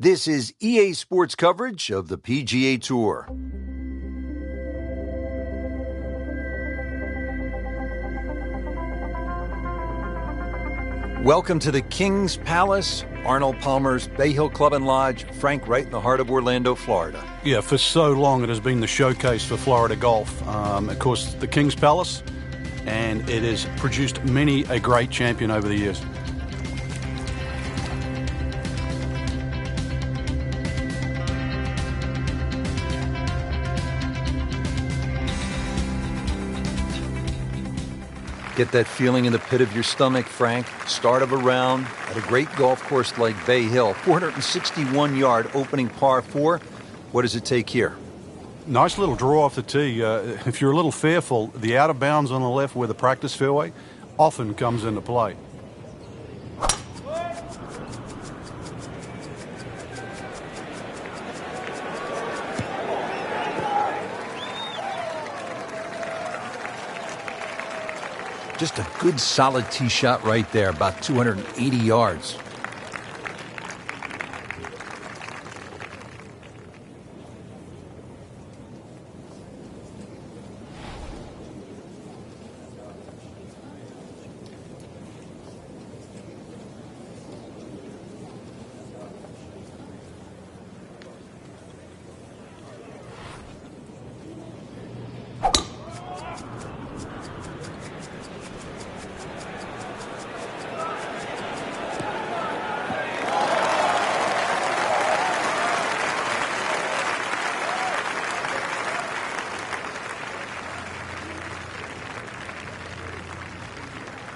This is EA Sports coverage of the PGA Tour. Welcome to the King's Palace, Arnold Palmer's Bay Hill Club and Lodge, Frank, right in the heart of Orlando, Florida. Yeah, for so long it has been the showcase for Florida golf. Of course, the King's Palace, and it has produced many a great champion over the years. Get that feeling in the pit of your stomach, Frank. Start of a round at a great golf course like Bay Hill. 461-yard opening par 4. What does it take here? Nice little draw off the tee. If you're a little fearful, the out of bounds on the left where the practice fairway often comes into play. Just a good solid tee shot right there, about 280 yards.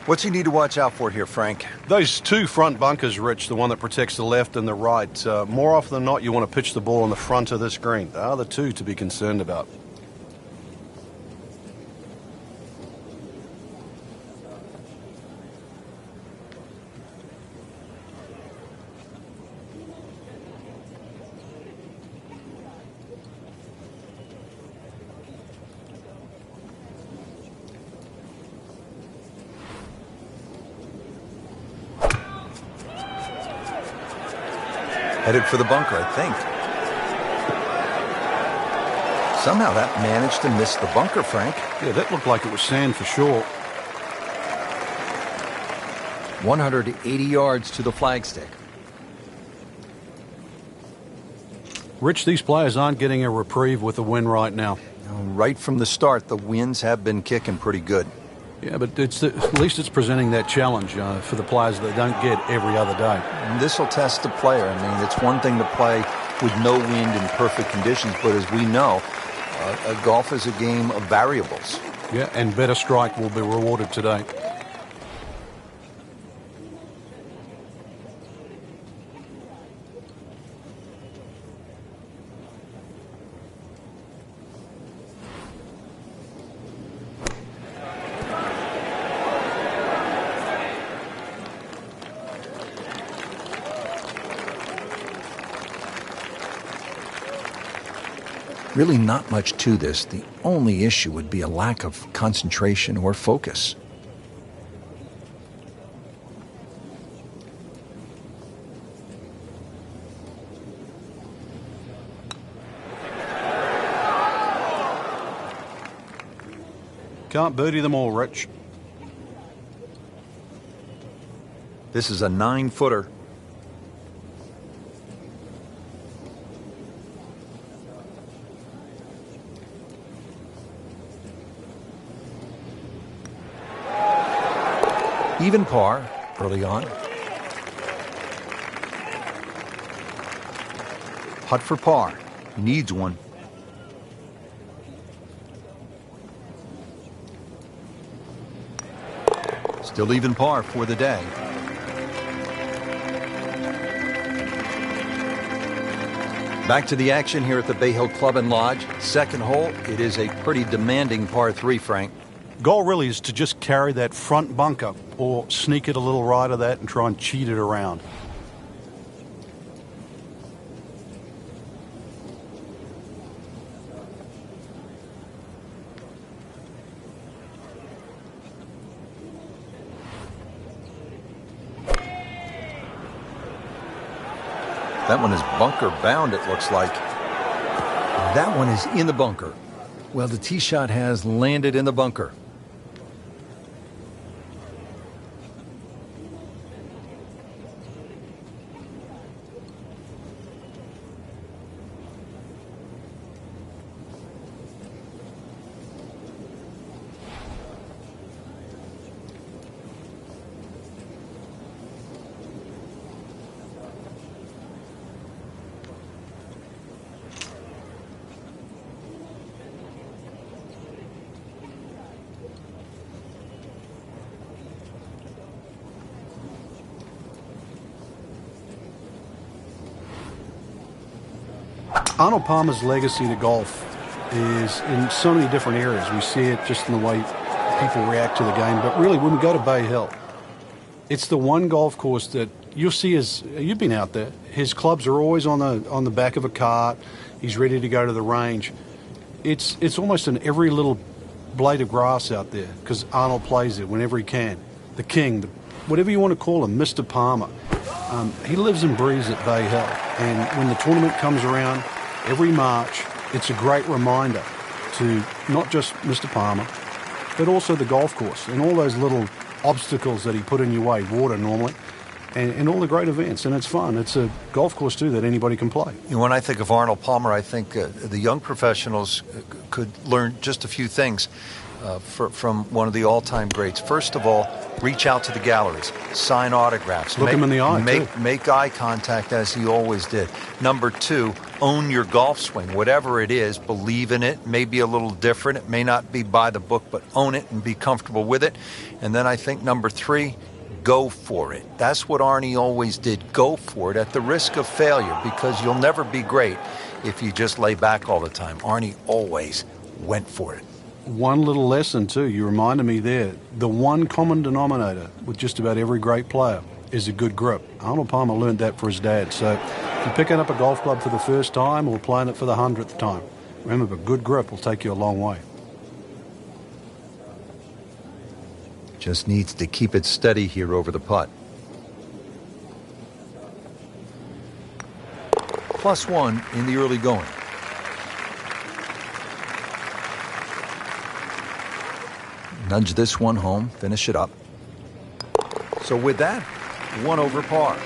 What's he need to watch out for here, Frank? Those two front bunkers, Rich, the one that protects the left and the right. More often than not, you want to pitch the ball on the front of this green. They are the two to be concerned about. Headed for the bunker, I think. Somehow that managed to miss the bunker, Frank. Yeah, that looked like it was sand for sure. 180 yards to the flagstick. Rich, these players aren't getting a reprieve with the win right now. Right from the start, the winds have been kicking pretty good. Yeah, but at least it's presenting that challenge for the players that don't get every other day. This will test the player. I mean, it's one thing to play with no wind in perfect conditions, but as we know, golf is a game of variables. Yeah, and better strike will be rewarded today. Really not much to this. The only issue would be a lack of concentration or focus. Can't birdie them all, Rich. This is a 9-footer. Even par early on. Putt for par. Needs one. Still even par for the day. Back to the action here at the Bay Hill Club and Lodge. Second hole, it is a pretty demanding par 3, Frank. Goal really is to just carry that front bunker or sneak it a little right of that and try and cheat it around. That one is bunker bound, it looks like. That one is in the bunker. Well, the tee shot has landed in the bunker. Arnold Palmer's legacy to golf is in so many different areas. We see it just in the way people react to the game, but really when we go to Bay Hill, it's the one golf course that you'll see you've been out there. His clubs are always on the back of a cart. He's ready to go to the range. It's almost in every little blade of grass out there because Arnold plays it whenever he can. The king, whatever you want to call him, Mr. Palmer. He lives and breathes at Bay Hill. And when the tournament comes around every March, it's a great reminder to not just Mr. Palmer, but also the golf course and all those little obstacles that he put in your way, water normally, and all the great events. And it's fun. It's a golf course, too, that anybody can play. You know, when I think of Arnold Palmer, I think the young professionals could learn just a few things from one of the all-time greats. First of all, reach out to the galleries, sign autographs. Look him in the eye, make eye contact as he always did. Number two, own your golf swing. Whatever it is, believe in it. It may be a little different. It may not be by the book, but own it and be comfortable with it. And then I think number three, go for it. That's what Arnie always did. Go for it at the risk of failure, because you'll never be great if you just lay back all the time. Arnie always went for it. One little lesson, too, you reminded me there. The one common denominator with just about every great player is a good grip. Arnold Palmer learned that for his dad. So if you're picking up a golf club for the first time or playing it for the 100th time, remember, good grip will take you a long way. Just needs to keep it steady here over the putt. +1 in the early going. Nudge this one home, finish it up. So with that, 1 over par.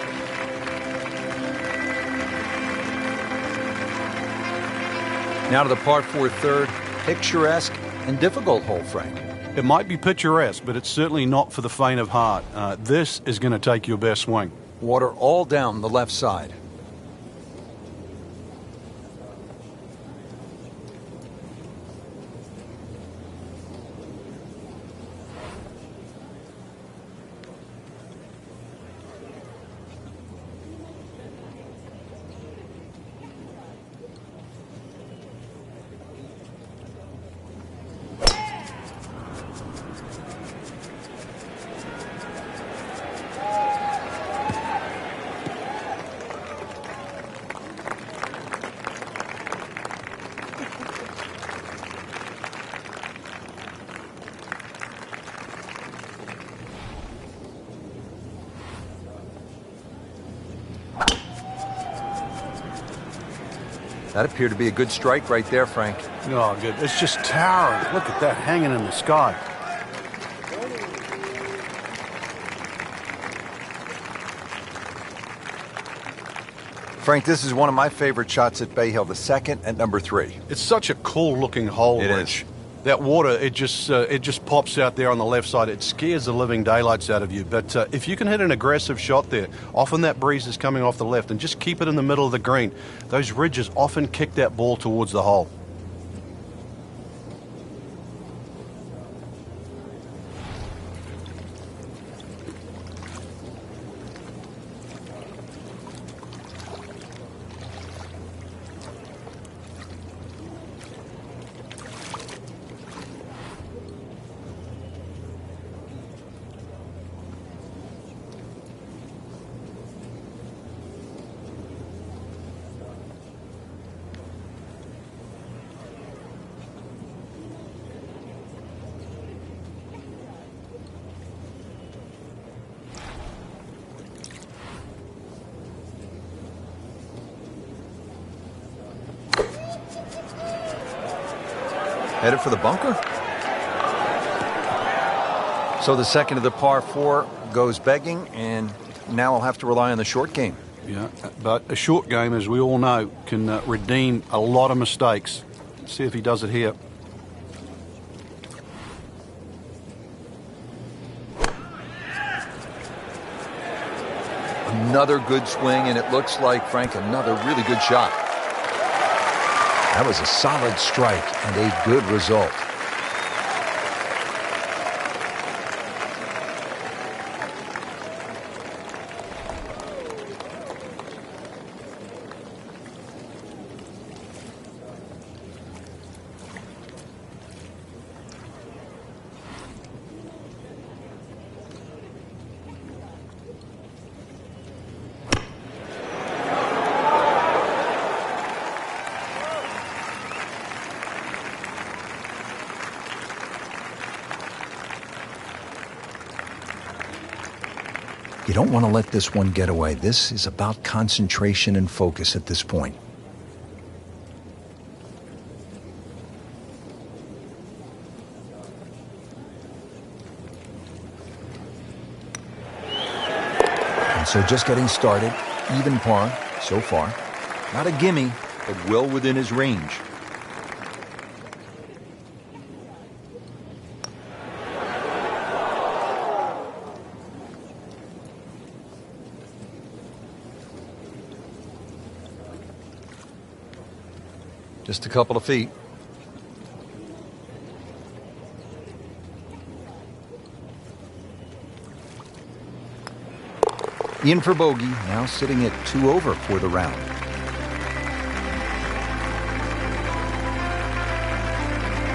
Now to the par 4 third, picturesque and difficult hole, Frank. It might be picturesque, but it's certainly not for the faint of heart. This is going to take your best swing. Water all down the left side. That appeared to be a good strike right there, Frank. Oh, good. It's just towering. Look at that hanging in the sky. Frank, this is one of my favorite shots at Bay Hill, the second at number 3. It's such a cool-looking hole, It Rich. is. That water, it just pops out there on the left side. It scares the living daylights out of you. But if you can hit an aggressive shot there, often that breeze is coming off the left, and just keep it in the middle of the green. Those ridges often kick that ball towards the hole. Headed for the bunker. So the second of the par 4 goes begging, and now I'll have to rely on the short game. Yeah, but a short game, as we all know, can redeem a lot of mistakes. Let's see if he does it here. Another good swing, and it looks like, Frank, another really good shot. That was a solid strike and a good result. You don't want to let this one get away. This is about concentration and focus at this point. And so just getting started, even par so far. Not a gimme, but well within his range. Just a couple of feet. In for bogey, now sitting at 2 over for the round.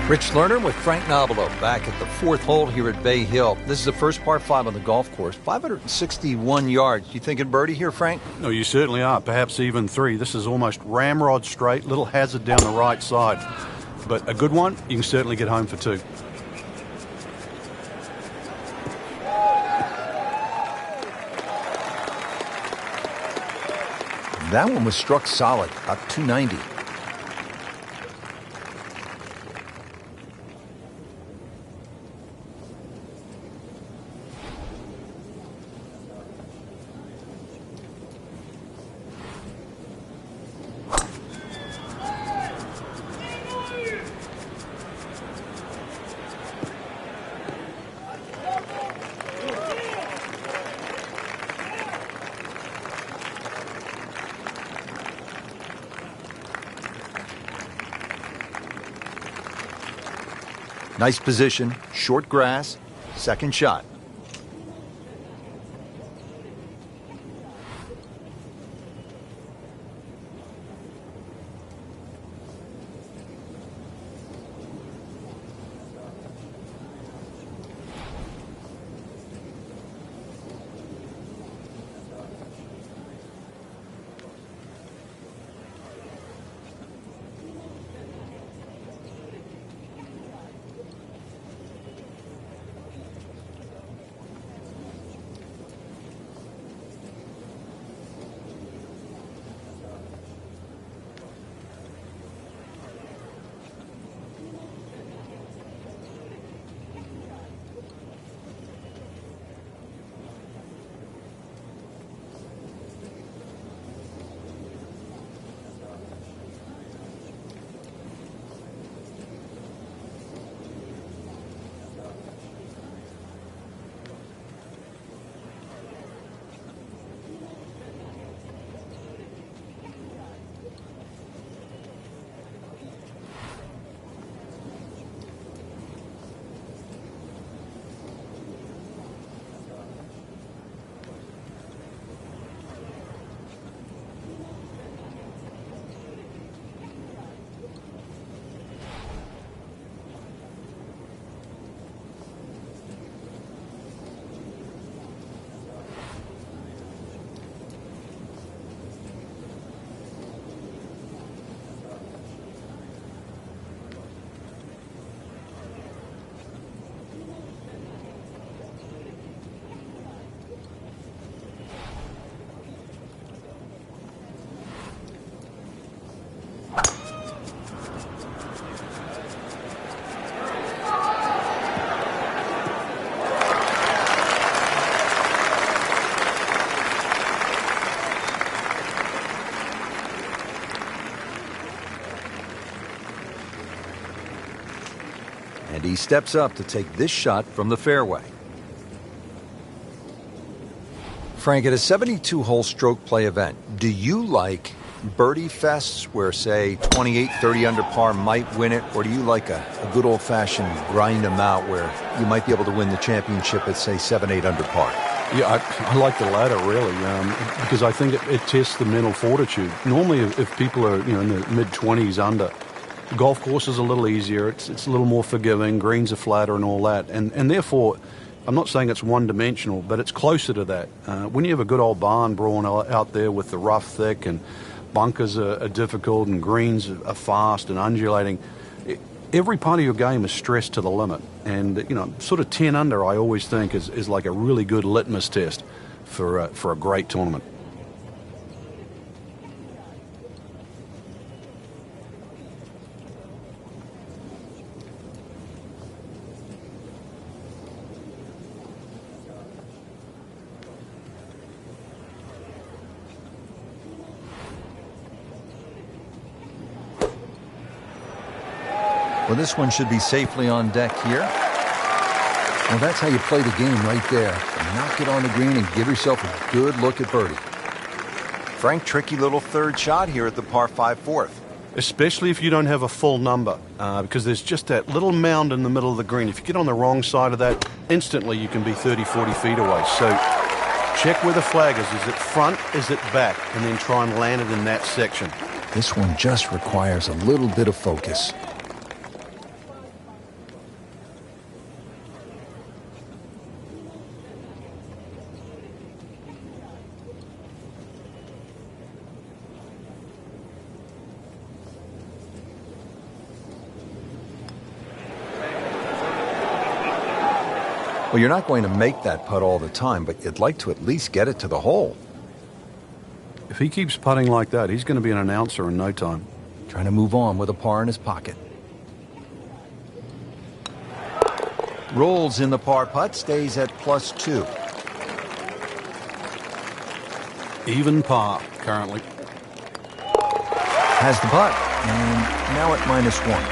Rich Lerner with Frank Nobilo back at the 4th hole here at Bay Hill. This is the first par 5 on the golf course, 561 yards. You thinking birdie here, Frank? No, you certainly are. Perhaps even 3. This is almost ramrod straight, little hazard down the right side. But a good one, you can certainly get home for 2. That one was struck solid, up 290. Nice position, short grass, second shot. And he steps up to take this shot from the fairway. Frank, at a 72-hole stroke play event, do you like birdie fests where, say, 28, 30 under par might win it, or do you like a good old-fashioned grind them out where you might be able to win the championship at, say, 7, 8 under par? Yeah, I like the latter, really, because I think it tests the mental fortitude. Normally, if people are in the mid-20s under, the golf course is a little easier. It's a little more forgiving. Greens are flatter and all that. And therefore, I'm not saying it's one-dimensional, but it's closer to that. When you have a good old barn brawn out there with the rough thick and bunkers are difficult and greens are fast and undulating, every part of your game is stressed to the limit. And, sort of 10 under, I always think, is like a really good litmus test. for a great tournament. Well, this one should be safely on deck here. Well, that's how you play the game right there. Knock it on the green and give yourself a good look at birdie. Frank, tricky little third shot here at the par 5 fourth. Especially if you don't have a full number, because there's just that little mound in the middle of the green. If you get on the wrong side of that, instantly you can be 30, 40 feet away. So check where the flag is. Is it front? Is it back? And then try and land it in that section. This one just requires a little bit of focus. Well, you're not going to make that putt all the time, but you'd like to at least get it to the hole. If he keeps putting like that, he's going to be an announcer in no time. Trying to move on with a par in his pocket. Rolls in the par putt, stays at +2. Even par currently. Has the putt, and now at -1.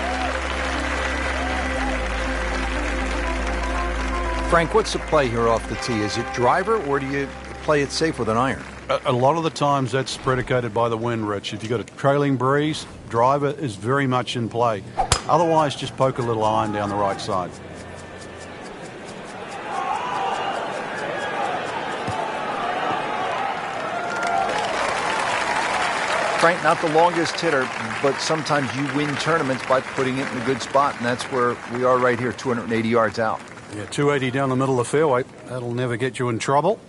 Frank, what's the play here off the tee? Is it driver, or do you play it safe with an iron? A lot of the times that's predicated by the wind, Rich. If you've got a trailing breeze, driver is very much in play. Otherwise, just poke a little iron down the right side. Frank, not the longest hitter, but sometimes you win tournaments by putting it in a good spot, and that's where we are right here, 280 yards out. Yeah, 280 down the middle of the fairway. That'll never get you in trouble.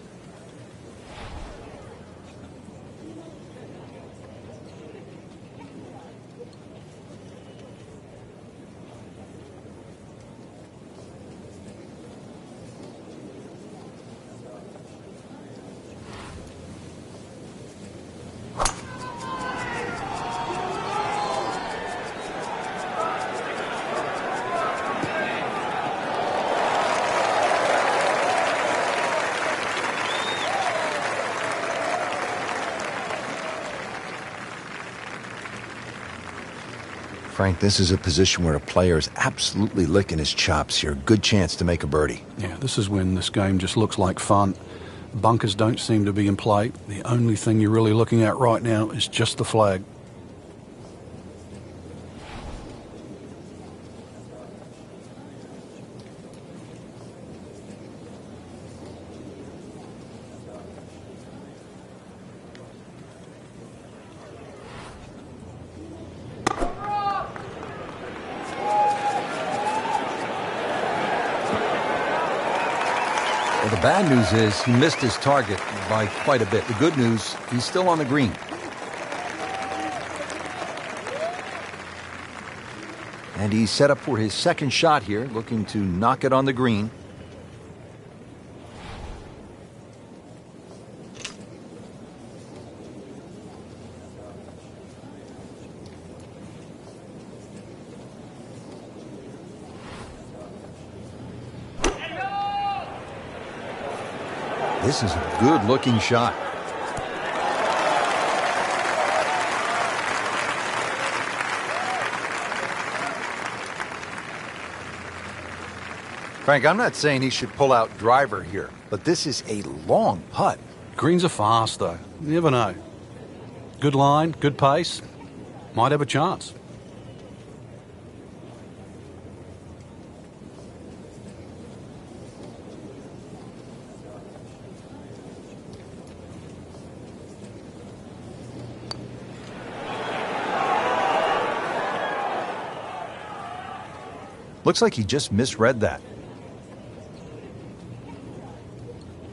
Frank, this is a position where a player is absolutely licking his chops here. Good chance to make a birdie. Yeah, this is when this game just looks like fun. Bunkers don't seem to be in play. The only thing you're really looking at right now is just the flag. Well, the bad news is he missed his target by quite a bit. The good news, he's still on the green. And he's set up for his second shot here, looking to knock it on the green. This is a good-looking shot. Frank, I'm not saying he should pull out driver here, but this is a long putt. Greens are fast, though. You never know. Good line, good pace. Might have a chance. Looks like he just misread that.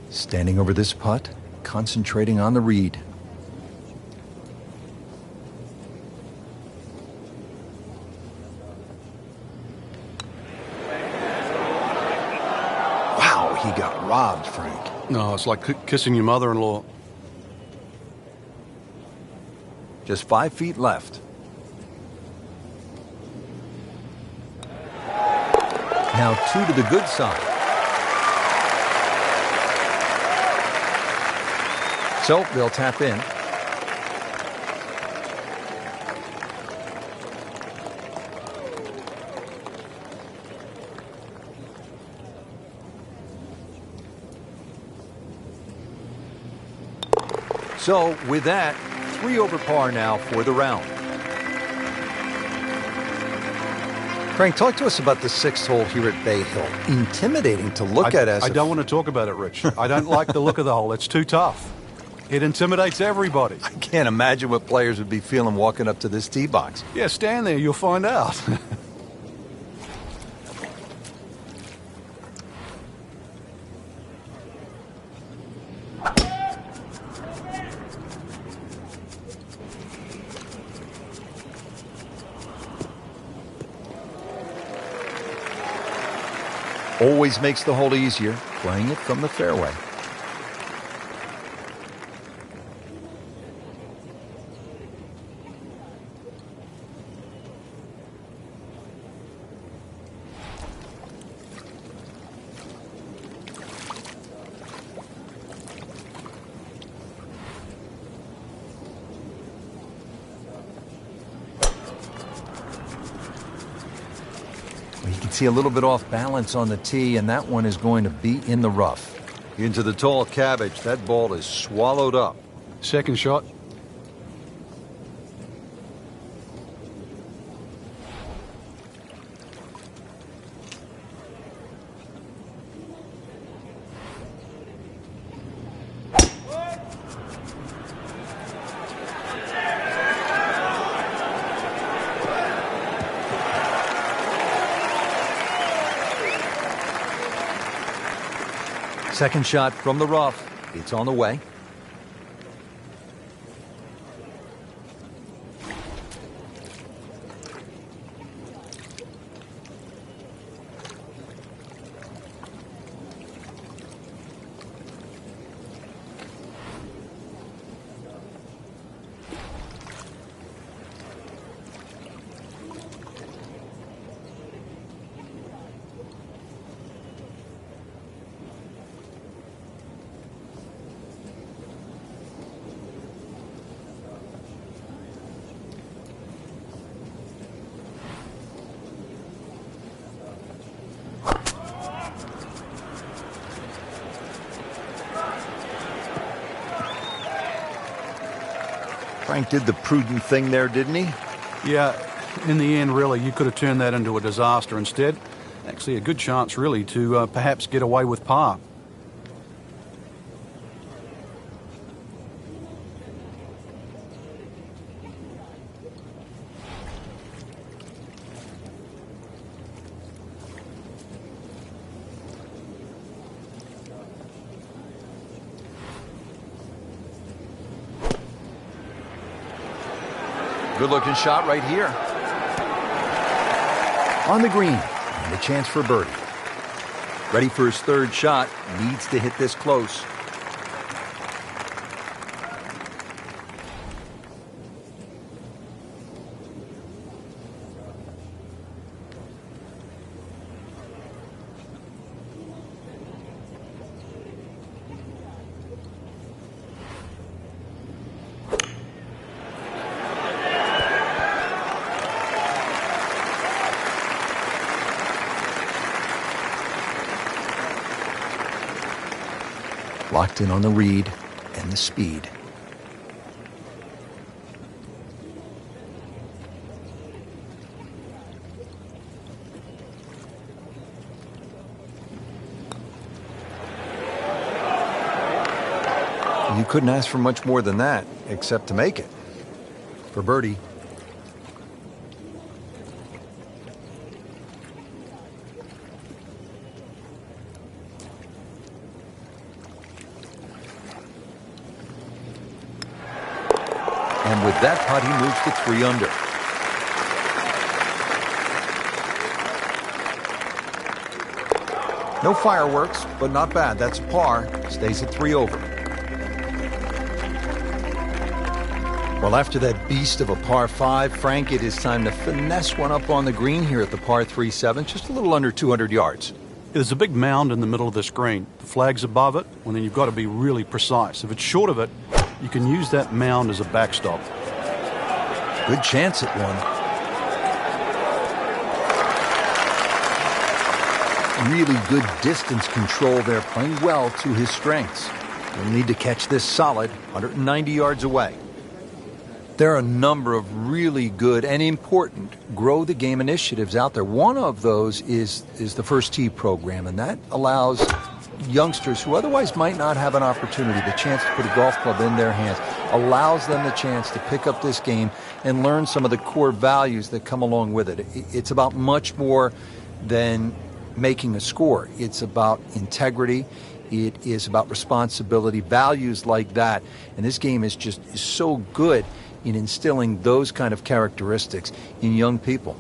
Standing over this putt, concentrating on the read. Wow, he got robbed, Frank. No, it's like kissing your mother-in-law. Just 5 feet left. Now 2 to the good side. So they'll tap in. So with that, 3 over par now for the round. Frank, talk to us about the 6th hole here at Bay Hill. Intimidating to look at as I don't want to talk about it, Rich. I don't like the look of the hole. It's too tough. It intimidates everybody. I can't imagine what players would be feeling walking up to this tee box. Yeah, stand there. You'll find out. Always makes the hole easier, playing it from the fairway. See a little bit off balance on the tee, and that one is going to be in the rough. Into the tall cabbage. That ball is swallowed up. Second shot. Second shot from the rough. It's on the way. Frank did the prudent thing there, didn't he? Yeah, in the end, really, you could have turned that into a disaster instead. Actually, a good chance, really, to perhaps get away with par. Good-looking shot right here. On the green, and a chance for birdie. Ready for his third shot. Needs to hit this close. Locked in on the read and the speed. You couldn't ask for much more than that, except to make it. For birdie. And with that putt, he moves to 3 under. No fireworks, but not bad. That's a par. Stays at 3 over. Well, after that beast of a par 5, Frank, it is time to finesse one up on the green here at the par 3-7, just a little under 200 yards. There's a big mound in the middle of this green. The flag's above it, and then you've got to be really precise. If it's short of it, you can use that mound as a backstop. Good chance at one. Really good distance control there, playing well to his strengths. He'll need to catch this solid, 190 yards away. There are a number of really good and important grow the game initiatives out there. One of those is the First Tee program, and that allows youngsters who otherwise might not have an opportunity, the chance to put a golf club in their hands, allows them the chance to pick up this game and learn some of the core values that come along with it. It's about much more than making a score. It's about integrity. It is about responsibility, values like that. And this game is so good in instilling those kind of characteristics in young people.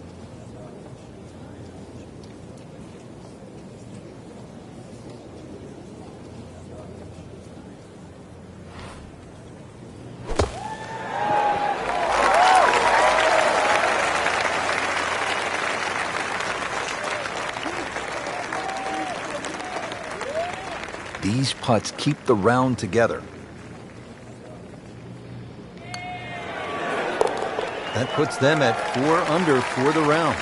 These putts keep the round together. That puts them at 4 under for the round.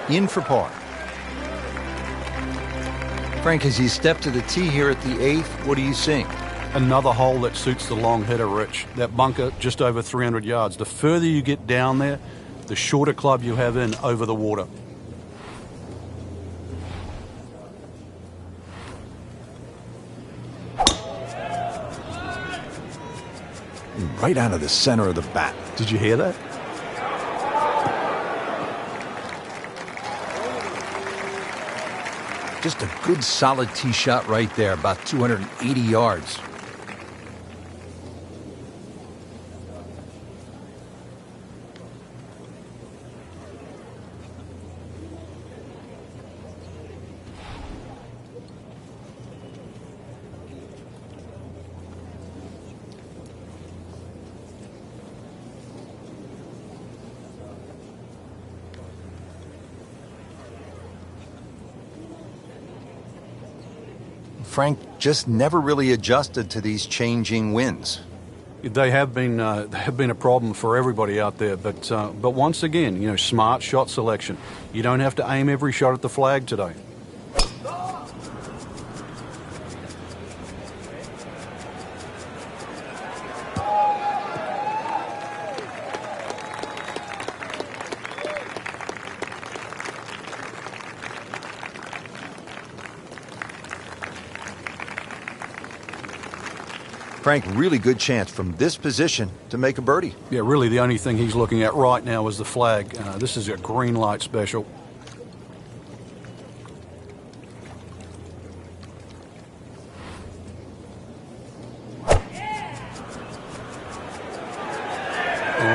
In for par. Frank, as you step to the tee here at the 8th, what are you seeing? Another hole that suits the long hitter, Rich. That bunker just over 300 yards. The further you get down there, the shorter club you have in over the water. Right out of the center of the bat. Did you hear that? Just a good solid tee shot right there, about 280 yards. Frank just never really adjusted to these changing winds. They have been a problem for everybody out there, but once again, smart shot selection. You don't have to aim every shot at the flag today. Frank, really good chance from this position to make a birdie. Yeah, really the only thing he's looking at right now is the flag. This is a green light special. Oh,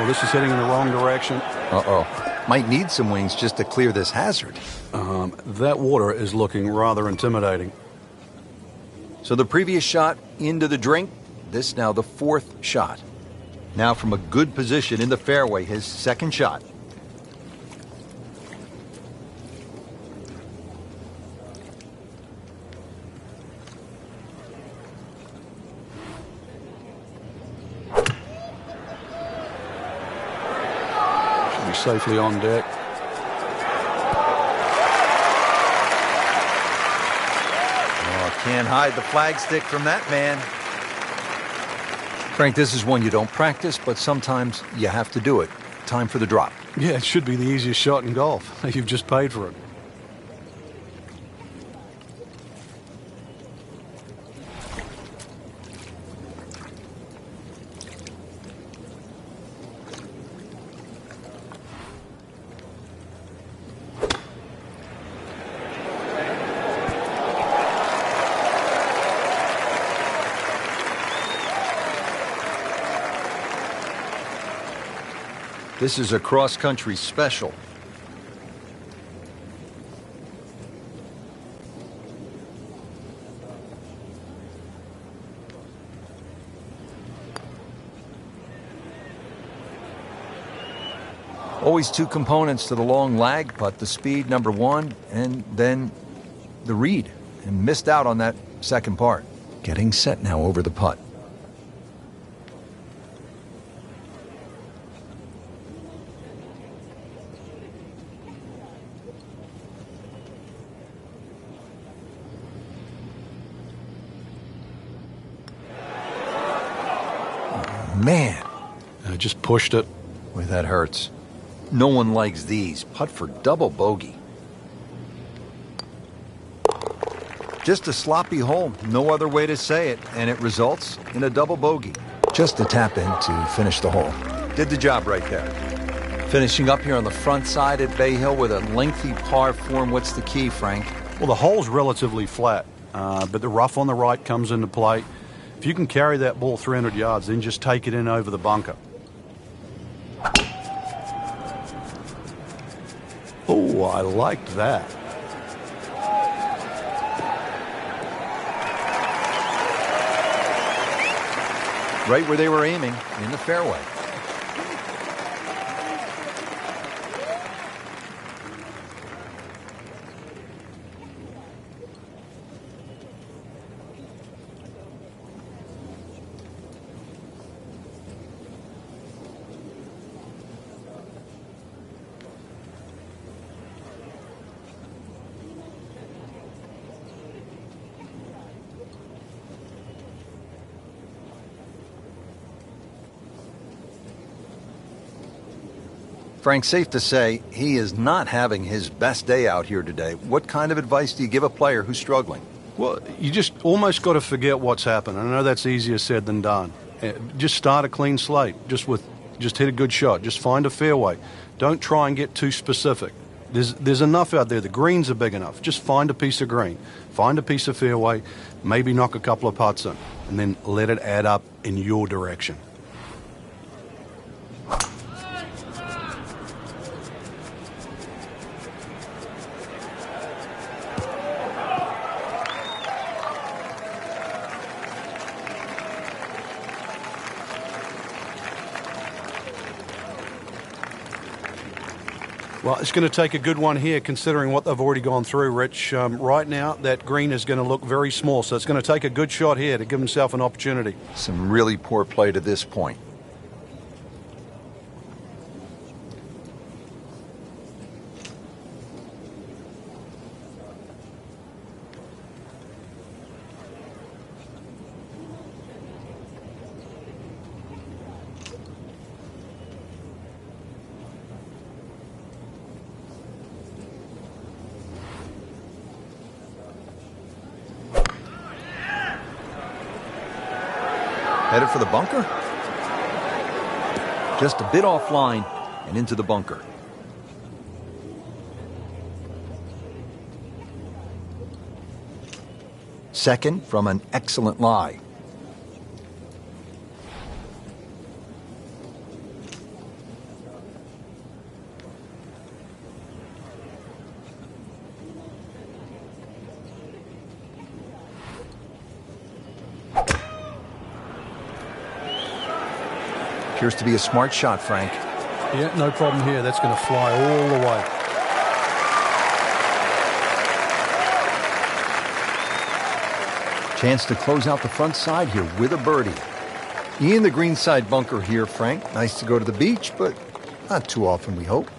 this is heading in the wrong direction. Uh-oh. Might need some wings just to clear this hazard. That water is looking rather intimidating. So the previous shot into the drink. This now the 4th shot. Now from a good position in the fairway, his 2nd shot. Should be safely on deck. Oh, can't hide the flagstick from that man. Frank, this is one you don't practice, but sometimes you have to do it. Time for the drop. Yeah, it should be the easiest shot in golf. You've just paid for it. This is a cross-country special. Always two components to the long lag putt, the speed, number one, and then the read. And missed out on that second part. Getting set now over the putt. Man, Just pushed it. boy, that hurts. No one likes these. Putt for double bogey. Just a sloppy hole, no other way to say it, and it results in a double bogey. Just a tap in to finish the hole. Did the job right there. Finishing up here on the front side at Bay Hill with a lengthy par form. What's the key, Frank? Well, the hole's relatively flat, but the rough on the right comes into play. If you can carry that ball 300 yards, then just take it in over the bunker. Oh, I liked that. Right where they were aiming, in the fairway. Frank, safe to say he is not having his best day out here today. What kind of advice do you give a player who's struggling? Well, you just almost got to forget what's happened. I know that's easier said than done. Just start a clean slate. Just hit a good shot. Just find a fairway. Don't try and get too specific. There's enough out there. The greens are big enough. Just find a piece of green. Find a piece of fairway. Maybe knock a couple of putts in. And then let it add up in your direction. Well, it's going to take a good one here, considering what they've already gone through, Rich. Right now, that green is going to look very small, so it's going to take a good shot here to give himself an opportunity. Some really poor play to this point. Headed for the bunker? Just a bit offline and into the bunker. Second from an excellent lie. Appears to be a smart shot, Frank. Yeah, no problem here. That's going to fly all the way. Chance to close out the front side here with a birdie. In the greenside bunker here, Frank. Nice to go to the beach, but not too often, we hope.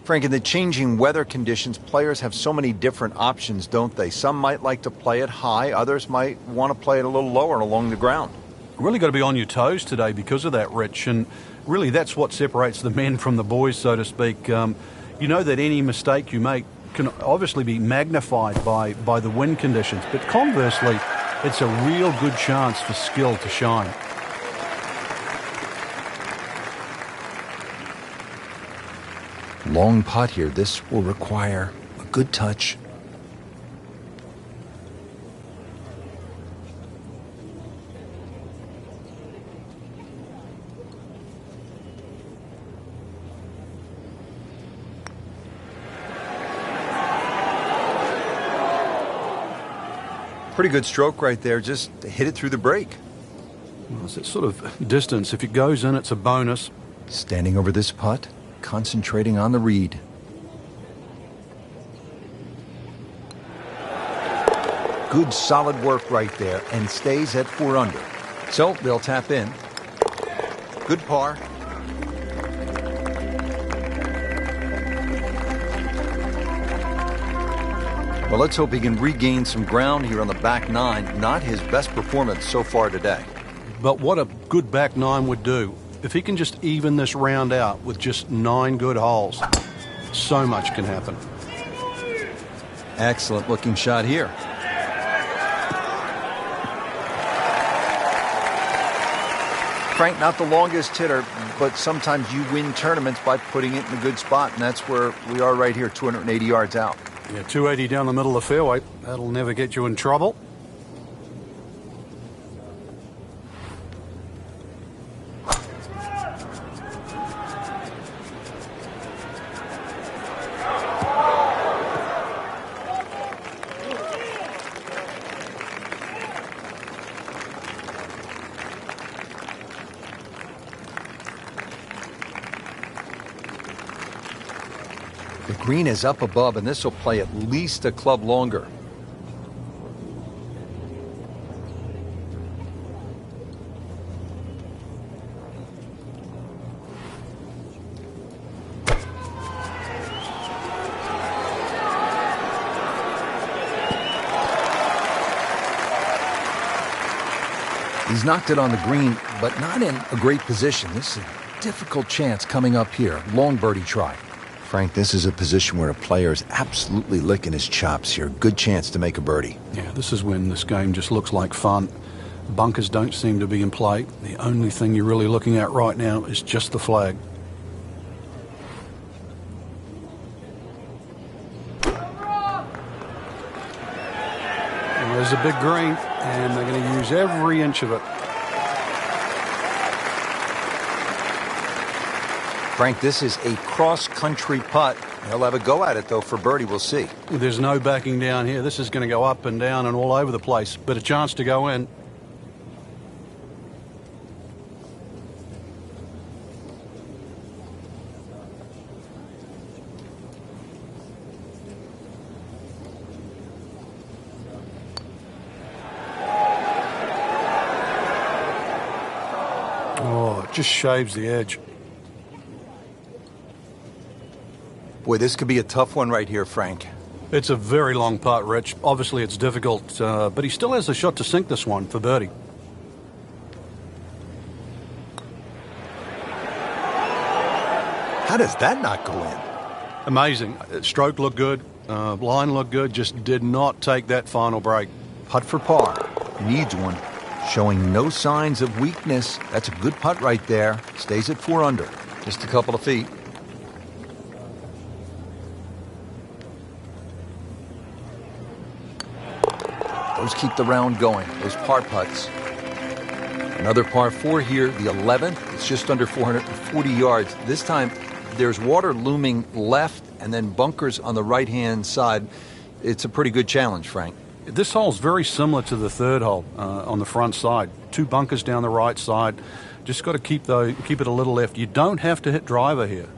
Frank, in the changing weather conditions, players have so many different options, don't they? Some might like to play it high, others might want to play it a little lower and along the ground. Really got to be on your toes today because of that, Rich, and really that's what separates the men from the boys, so to speak. You know that any mistake you make can obviously be magnified by the wind conditions, but conversely, it's a real good chance for skill to shine. Long putt here. This will require a good touch. Pretty good stroke right there. Just hit it through the break. Well, it's that sort of distance. If it goes in, it's a bonus. Standing over this putt, concentrating on the read. Good solid work right there and stays at 4 under. So they'll tap in. Good par. Well, let's hope he can regain some ground here on the back nine. Not his best performance so far today. But what a good back nine would do. If he can just even this round out with just 9 good holes, so much can happen. Excellent looking shot here. Frank, not the longest hitter, but sometimes you win tournaments by putting it in a good spot, and that's where we are right here, 280 yards out. Yeah, 280 down the middle of the fairway. That'll never get you in trouble. The green is up above, and this will play at least a club longer. He's knocked it on the green, but not in a great position. This is a difficult chance coming up here. Long birdie try. Frank, this is a position where a player is absolutely licking his chops here. Good chance to make a birdie. Yeah, this is when this game just looks like fun. Bunkers don't seem to be in play. The only thing you're really looking at right now is just the flag. And there's a big green, and they're going to use every inch of it. Frank, this is a cross-country putt. He'll have a go at it, though, for birdie. We'll see. There's no backing down here. This is going to go up and down and all over the place, but a chance to go in. Oh, it just shaves the edge. Boy, this could be a tough one right here, Frank. It's a very long putt, Rich. Obviously, it's difficult, but he still has a shot to sink this one for birdie. How does that not go in? Amazing. Stroke looked good. Line looked good. Just did not take that final break. Putt for par. Needs one. Showing no signs of weakness. That's a good putt right there. Stays at 4 under. Just a couple of feet. Those keep the round going, those par putts. Another par 4 here, the 11th. It's just under 440 yards. This time, there's water looming left and then bunkers on the right-hand side. It's a pretty good challenge, Frank. This hole's very similar to the third hole on the front side. 2 bunkers down the right side. Just got to keep it a little left. You don't have to hit driver here.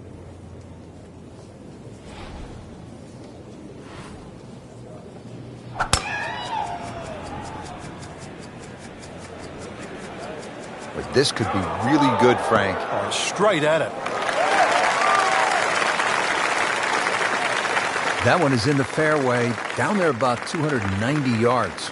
But this could be really good, Frank. Oh, straight at it. That one is in the fairway, down there about 290 yards.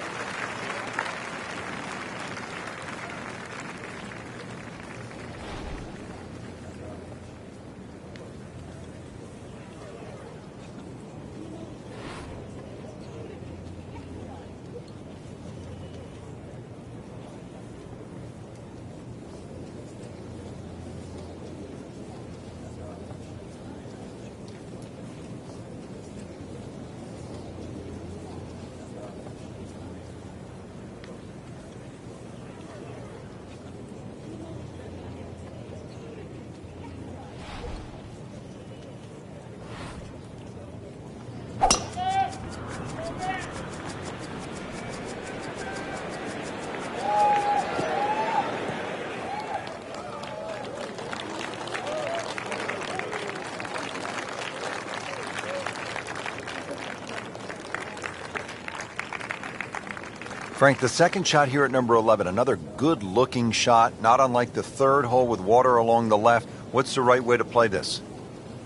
Frank, the second shot here at number 11, another good-looking shot, not unlike the third hole with water along the left. What's the right way to play this?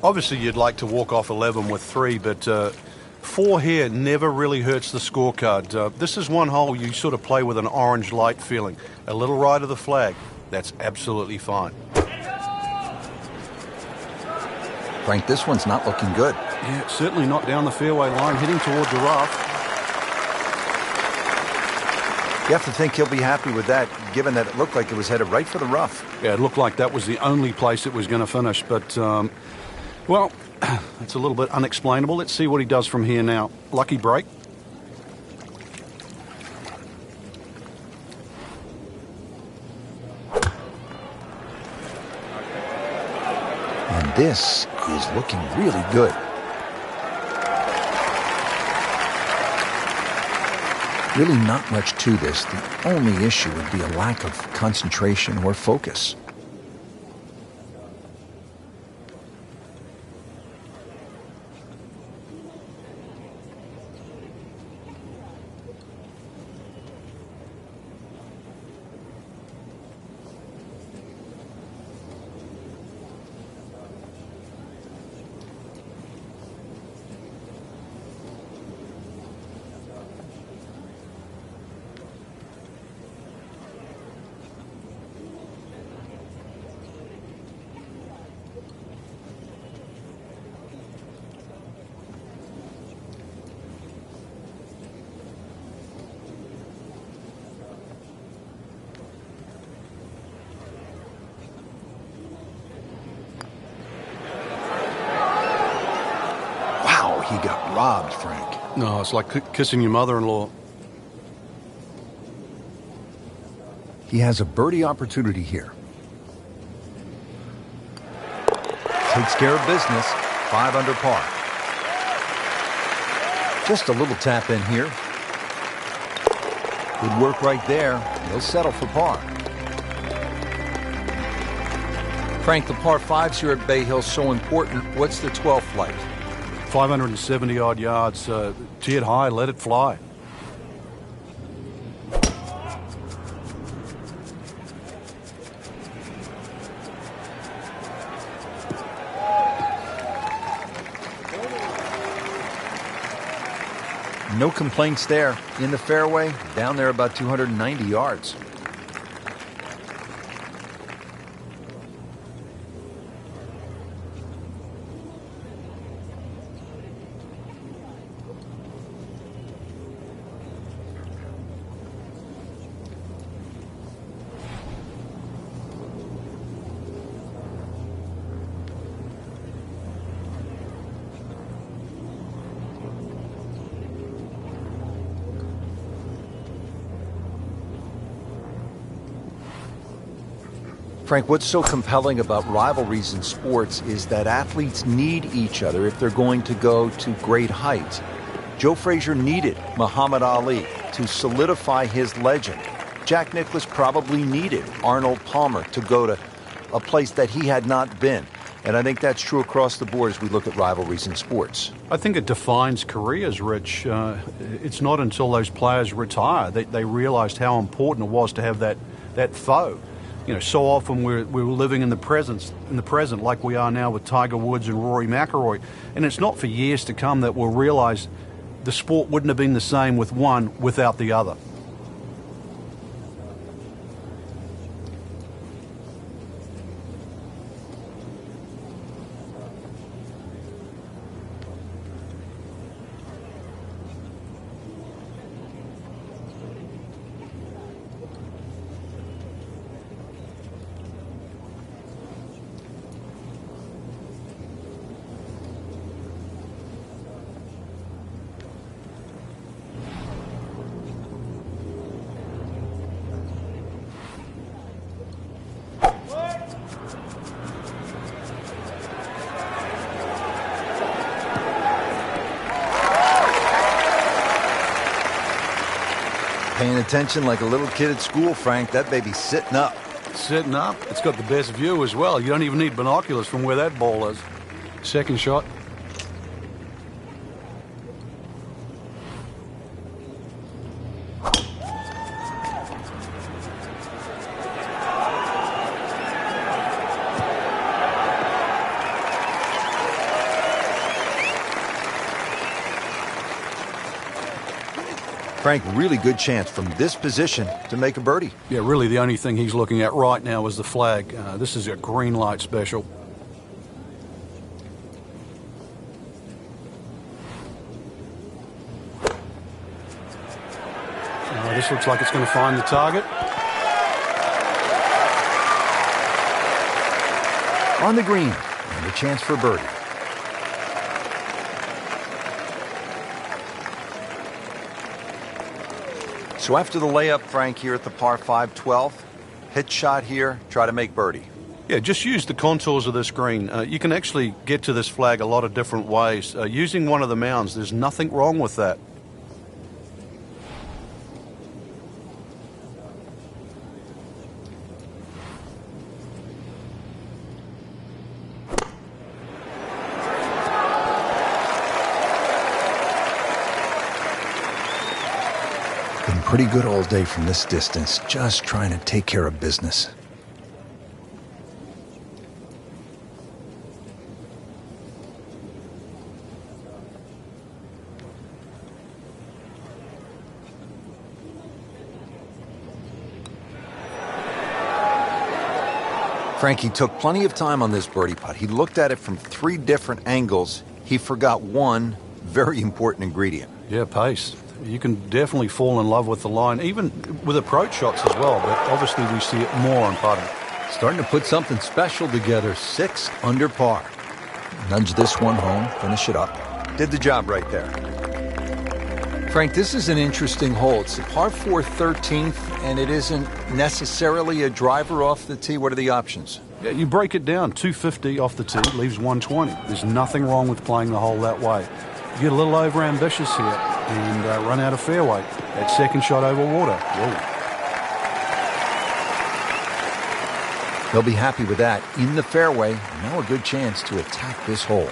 Obviously, you'd like to walk off 11 with 3, but 4 here never really hurts the scorecard. This is one hole you sort of play with an orange light feeling. A little right of the flag, that's absolutely fine. Frank, this one's not looking good. Yeah, certainly not down the fairway line, heading toward the rough. You have to think he'll be happy with that, given that it looked like it was headed right for the rough. Yeah, it looked like that was the only place it was going to finish, but, well, it's a little bit unexplainable. Let's see what he does from here now. Lucky break. And this is looking really good. Really not much to this. The only issue would be a lack of concentration or focus. He got robbed, Frank. No, it's like kissing your mother-in-law. He has a birdie opportunity here. Takes care of business. 5 under par. Just a little tap in here. Good work right there. He'll settle for par. Frank, the par 5s here at Bay Hill so important. What's the 12th like? 570-odd yards. Tee it high, let it fly. No complaints there. In the fairway, down there about 290 yards. Frank, what's so compelling about rivalries in sports is that athletes need each other if they're going to go to great heights. Joe Frazier needed Muhammad Ali to solidify his legend. Jack Nicklaus probably needed Arnold Palmer to go to a place that he had not been. And I think that's true across the board as we look at rivalries in sports. I think it defines careers, Rich. It's not until those players retire that they realized how important it was to have that foe. So often we're living in the present like we are now with Tiger Woods and Rory McIlroy. And it's not for years to come that we'll realize the sport wouldn't have been the same with one without the other. Paying attention like a little kid at school, Frank. That baby's sitting up. Sitting up. It's got the best view as well. You don't even need binoculars from where that ball is. Second shot. Frank, really good chance from this position to make a birdie. Yeah, really the only thing he's looking at right now is the flag. This is a green light special. This looks like it's going to find the target. On the green, and a chance for a birdie. So after the layup, Frank, here at the par 5 12th, hit shot here, try to make birdie. Yeah, just use the contours of this green. You can actually get to this flag a lot of different ways. Using one of the mounds, there's nothing wrong with that. Pretty good all day from this distance, just trying to take care of business. Frankie took plenty of time on this birdie putt. He looked at it from 3 different angles. He forgot one very important ingredient. Yeah, pace. You can definitely fall in love with the line, even with approach shots as well, but obviously we see it more on putting. Starting to put something special together, 6 under par. Nudge this one home, finish it up. Did the job right there. Frank, this is an interesting hole. It's a par 4 13th, and it isn't necessarily a driver off the tee. What are the options? Yeah, you break it down, 250 off the tee, leaves 120. There's nothing wrong with playing the hole that way. You get a little over-ambitious here and run out of fairway. That second shot over water. Whoa. They'll be happy with that. In the fairway, now a good chance to attack this hole.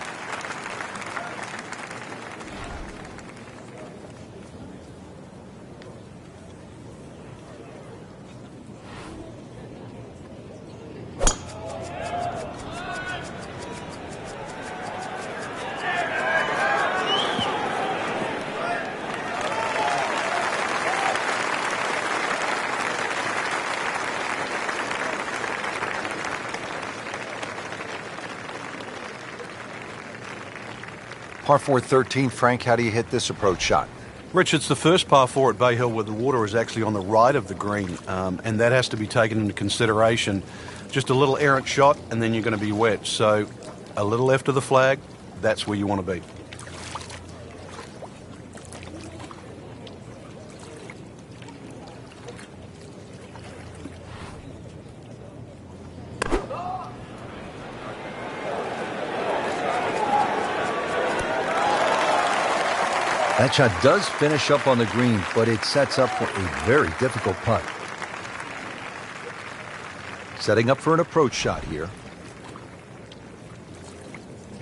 Par 4 13, Frank, how do you hit this approach shot? Rich, it's the first par 4 at Bay Hill where the water is actually on the right of the green, and that has to be taken into consideration. Just a little errant shot, and then you're going to be wet. So a little left of the flag, that's where you want to be. That shot does finish up on the green, but it sets up for a very difficult putt. Setting up for an approach shot here.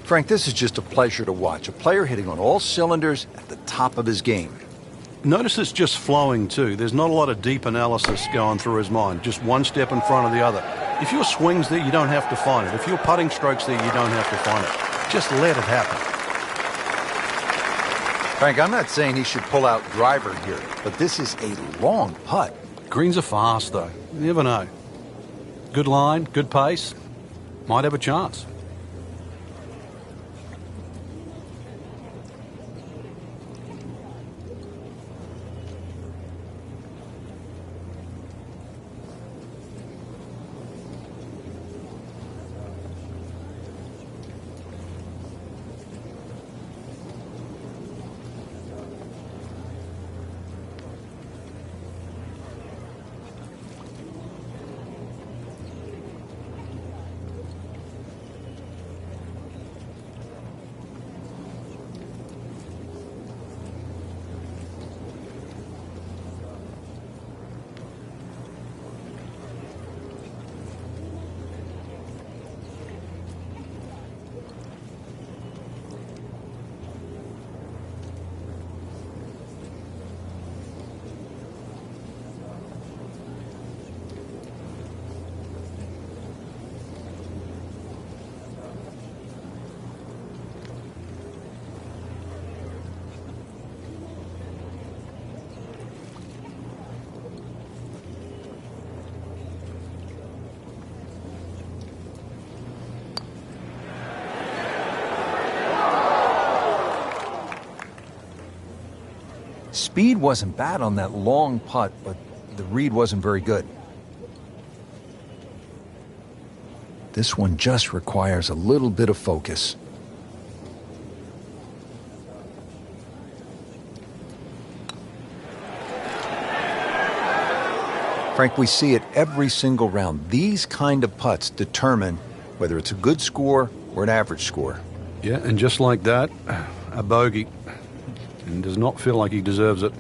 Frank, this is just a pleasure to watch. A player hitting on all cylinders at the top of his game. Notice it's just flowing too. There's not a lot of deep analysis going through his mind. Just one step in front of the other. If your swing's there, you don't have to find it. If your putting stroke's there, you don't have to find it. Just let it happen. Frank, I'm not saying he should pull out driver here, but this is a long putt. Greens are fast though. You never know. Good line, good pace. Might have a chance. Speed wasn't bad on that long putt, but the read wasn't very good. This one just requires a little bit of focus. Frank, we see it every single round. These kind of putts determine whether it's a good score or an average score. Yeah, and just like that, a bogey. And does not feel like he deserves it.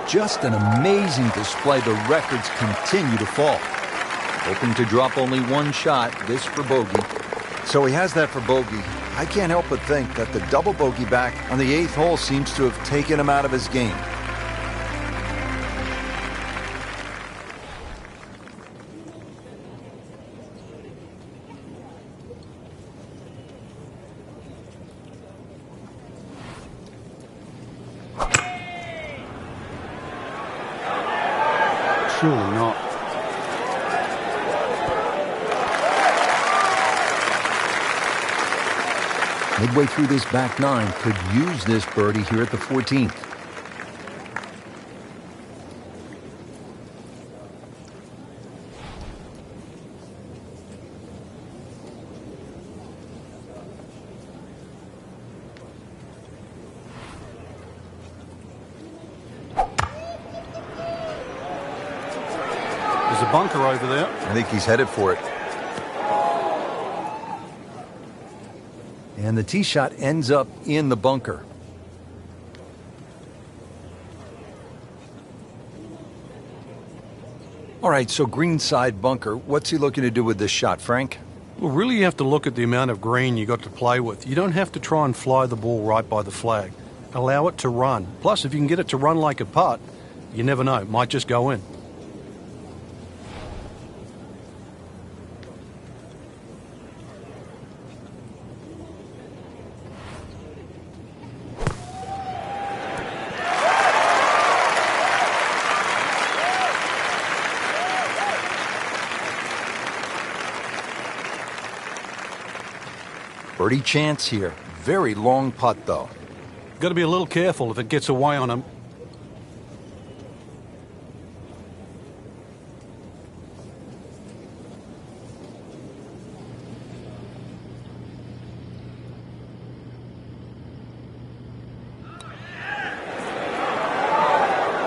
Just an amazing display. The records continue to fall. Hoping to drop only one shot, this for bogey. So he has that for bogey. I can't help but think that the double bogey back on the 8th hole seems to have taken him out of his game. Surely not. Midway through this back nine, could use this birdie here at the 14th. There's a bunker over there. I think he's headed for it. And the tee shot ends up in the bunker. All right, so greenside bunker. What's he looking to do with this shot, Frank? Well, really you have to look at the amount of green you got to play with. You don't have to try and fly the ball right by the flag. Allow it to run. Plus, if you can get it to run like a putt, you never know. It might just go in. Birdie chance here. Very long putt, though. Got to be a little careful if it gets away on him.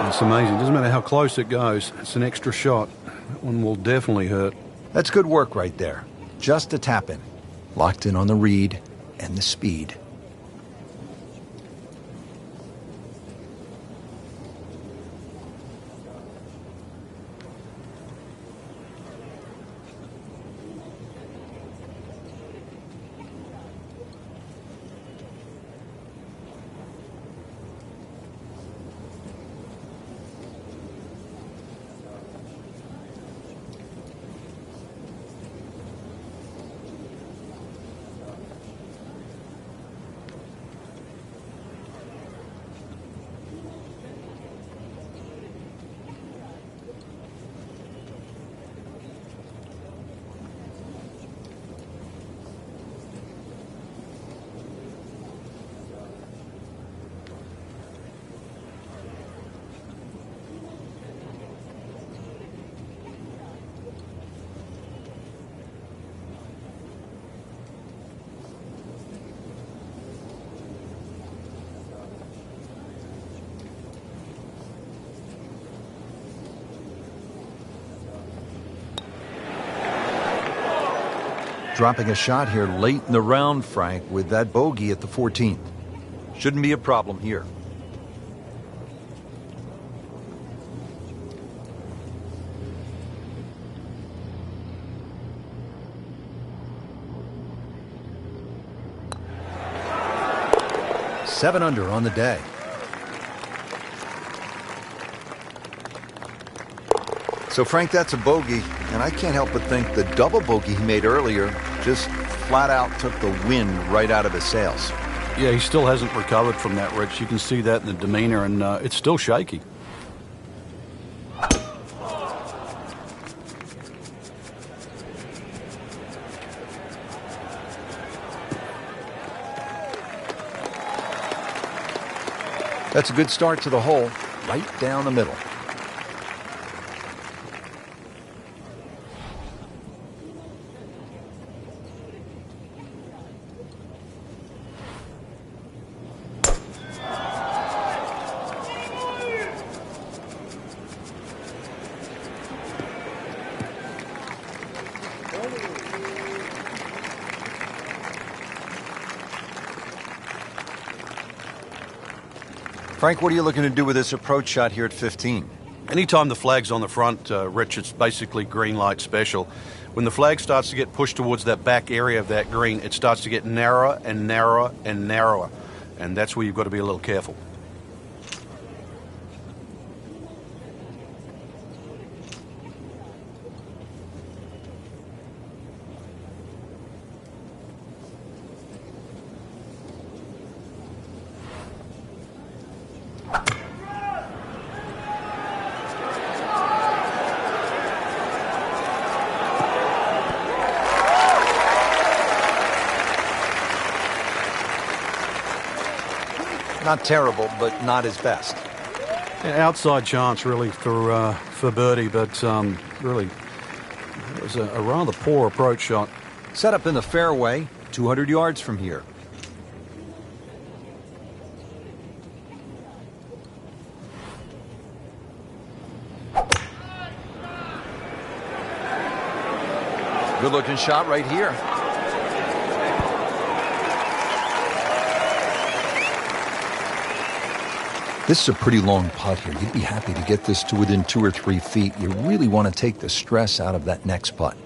It's amazing. Doesn't matter how close it goes. It's an extra shot. That one will definitely hurt. That's good work right there. Just a tap in. Locked in on the read and the speed. Dropping a shot here late in the round, Frank, with that bogey at the 14th. Shouldn't be a problem here. Seven under on the day. So, Frank, that's a bogey, and I can't help but think the double bogey he made earlier just flat out took the wind right out of his sails. Yeah, he still hasn't recovered from that, Rich. You can see that in the demeanor, and it's still shaky. That's a good start to the hole, right down the middle. Frank, what are you looking to do with this approach shot here at 15? Anytime the flag's on the front, Rich, it's basically green light special. When the flag starts to get pushed towards that back area of that green, it starts to get narrower and narrower and narrower. And that's where you've got to be a little careful. Not terrible, but not his best. Yeah, outside chance, really, for birdie, but really, it was a rather poor approach shot. Set up in the fairway, 200 yards from here. Good-looking shot right here. This is a pretty long putt here. You'd be happy to get this to within 2 or 3 feet. You really want to take the stress out of that next putt.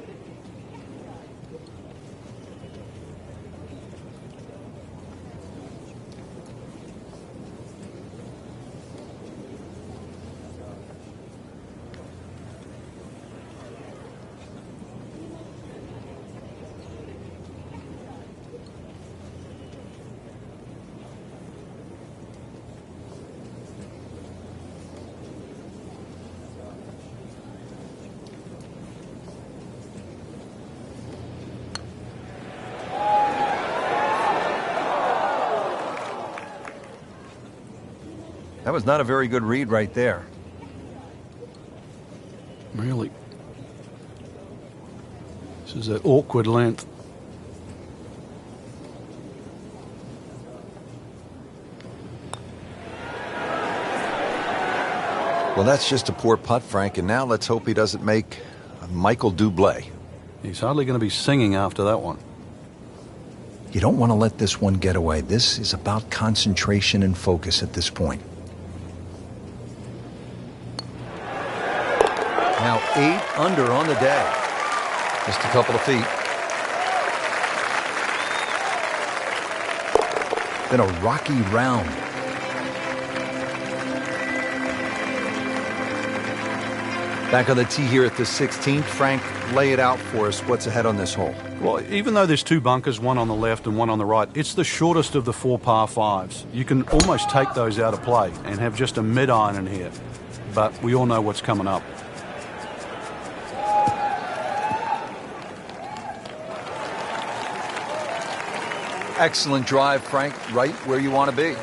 That was not a very good read right there. Really. This is an awkward length. Well, that's just a poor putt, Frank, and now let's hope he doesn't make a Michael Bublé. He's hardly going to be singing after that one. You don't want to let this one get away. This is about concentration and focus at this point. Now 8 under on the day. Just a couple of feet. Then a rocky round. Back on the tee here at the 16th. Frank, lay it out for us. What's ahead on this hole? Well, even though there's 2 bunkers, one on the left and one on the right, it's the shortest of the 4 par 5s. You can almost take those out of play and have just a mid-iron in here. But we all know what's coming up. Excellent drive, Frank. Right where you want to be.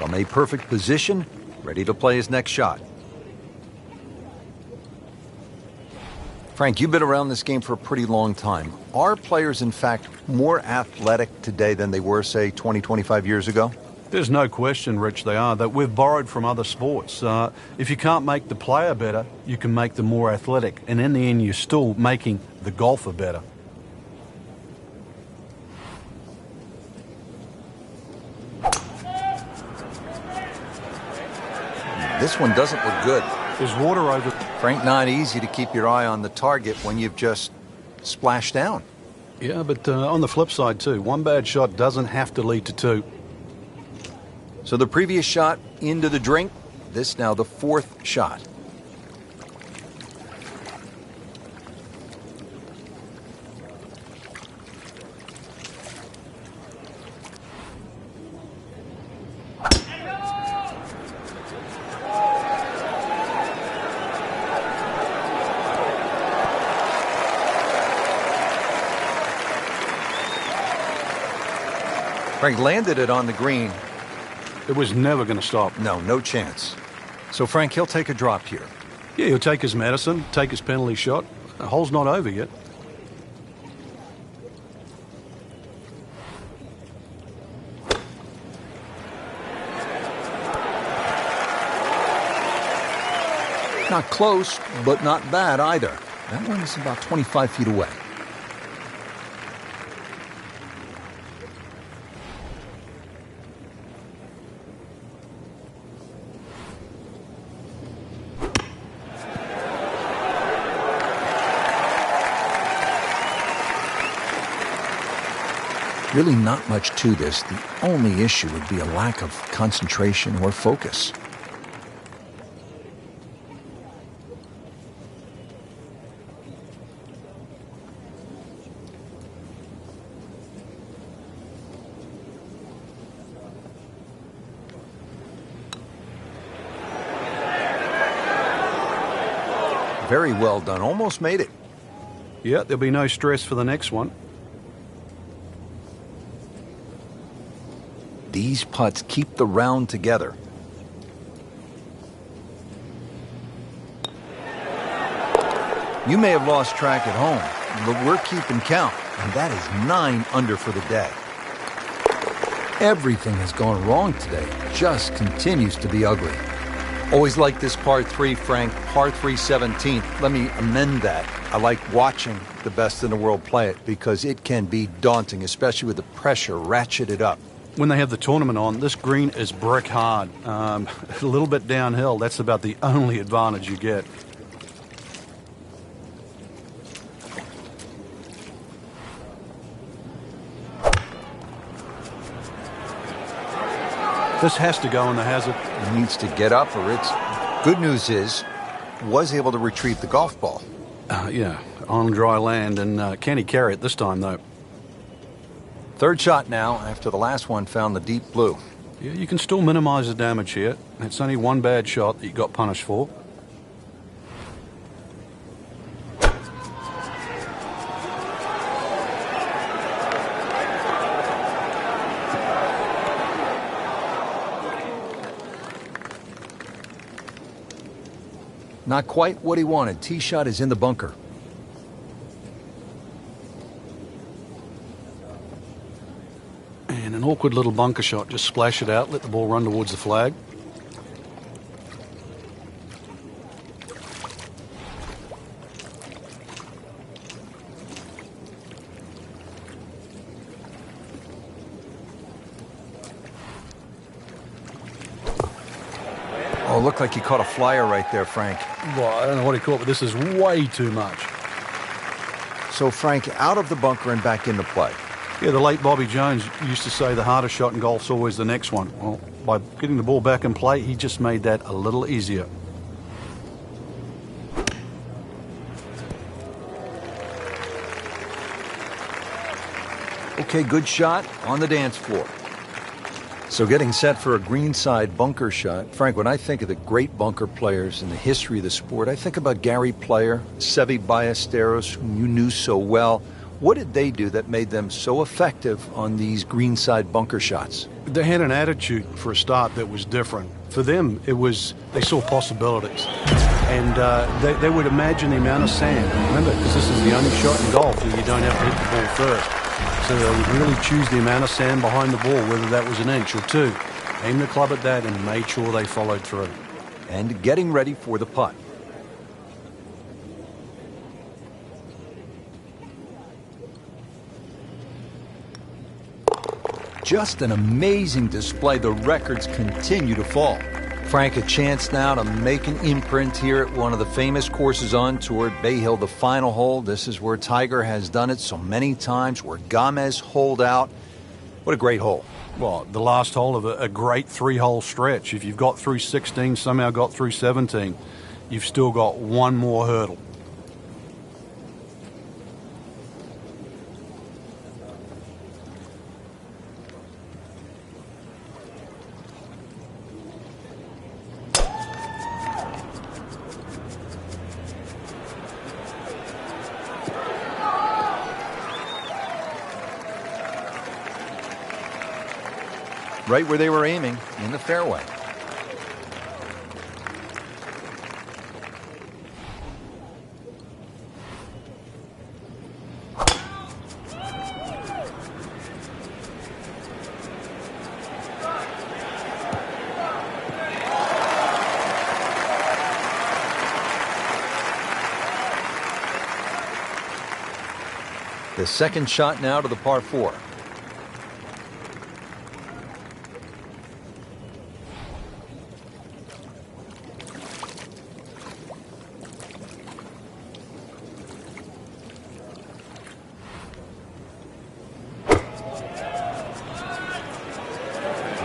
From a perfect position, ready to play his next shot. Frank, you've been around this game for a pretty long time. Are players, in fact, more athletic today than they were, say, 20, 25 years ago? There's no question, Rich, they are. That we've borrowed from other sports. If you can't make the player better, you can make them more athletic. And in the end, you're still making the golfer better. This one doesn't look good. There's water over. Frank, not easy to keep your eye on the target when you've just splashed down. Yeah, but on the flip side, too, one bad shot doesn't have to lead to two. So the previous shot into the drink, this now the fourth shot. Frank landed it on the green. It was never going to stop. No chance. So Frank, he'll take a drop here. Yeah, he'll take his medicine, take his penalty shot. The hole's not over yet. Not close, but not bad either. That one is about 25 feet away. Really not much to this. The only issue would be a lack of concentration or focus. Very well done. Almost made it. Yeah, there'll be no stress for the next one. These putts keep the round together. You may have lost track at home, but we're keeping count, and that is 9 under for the day. Everything has gone wrong today. Just continues to be ugly. Always like this par 3, Frank. Par 3 17th. Let me amend that. I like watching the best in the world play it because it can be daunting, especially with the pressure ratcheted up. When they have the tournament on, this green is brick hard. A little bit downhill. That's about the only advantage you get. This has to go in the hazard. He needs to get up or it's... Good news is, was able to retrieve the golf ball. Yeah, on dry land, and can he carry it this time, though? Third shot now, after the last one found the deep blue. Yeah, you can still minimize the damage here. It's only one bad shot that you got punished for. Not quite what he wanted. Tee shot is in the bunker. And an awkward little bunker shot. Just splash it out, let the ball run towards the flag. Oh, looked like he caught a flyer right there, Frank. Well, I don't know what he caught, but this is way too much. So, Frank, out of the bunker and back into play. Yeah, the late Bobby Jones used to say the hardest shot in golf's always the next one. Well, by getting the ball back in play, he just made that a little easier. Okay, good shot on the dance floor. So getting set for a greenside bunker shot. Frank, when I think of the great bunker players in the history of the sport, I think about Gary Player, Seve Ballesteros, whom you knew so well, What did they do that made them so effective on these greenside bunker shots? They had an attitude for a start that was different. For them, it was they saw possibilities. And they would imagine the amount of sand. Remember, because this is the only shot in golf where you don't have to hit the ball first. So they would really choose the amount of sand behind the ball, whether that was an inch or two. Aim the club at that and made sure they followed through. And getting ready for the putt. Just an amazing display. The records continue to fall. Frank, a chance now to make an imprint here at one of the famous courses on tour, Bay Hill, the final hole. This is where Tiger has done it so many times, where Gomez holed out. What a great hole. Well, the last hole of a great three-hole stretch. If you've got through 16, somehow got through 17, you've still got one more hurdle. Right where they were aiming, in the fairway. The second shot now to the par 4.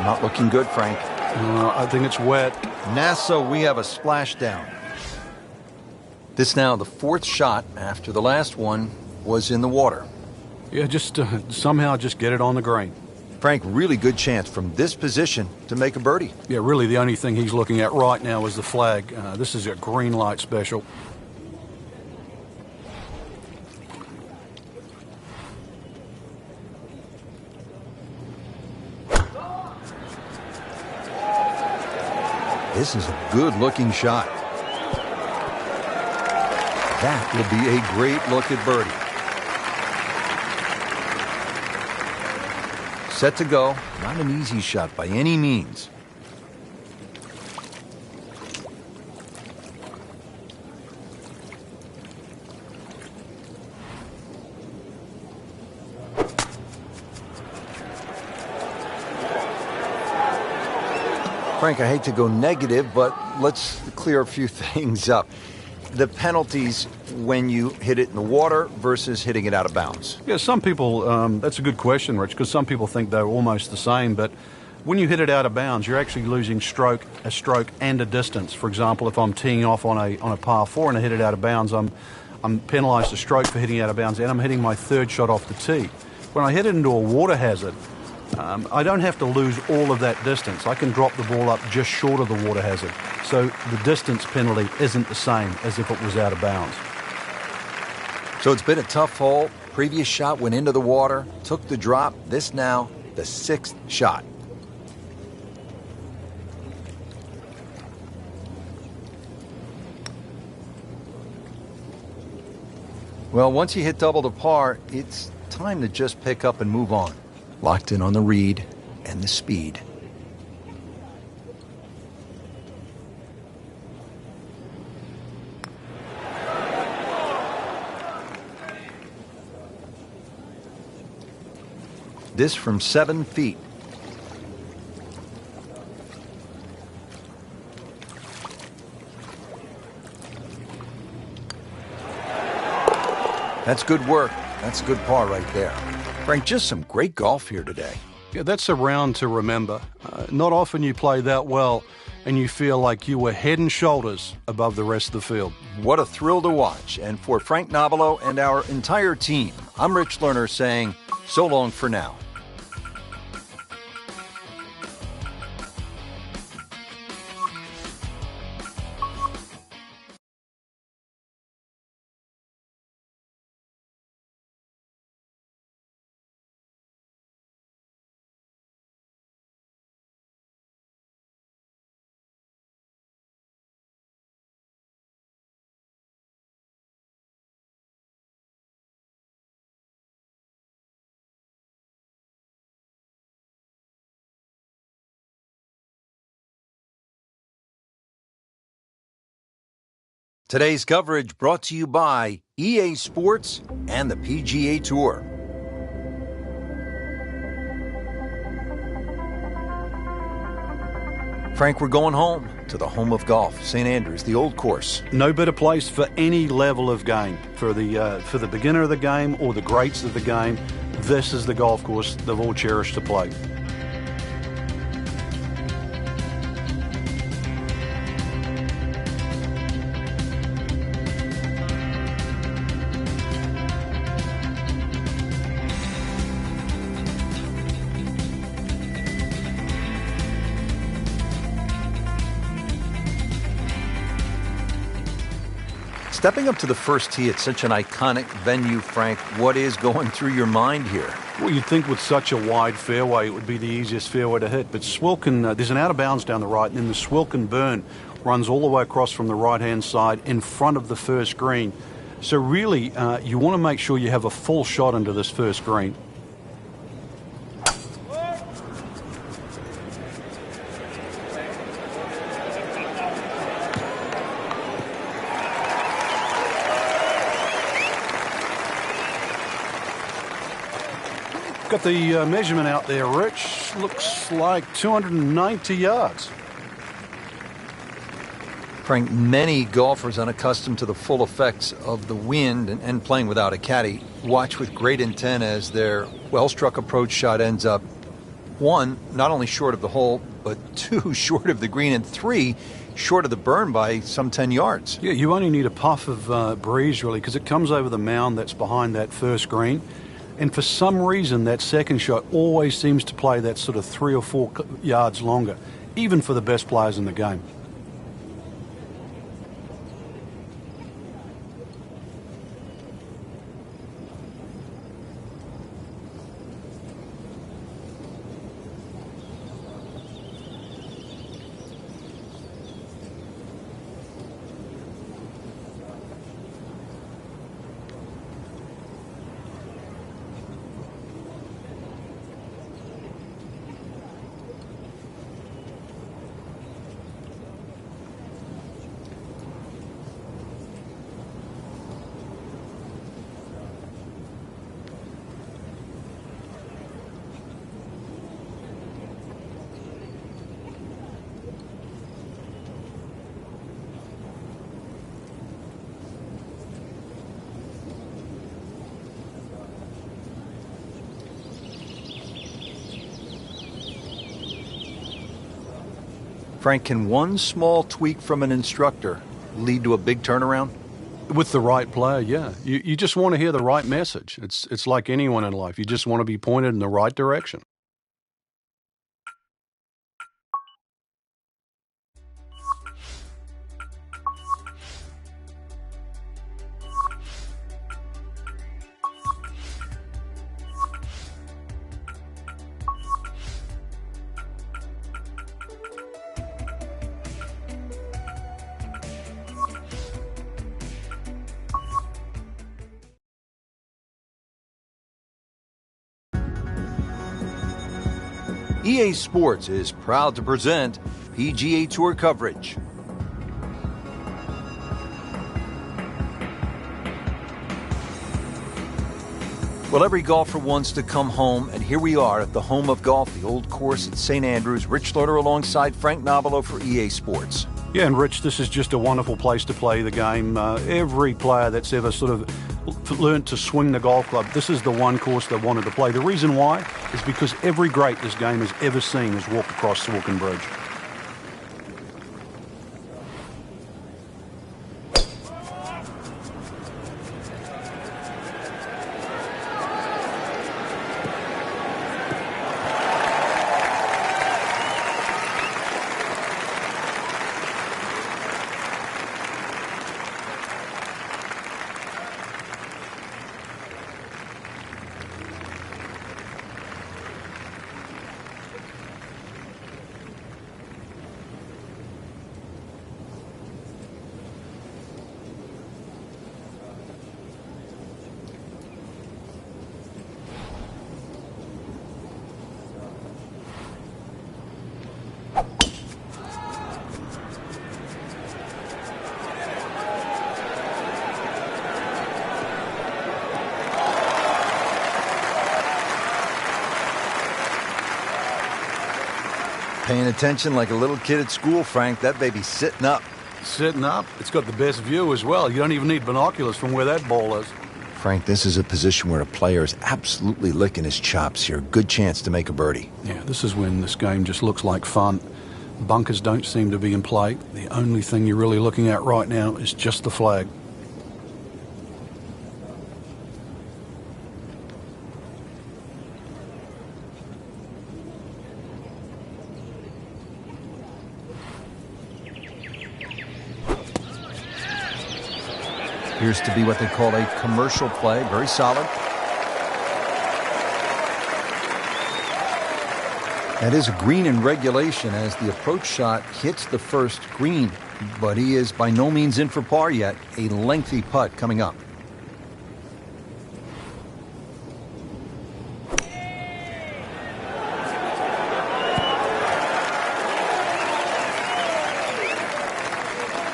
Not looking good, Frank. I think it's wet. NASA, we have a splashdown. This now the fourth shot after the last one was in the water. Yeah, just somehow just get it on the green. Frank, really good chance from this position to make a birdie. Yeah, really the only thing he's looking at right now is the flag. This is a green light special. This is a good-looking shot. That will be a great look at birdie. Set to go. Not an easy shot by any means. Frank, I hate to go negative, but let's clear a few things up. The penalties when you hit it in the water versus hitting it out of bounds. Yeah, some people, that's a good question, Rich, because some people think they're almost the same, but when you hit it out of bounds, you're actually losing a stroke and a distance. For example, if I'm teeing off on a par 4 and I hit it out of bounds, I'm penalised a stroke for hitting it out of bounds, and I'm hitting my third shot off the tee. When I hit it into a water hazard, I don't have to lose all of that distance. I can drop the ball up just short of the water hazard. So the distance penalty isn't the same as if it was out of bounds. So it's been a tough hole. Previous shot went into the water, took the drop. This now, the sixth shot. Well, once you hit double to par, it's time to just pick up and move on. Locked in on the read and the speed. This from 7 feet. That's good work. That's a good par right there. Frank, just some great golf here today. Yeah, that's a round to remember. Not often you play that well and you feel like you were head and shoulders above the rest of the field. What a thrill to watch. And for Frank Nobilo and our entire team, I'm Rich Lerner saying so long for now. Today's coverage brought to you by EA Sports and the PGA Tour. Frank, we're going home to the home of golf, St. Andrews, the old course. No better place for any level of game. For the beginner of the game or the greats of the game, this is the golf course they've all cherished to play. Stepping up to the first tee at such an iconic venue, Frank, what is going through your mind here? Well, you'd think with such a wide fairway, it would be the easiest fairway to hit. But Swilcan, there's an out of bounds down the right, and then the Swilcan burn runs all the way across from the right-hand side in front of the first green. So really, you want to make sure you have a full shot into this first green. Got the measurement out there, Rich. Looks like 290 yards. Frank, many golfers unaccustomed to the full effects of the wind and playing without a caddy watch with great intent as their well-struck approach shot ends up, 1, not only short of the hole, but 2, short of the green, and 3, short of the burn by some 10 yards. Yeah, you only need a puff of breeze, really, because it comes over the mound that's behind that first green. And for some reason, that second shot always seems to play that sort of 3 or 4 yards longer, even for the best players in the game. Frank, can one small tweak from an instructor lead to a big turnaround? With the right player, yeah. You just want to hear the right message. It's like anyone in life. You just want to be pointed in the right direction. EA Sports is proud to present PGA Tour coverage. Well, every golfer wants to come home, and here we are at the home of golf, the old course at St. Andrews. Rich Loader alongside Frank Nobilo for EA Sports. Yeah, and Rich, this is just a wonderful place to play the game. Every player that's ever sort of learned to swing the golf club, this is the one course they wanted to play. The reason why is because every great this game has ever seen has walked across Swilcan Bridge. Paying attention like a little kid at school, Frank. That baby's sitting up. Sitting up, it's got the best view as well. You don't even need binoculars from where that ball is. Frank, this is a position where a player is absolutely licking his chops here. Good chance to make a birdie. Yeah, this is when this game just looks like fun. Bunkers don't seem to be in play. The only thing you're really looking at right now is just the flag. Appears to be what they call a commercial play. Very solid. That is a green in regulation as the approach shot hits the first green, but he is by no means in for par yet. A lengthy putt coming up.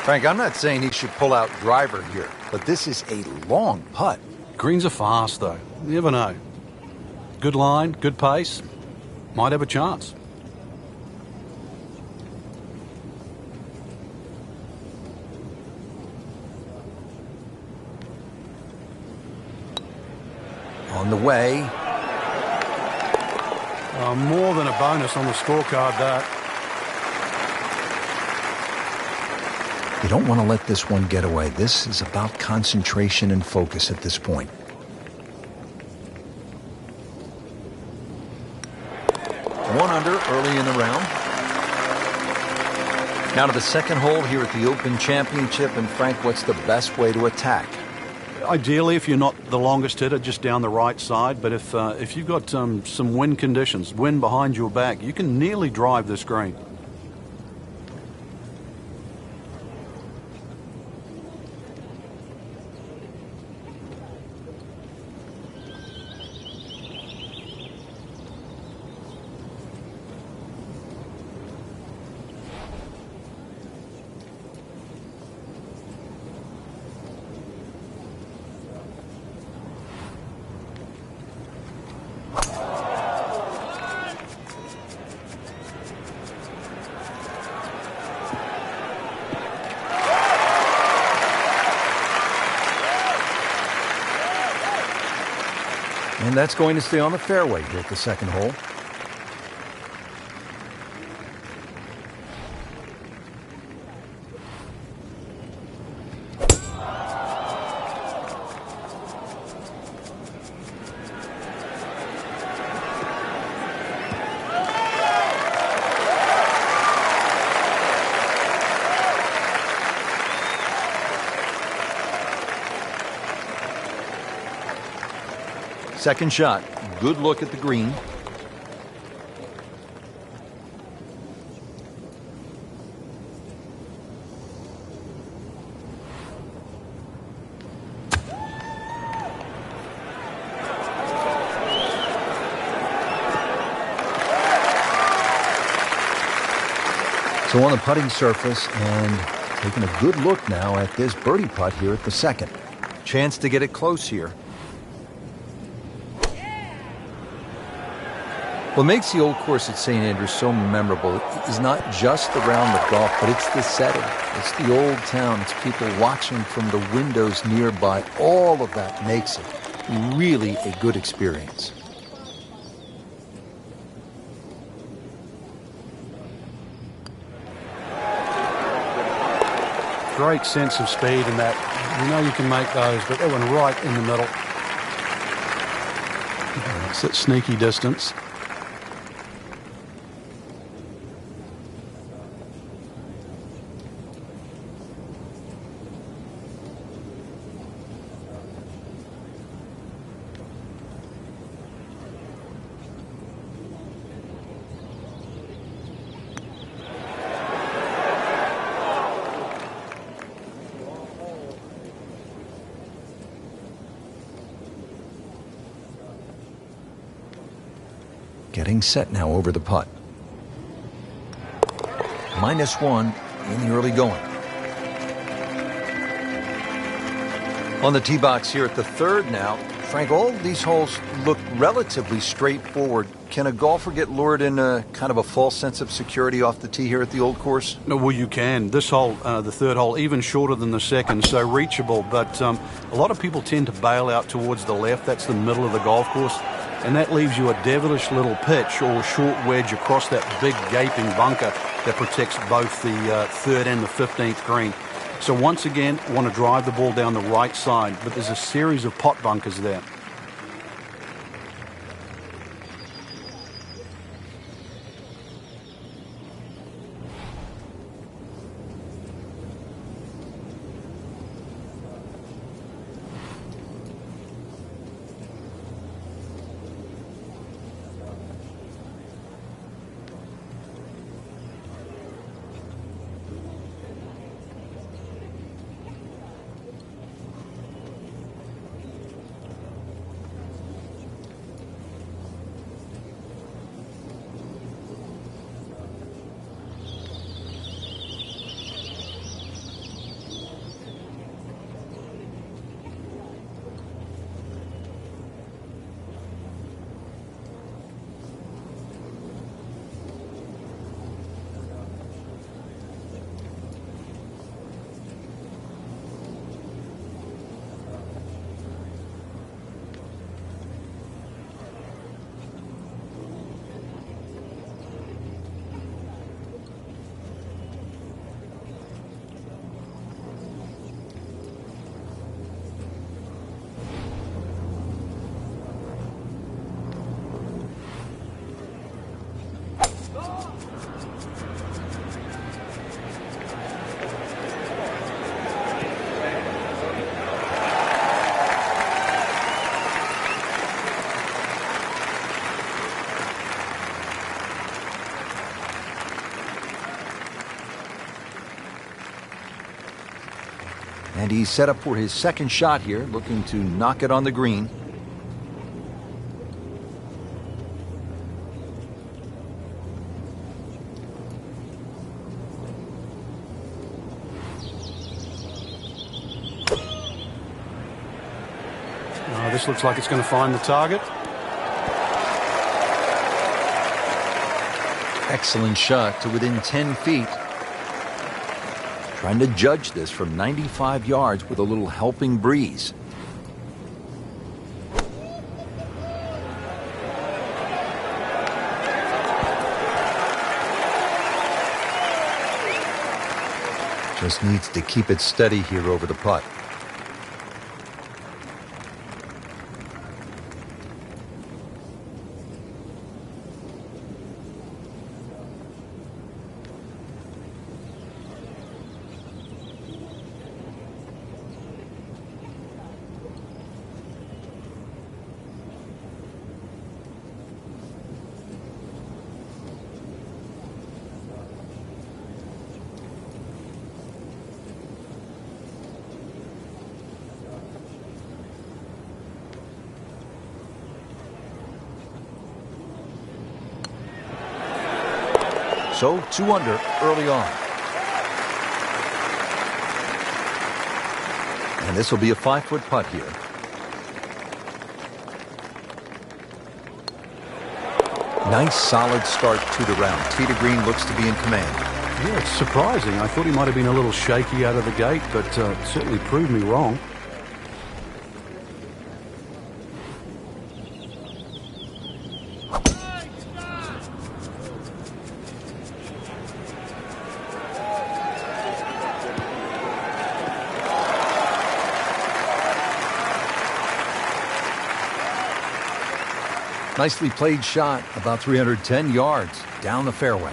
Frank, I'm not saying he should pull out driver here, but this is a long putt. Greens are fast, though. You never know. Good line, good pace. Might have a chance. On the way. More than a bonus on the scorecard, that. You don't want to let this one get away. This is about concentration and focus at this point. One under early in the round. Now to the second hole here at the Open Championship. And Frank, what's the best way to attack? Ideally, if you're not the longest hitter, just down the right side. But if you've got some wind conditions, wind behind your back, you can nearly drive this green. And that's going to stay on the fairway here at the second hole. Second shot. Good look at the green. So on the putting surface and taking a good look now at this birdie putt here at the second. Chance to get it close here. What makes the old course at St. Andrews so memorable is not just the round of golf, but it's the setting. It's the old town. It's people watching from the windows nearby. All of that makes it really a good experience. Great sense of speed in that. You know you can make those, but that one right in the middle. It's that sneaky distance. Getting set now over the putt. -1 in the early going. On the tee box here at the third now. Frank, all these holes look relatively straightforward. Can a golfer get lured in a kind of a false sense of security off the tee here at the Old Course? No, well, you can. This hole, the third hole, even shorter than the second, so reachable. But a lot of people tend to bail out towards the left. That's the middle of the golf course. And that leaves you a devilish little pitch or a short wedge across that big gaping bunker that protects both the third and the 15th green. So once again, want to drive the ball down the right side, but there's a series of pot bunkers there. And he's set up for his second shot here, looking to knock it on the green. This looks like it's going to find the target. Excellent shot to within 10 feet. Trying to judge this from 95 yards with a little helping breeze. Just needs to keep it steady here over the putt. So 2 under early on. And this will be a 5-foot putt here. Nice solid start to the round. Tee to green looks to be in command. Yeah, it's surprising. I thought he might have been a little shaky out of the gate, but certainly proved me wrong. Nicely played shot, about 310 yards down the fairway.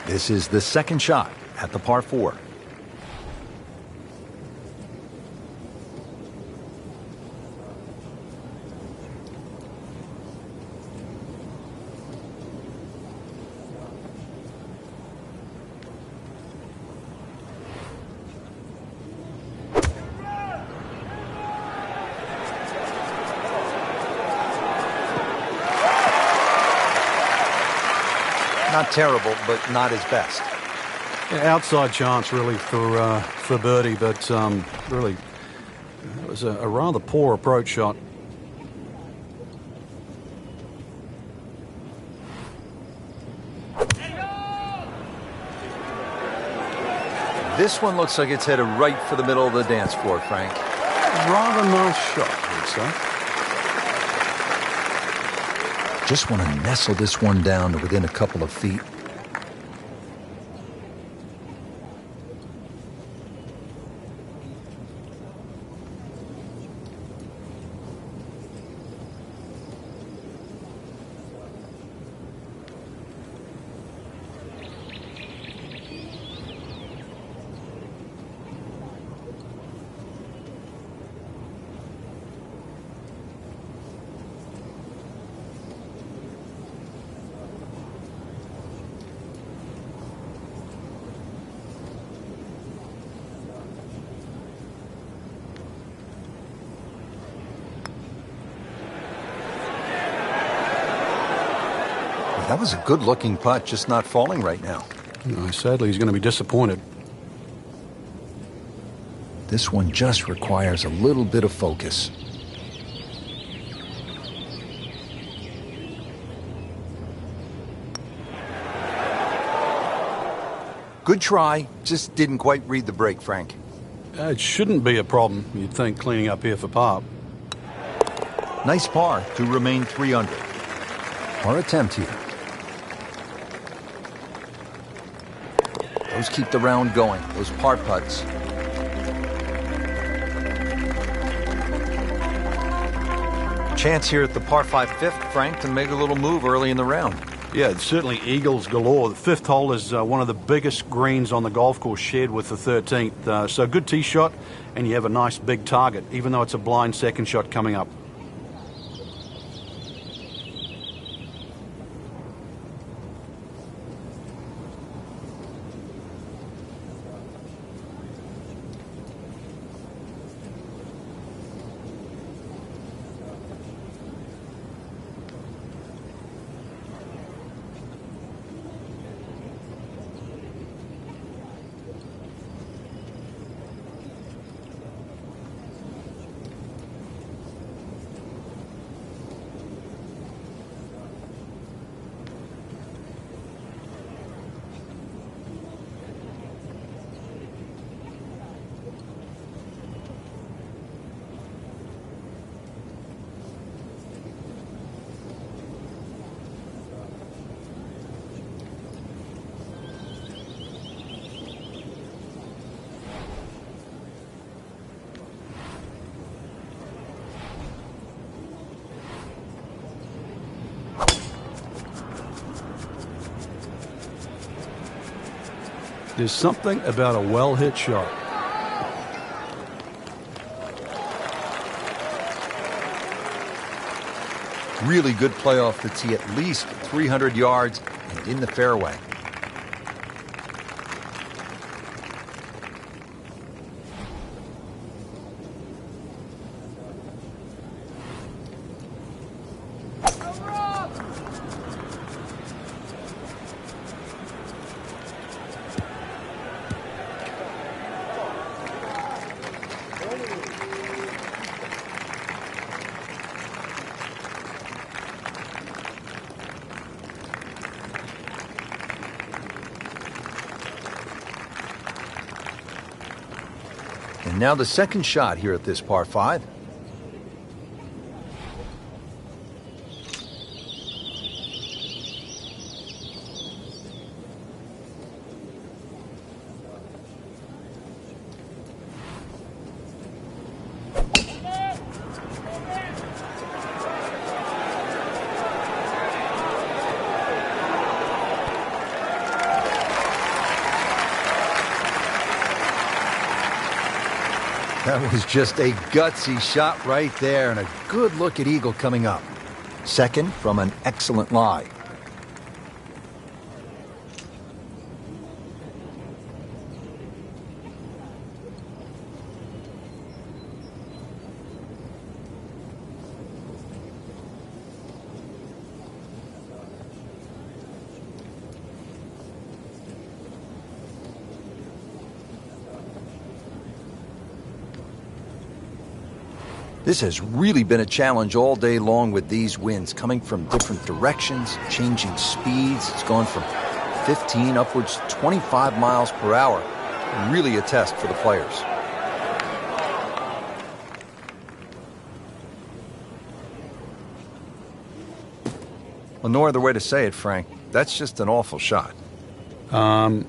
This is the second shot at the par 4. Not terrible, but not his best. Yeah, outside chance, really, for birdie, but really, it was a rather poor approach shot. This one looks like it's headed right for the middle of the dance floor, Frank. Rather nice shot, I would say. Just want to nestle this one down to within a couple of feet. That was a good-looking putt, just not falling right now. Sadly, he's going to be disappointed. This one just requires a little bit of focus. Good try, just didn't quite read the break, Frank. It shouldn't be a problem, you'd think, cleaning up here for par. Nice par to remain 3 under. Our attempt here. Those keep the round going, those par putts. Chance here at the par 5 fifth, Frank, to make a little move early in the round. Yeah, it's certainly eagles galore. The fifth hole is one of the biggest greens on the golf course, shared with the 13th. So good tee shot, and you have a nice big target, even though it's a blind second shot coming up. There's something about a well-hit shot. Really good play off the tee, at least 300 yards and in the fairway. And now the second shot here at this par 5. That was just a gutsy shot right there, and a good look at eagle coming up. Second from an excellent lie. This has really been a challenge all day long with these winds coming from different directions, changing speeds. It's gone from 15 upwards to 25 miles per hour. Really a test for the players. Well, no other way to say it, Frank. That's just an awful shot. Bad.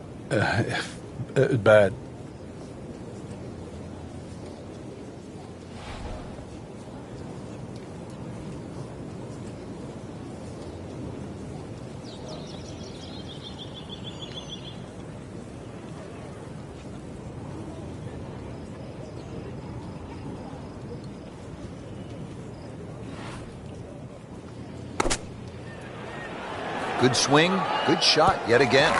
Good swing, good shot yet again.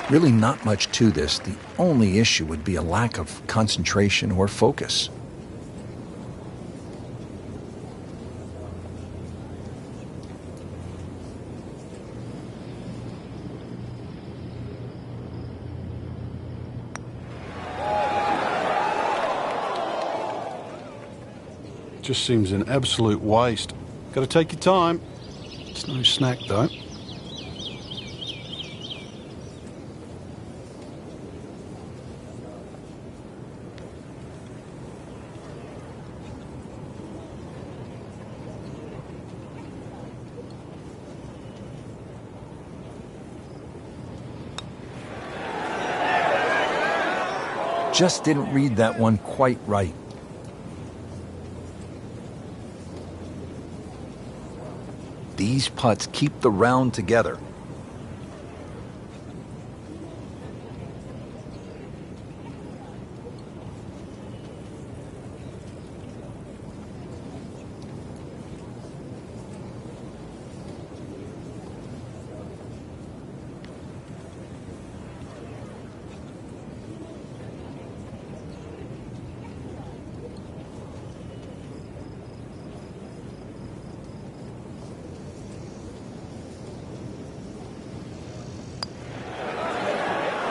Really not much to this. The only issue would be a lack of concentration or focus. Just seems an absolute waste. Got to take your time. It's no snack, though. Just didn't read that one quite right. These putts keep the round together.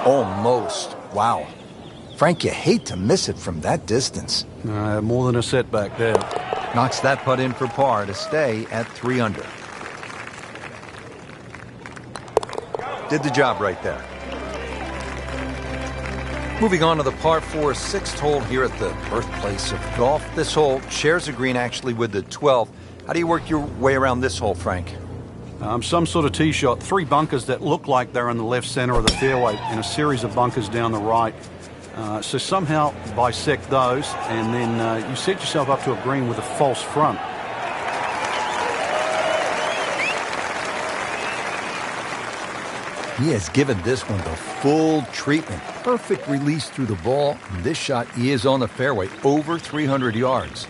Almost. Wow. Frank, you hate to miss it from that distance. More than a setback there. Knocks that putt in for par to stay at 3 under. Did the job right there. Moving on to the par 4 sixth hole here at the birthplace of golf. This hole shares a green actually with the 12th. How do you work your way around this hole, Frank? Some sort of tee shot. 3 bunkers that look like they're in the left center of the fairway and a series of bunkers down the right. So somehow bisect those and then you set yourself up to a green with a false front. He has given this one the full treatment. Perfect release through the ball. And this shot is on the fairway, over 300 yards.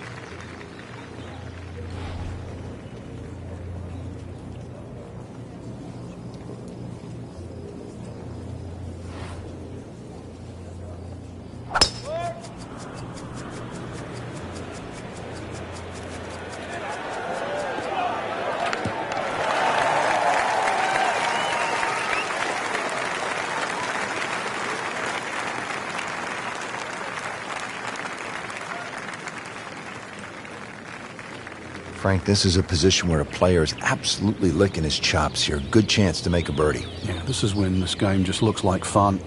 Frank, this is a position where a player is absolutely licking his chops here. Good chance to make a birdie. Yeah, this is when this game just looks like fun.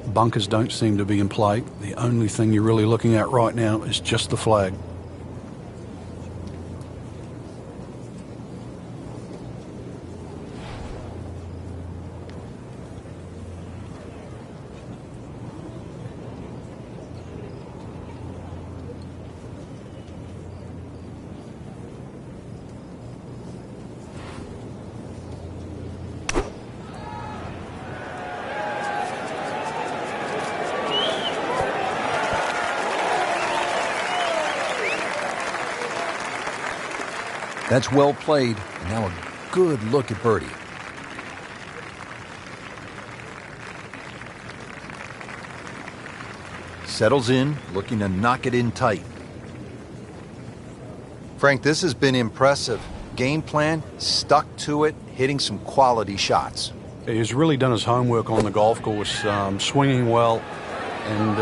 Bunkers don't seem to be in play. The only thing you're really looking at right now is just the flag. That's well played. And now a good look at birdie. Settles in, looking to knock it in tight. Frank, this has been impressive. Game plan, stuck to it, hitting some quality shots. He's really done his homework on the golf course, swinging well, and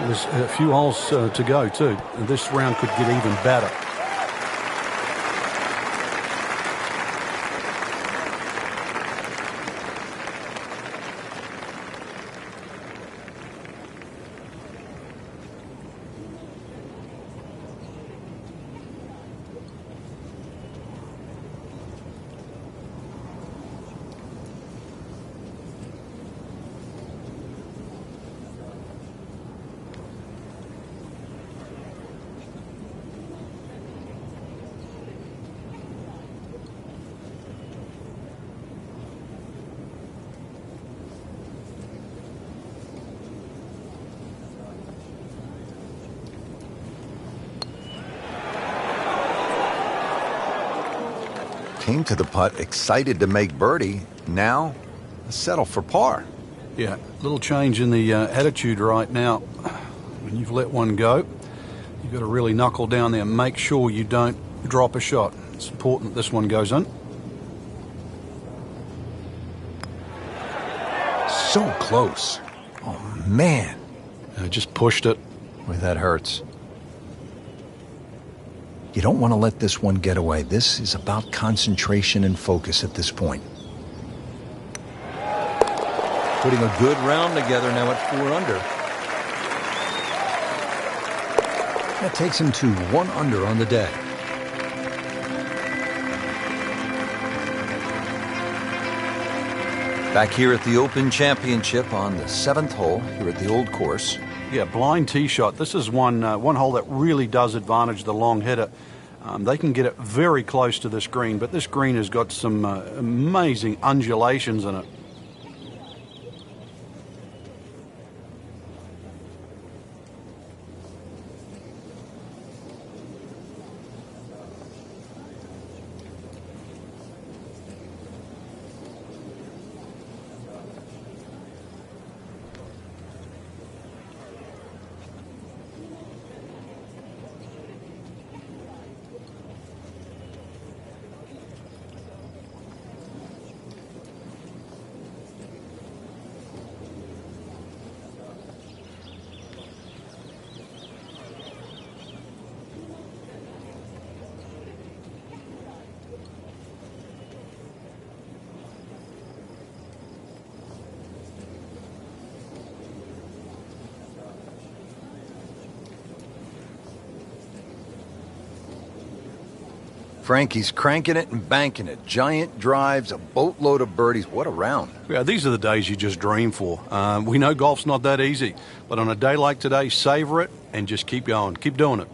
there's a few holes to go too. This round could get even better. Came to the putt, excited to make birdie. Now, settle for par. Yeah, little change in the attitude right now. When you've let one go, you've got to really knuckle down there and make sure you don't drop a shot. It's important that this one goes in. So close. Oh, man. Just pushed it. Boy, that hurts. You don't want to let this one get away. This is about concentration and focus at this point. Putting a good round together now at 4 under. That takes him to 1 under on the day. Back here at the Open Championship on the 7th hole here at the Old Course. Yeah, blind tee shot. This is one hole that really does advantage the long hitter. They can get it very close to this green, but this green has got some amazing undulations in it. Frankie's cranking it and banking it. Giant drives, a boatload of birdies. What a round. Yeah, these are the days you just dream for. We know golf's not that easy, but on a day like today, savor it and just keep going. Keep doing it.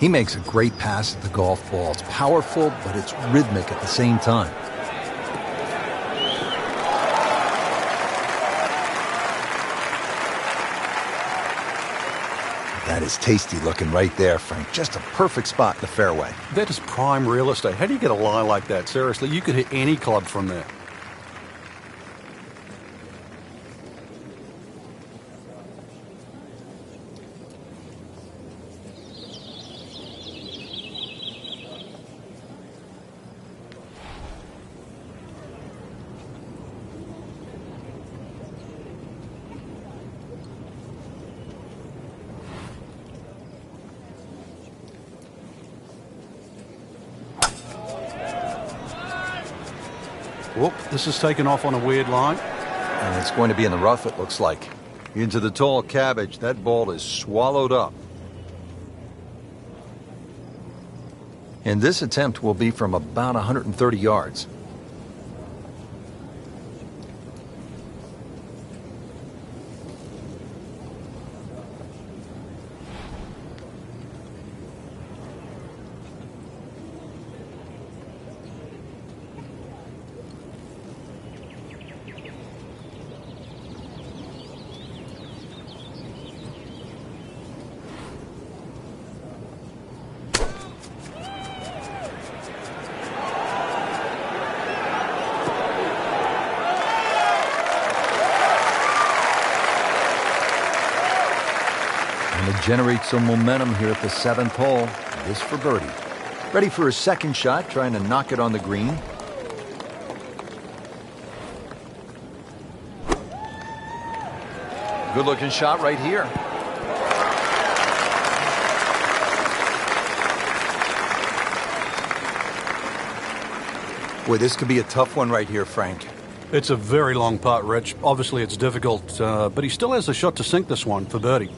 He makes a great pass at the golf ball. It's powerful, but it's rhythmic at the same time. That is tasty looking right there, Frank. Just a perfect spot in the fairway. That is prime real estate. How do you get a lie like that? Seriously, you could hit any club from there. Whoop, this is taken off on a weird line. And it's going to be in the rough, it looks like. Into the tall cabbage. That ball is swallowed up. And this attempt will be from about 130 yards. And to generate some momentum here at the 7th hole. This for birdie. Ready for his second shot, trying to knock it on the green. Good looking shot right here. Boy, this could be a tough one right here, Frank. It's a very long putt, Rich. Obviously, it's difficult, but he still has a shot to sink this one for birdie.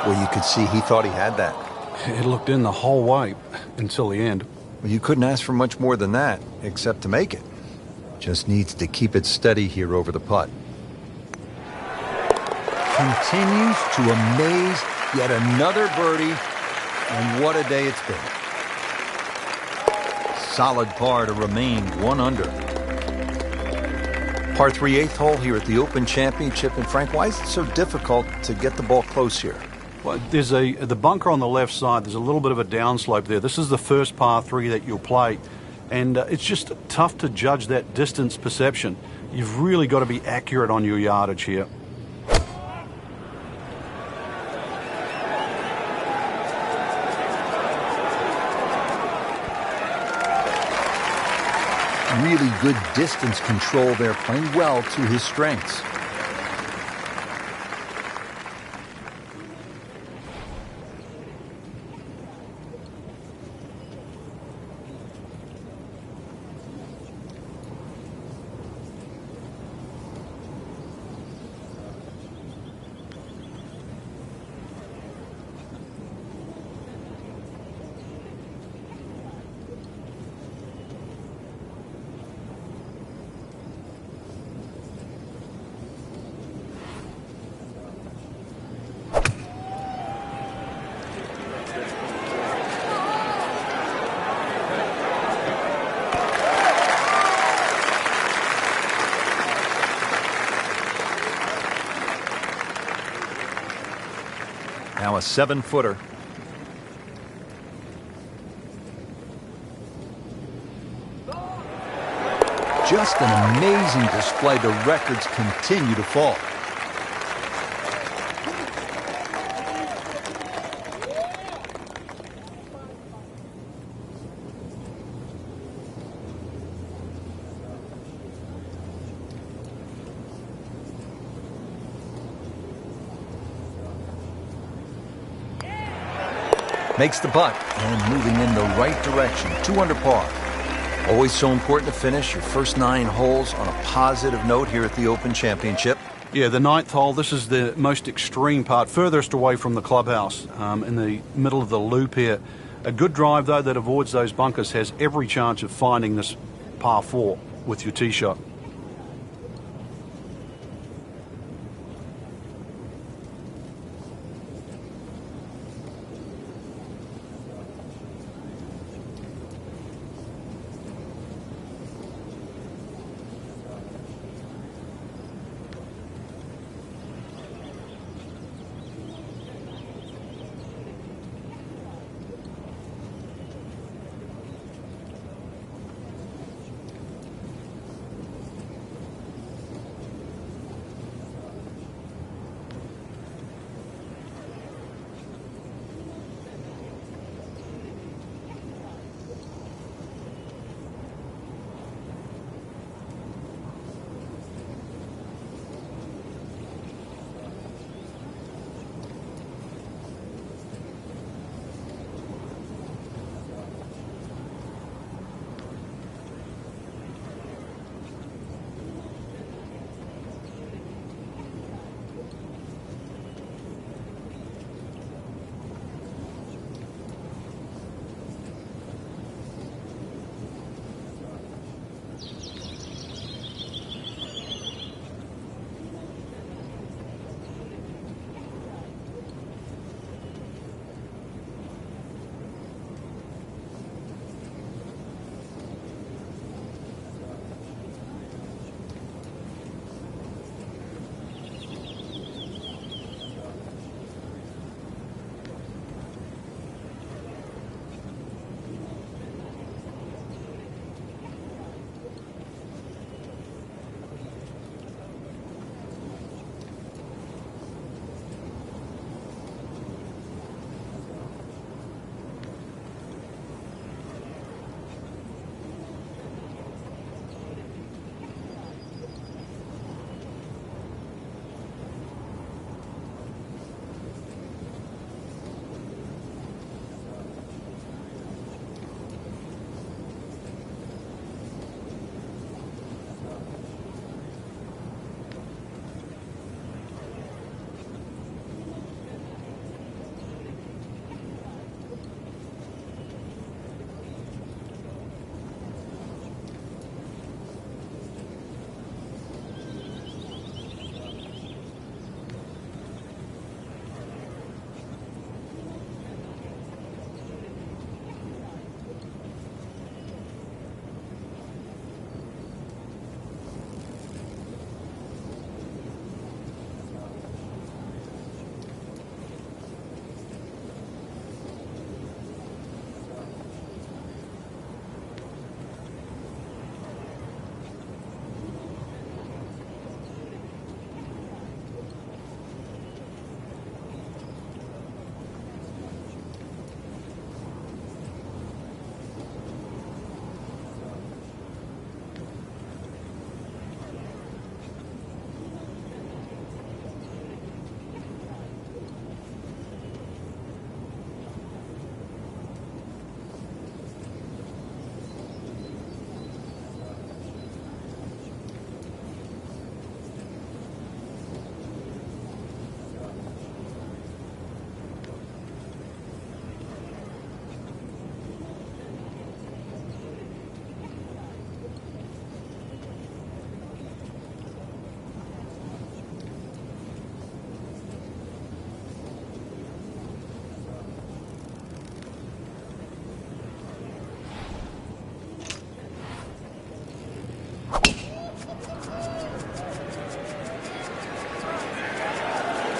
Well, you could see he thought he had that. It looked in the whole way until the end. Well, you couldn't ask for much more than that, except to make it. Just needs to keep it steady here over the putt. Continues to amaze. Yet another birdie. And what a day it's been. Solid par to remain 1 under. Par 3 8th hole here at the Open Championship. And Frank, why is it so difficult to get the ball close here? Well, there's the bunker on the left side. There's a little bit of a downslope there. This is the first par 3 that you'll play. And it's just tough to judge that distance perception. You've really got to be accurate on your yardage here. Really good distance control there, playing well to his strengths. Now a 7-footer. Just an amazing display. The records continue to fall. Makes the putt and moving in the right direction. 2 under par. Always so important to finish your first 9 holes on a positive note here at the Open Championship. Yeah, the 9th hole, this is the most extreme part, furthest away from the clubhouse, in the middle of the loop here. A good drive, though, that avoids those bunkers has every chance of finding this par 4 with your tee shot.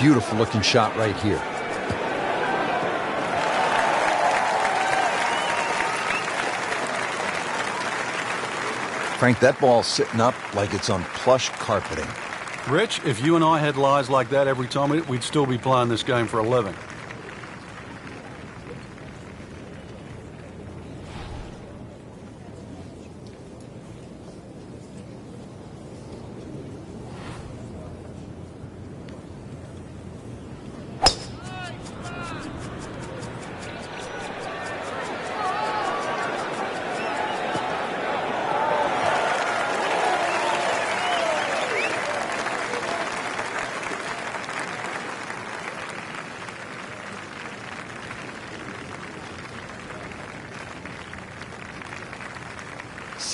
Beautiful looking shot right here. Frank, that ball's sitting up like it's on plush carpeting. Rich, if you and I had lies like that every time, we'd still be playing this game for 11.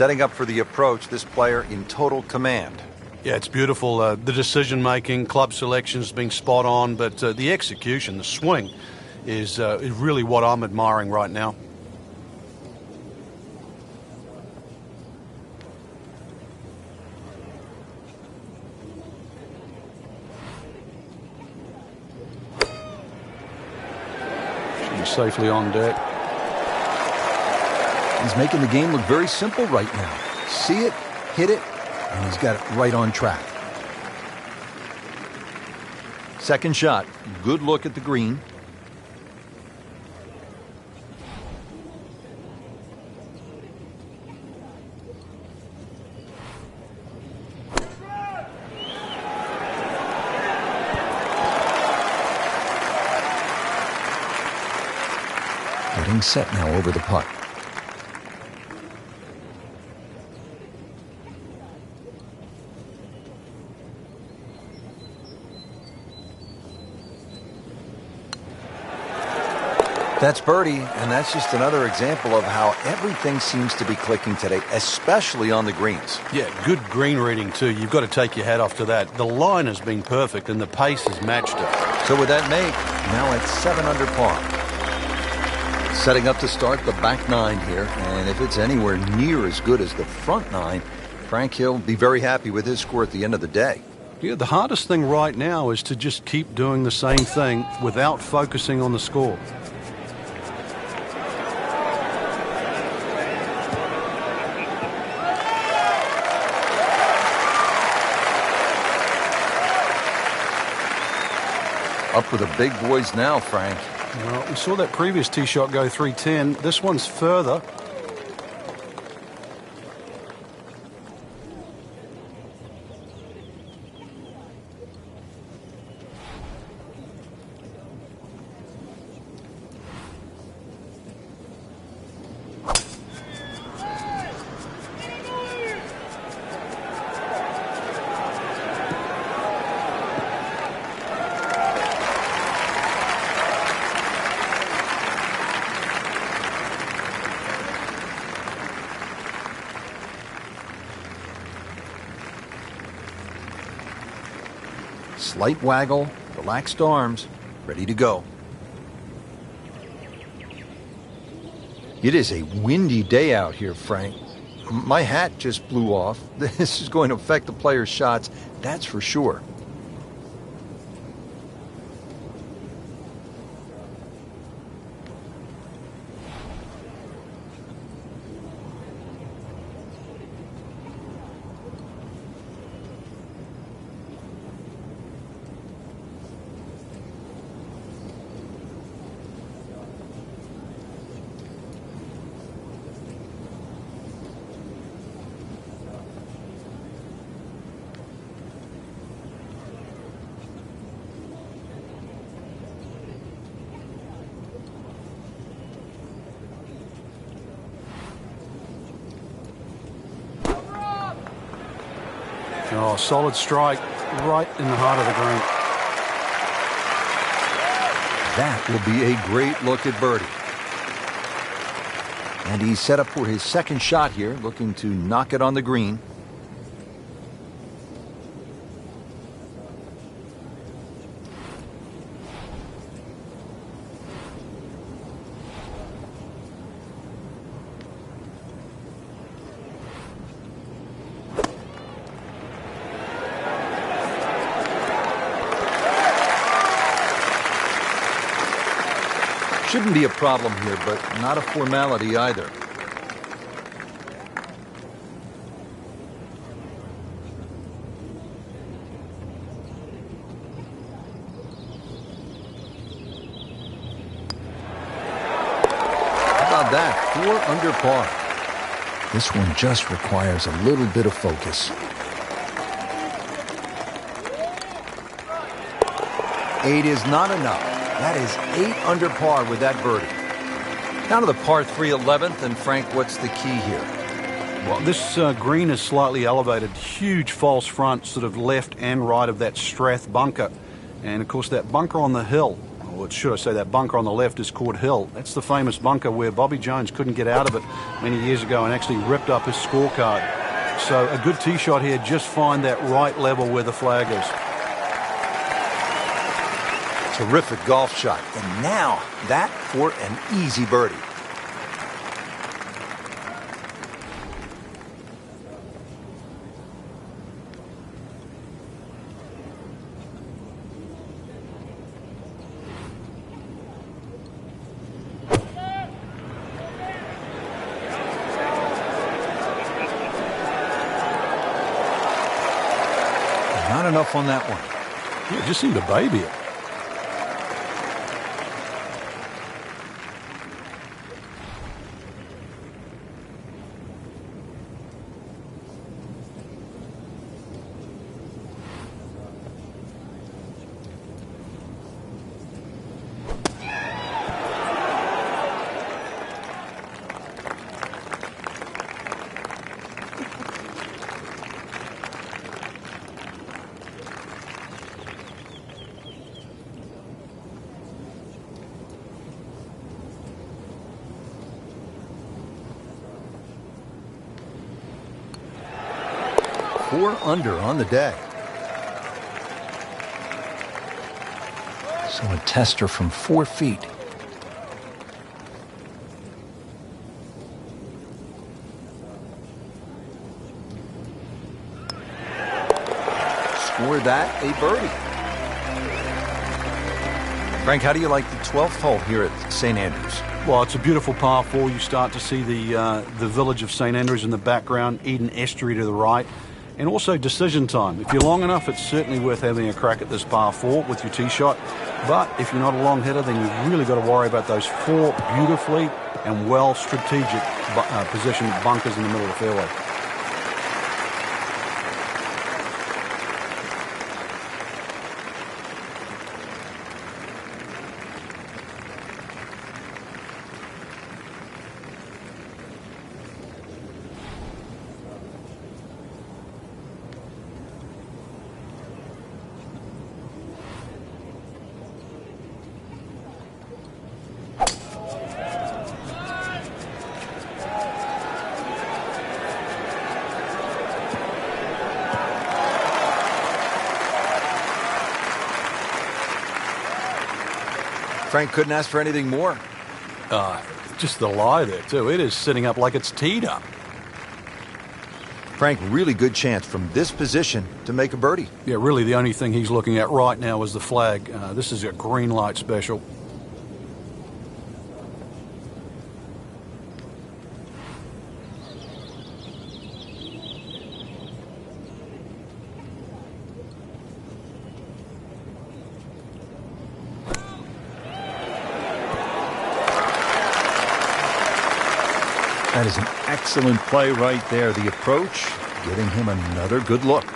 Setting up for the approach, this player in total command. Yeah, it's beautiful. The decision-making, club selection's been spot on, but the execution, the swing, is really what I'm admiring right now. Should be safely on deck. He's making the game look very simple right now. See it, hit it, and he's got it right on track. Second shot, good look at the green. Getting set now over the putt. That's birdie, and that's just another example of how everything seems to be clicking today, especially on the greens. Yeah, good green reading too. You've got to take your hat off to that. The line has been perfect and the pace has matched it. So with that make, now at 7 under par. Setting up to start the back nine here, and if it's anywhere near as good as the front nine, Frank Hill will be very happy with his score at the end of the day. Yeah, the hardest thing right now is to just keep doing the same thing without focusing on the score. Up with the big boys now, Frank. Well, we saw that previous tee shot go 310. This one's further. Slight waggle, relaxed arms, ready to go. It is a windy day out here, Frank. My hat just blew off. This is going to affect the players' shots, that's for sure. Oh, solid strike right in the heart of the green. That will be a great look at birdie. And he's set up for his second shot here, looking to knock it on the green. Shouldn't be a problem here, but not a formality either. How about that? 4 under par. This one just requires a little bit of focus. 8 is not enough. That is 8 under par with that birdie. Down to the par 3 11th, and Frank, what's the key here? Well, this green is slightly elevated. Huge false front, sort of left and right of that Strath bunker. And, of course, that bunker on the hill. A or should I say that bunker on the left is Court Hill. That's the famous bunker where Bobby Jones couldn't get out of it many years ago and actually ripped up his scorecard. So a good tee shot here, just find that right level where the flag is. Terrific golf shot. And now that for an easy birdie. Not enough on that one. Yeah, just seemed to baby it. Four under on the day. So a tester from 4 feet. Score that a birdie. Frank, how do you like the 12th hole here at St. Andrews? Well, it's a beautiful par 4. You start to see the village of St. Andrews in the background, Eden Estuary to the right, and also decision time. If you're long enough, it's certainly worth having a crack at this par 4 with your tee shot. But if you're not a long hitter, then you've really got to worry about those 4 beautifully and well strategic positioned bunkers in the middle of the fairway. Frank couldn't ask for anything more. Just the lie there, too. It is sitting up like it's teed up. Frank, really good chance from this position to make a birdie. Yeah, really the only thing he's looking at right now is the flag. This is a green light special. That is an excellent play right there. The approach, giving him another good look.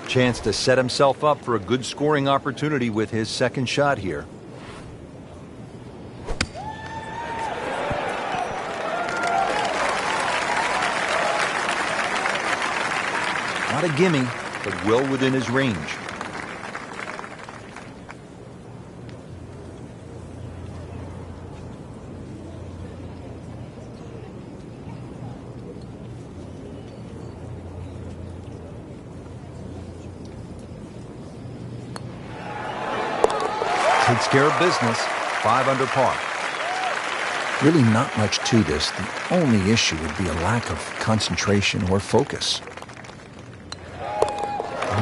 Chance to set himself up for a good scoring opportunity with his second shot here. Not a gimme, but well within his range. Takes care of business. 5 under par. Really not much to this. The only issue would be a lack of concentration or focus.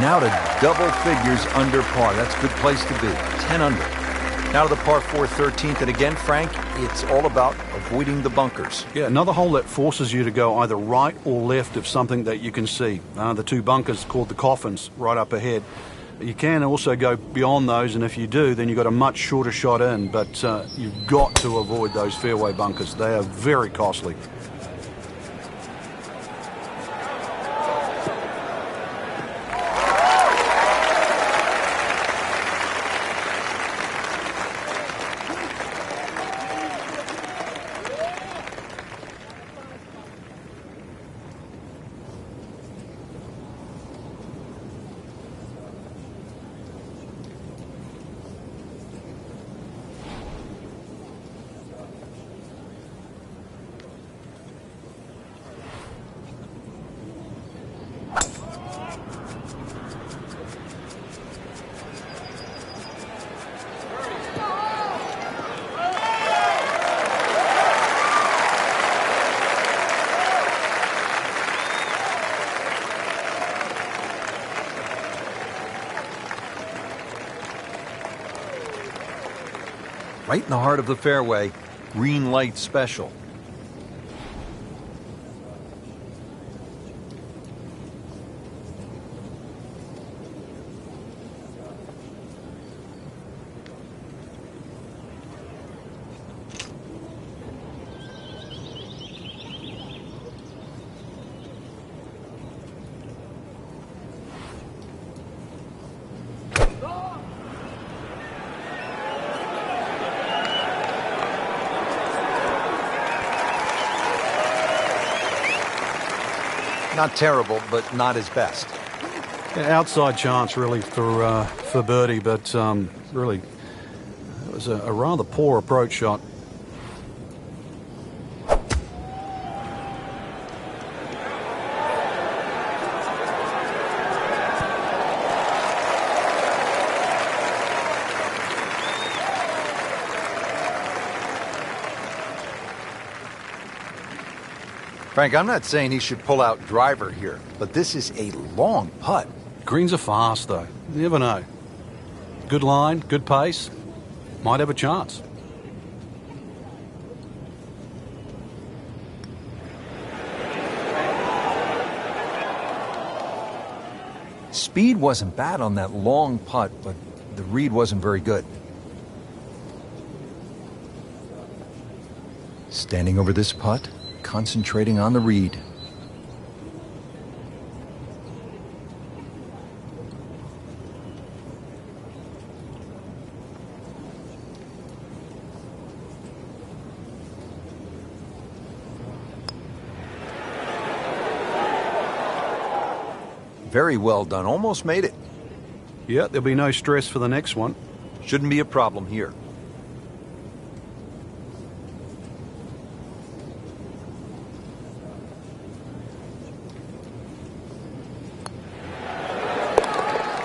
Now to double figures under par. That's a good place to be. 10 under. Now to the par 4 13th. And again, Frank, it's all about avoiding the bunkers. Yeah, another hole that forces you to go either right or left of something that you can see. The 2 bunkers called the coffins right up ahead. You can also go beyond those, and if you do, then you've got a much shorter shot in, but you've got to avoid those fairway bunkers. They are very costly. Right in the heart of the fairway. Green light special. Not terrible, but not his best. Yeah, outside chance, really, for birdie, but really, it was a rather poor approach shot. Frank, I'm not saying he should pull out driver here, but this is a long putt. Greens are fast, though. You never know. Good line, good pace. Might have a chance. Speed wasn't bad on that long putt, but the read wasn't very good. Standing over this putt, concentrating on the read. Very well done. Almost made it. Yeah, there'll be no stress for the next one. Shouldn't be a problem here.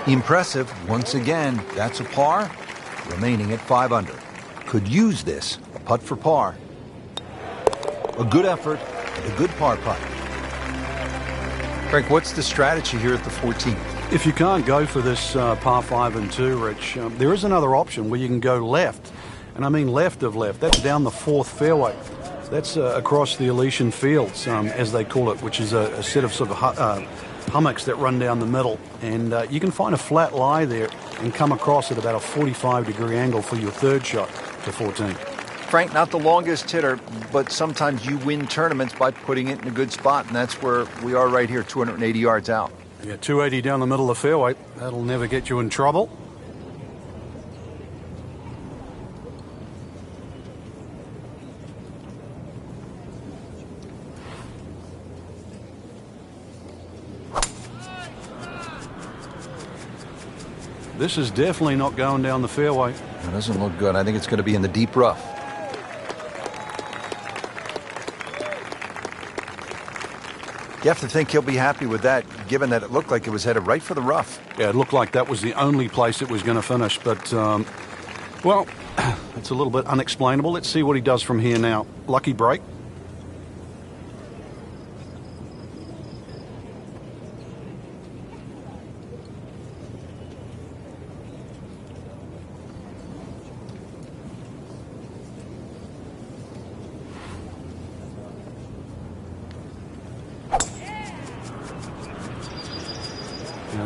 Impressive once again. That's a par, remaining at 5 under. Could use this. A putt for par. A good effort and a good par putt. Frank, what's the strategy here at the 14th? If you can't go for this par 5 and 2, Rich, there is another option where you can go left. And I mean left of left. That's down the 4th fairway. That's across the Elysian Fields, as they call it, which is a set of sort of hummocks that run down the middle. And you can find a flat lie there and come across at about a 45-degree angle for your third shot to 14. Frank, not the longest hitter, but sometimes you win tournaments by putting it in a good spot, and that's where we are right here, 280 yards out. Yeah, 280 down the middle of the fairway. That'll never get you in trouble. This is definitely not going down the fairway. It doesn't look good. I think it's going to be in the deep rough. You have to think he'll be happy with that, given that it looked like it was headed right for the rough. Yeah, it looked like that was the only place it was going to finish. But, well, it's a little bit unexplainable. Let's see what he does from here now. Lucky break.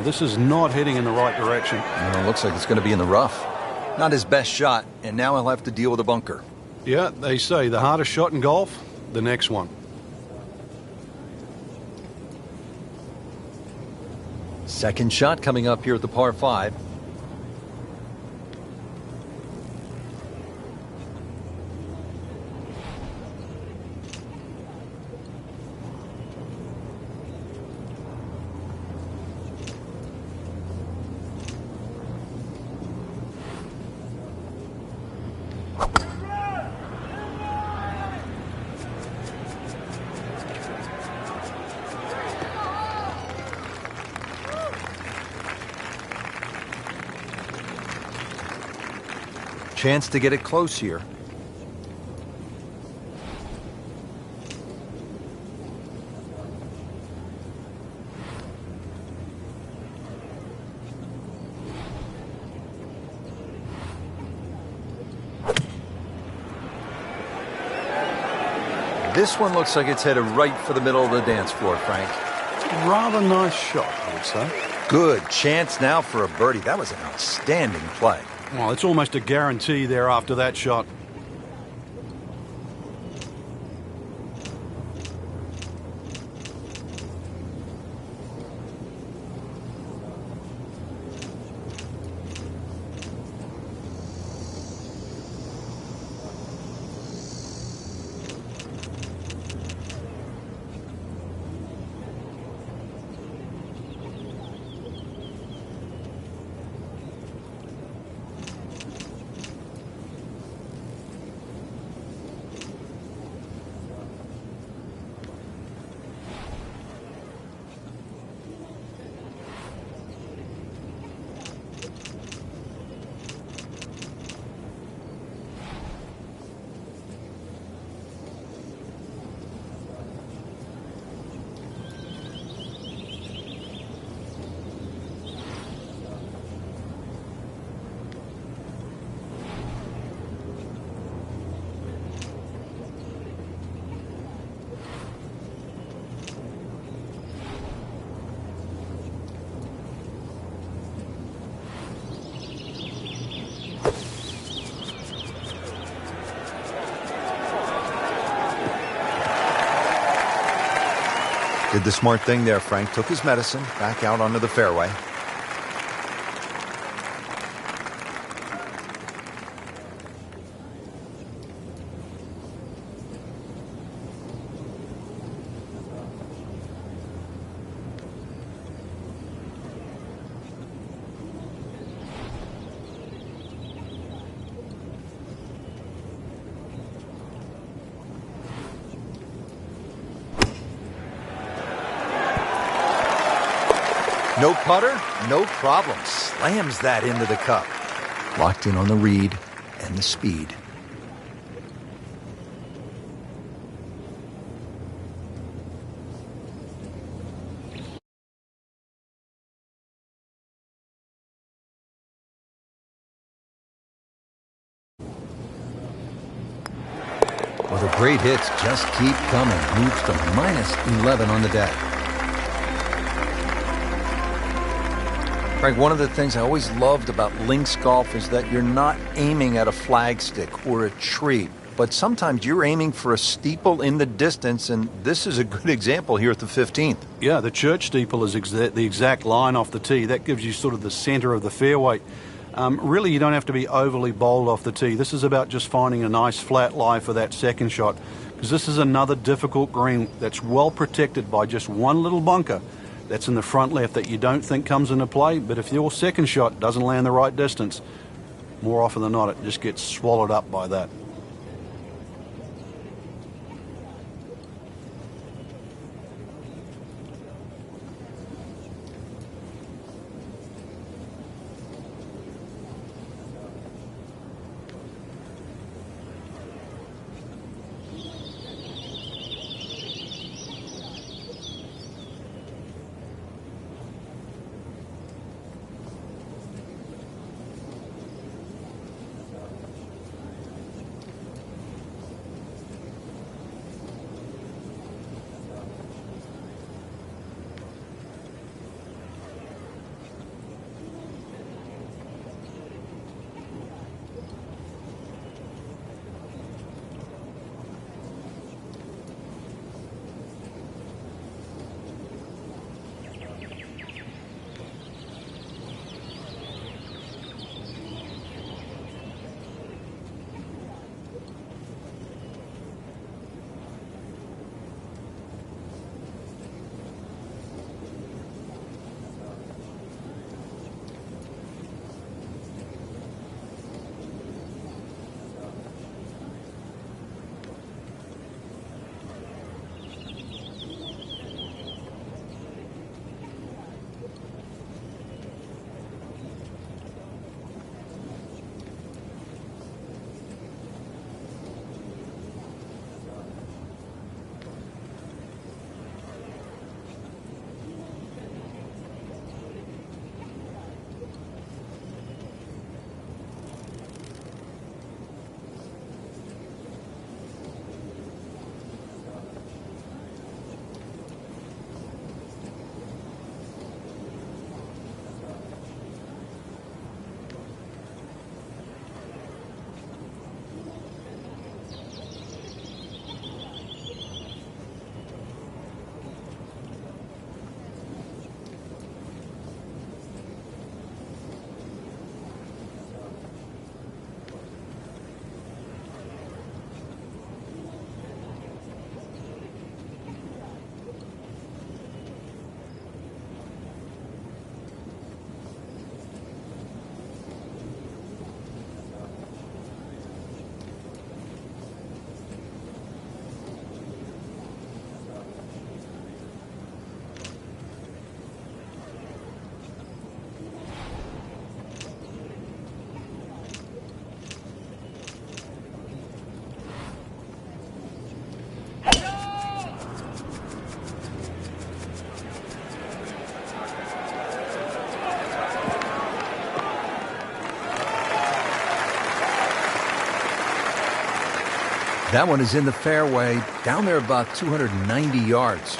This is not heading in the right direction. No, it looks like it's going to be in the rough. Not his best shot, and now he'll have to deal with a bunker. Yeah, they say the hardest shot in golf, the next one. Second shot coming up here at the par 5. Chance to get it close here. This one looks like it's headed right for the middle of the dance floor, Frank. Rather nice shot, I would say. Good chance now for a birdie. That was an outstanding play. Well, it's almost a guarantee there after that shot. Did the smart thing there, Frank. Took his medicine, back out onto the fairway. No putter, no problem. Slams that into the cup. Locked in on the read and the speed. Well, the great hits just keep coming. Moves to minus 11 on the deck. Frank, one of the things I always loved about links golf is that you're not aiming at a flagstick or a tree, but sometimes you're aiming for a steeple in the distance, and this is a good example here at the 15th. Yeah, the church steeple is the exact line off the tee. That gives you sort of the center of the fairway. Really, you don't have to be overly bold off the tee. This is about just finding a nice flat lie for that second shot, because this is another difficult green that's well protected by just one little bunker that's in the front left that you don't think comes into play. But if your second shot doesn't land the right distance, more often than not, it just gets swallowed up by that. That one is in the fairway, down there about 290 yards.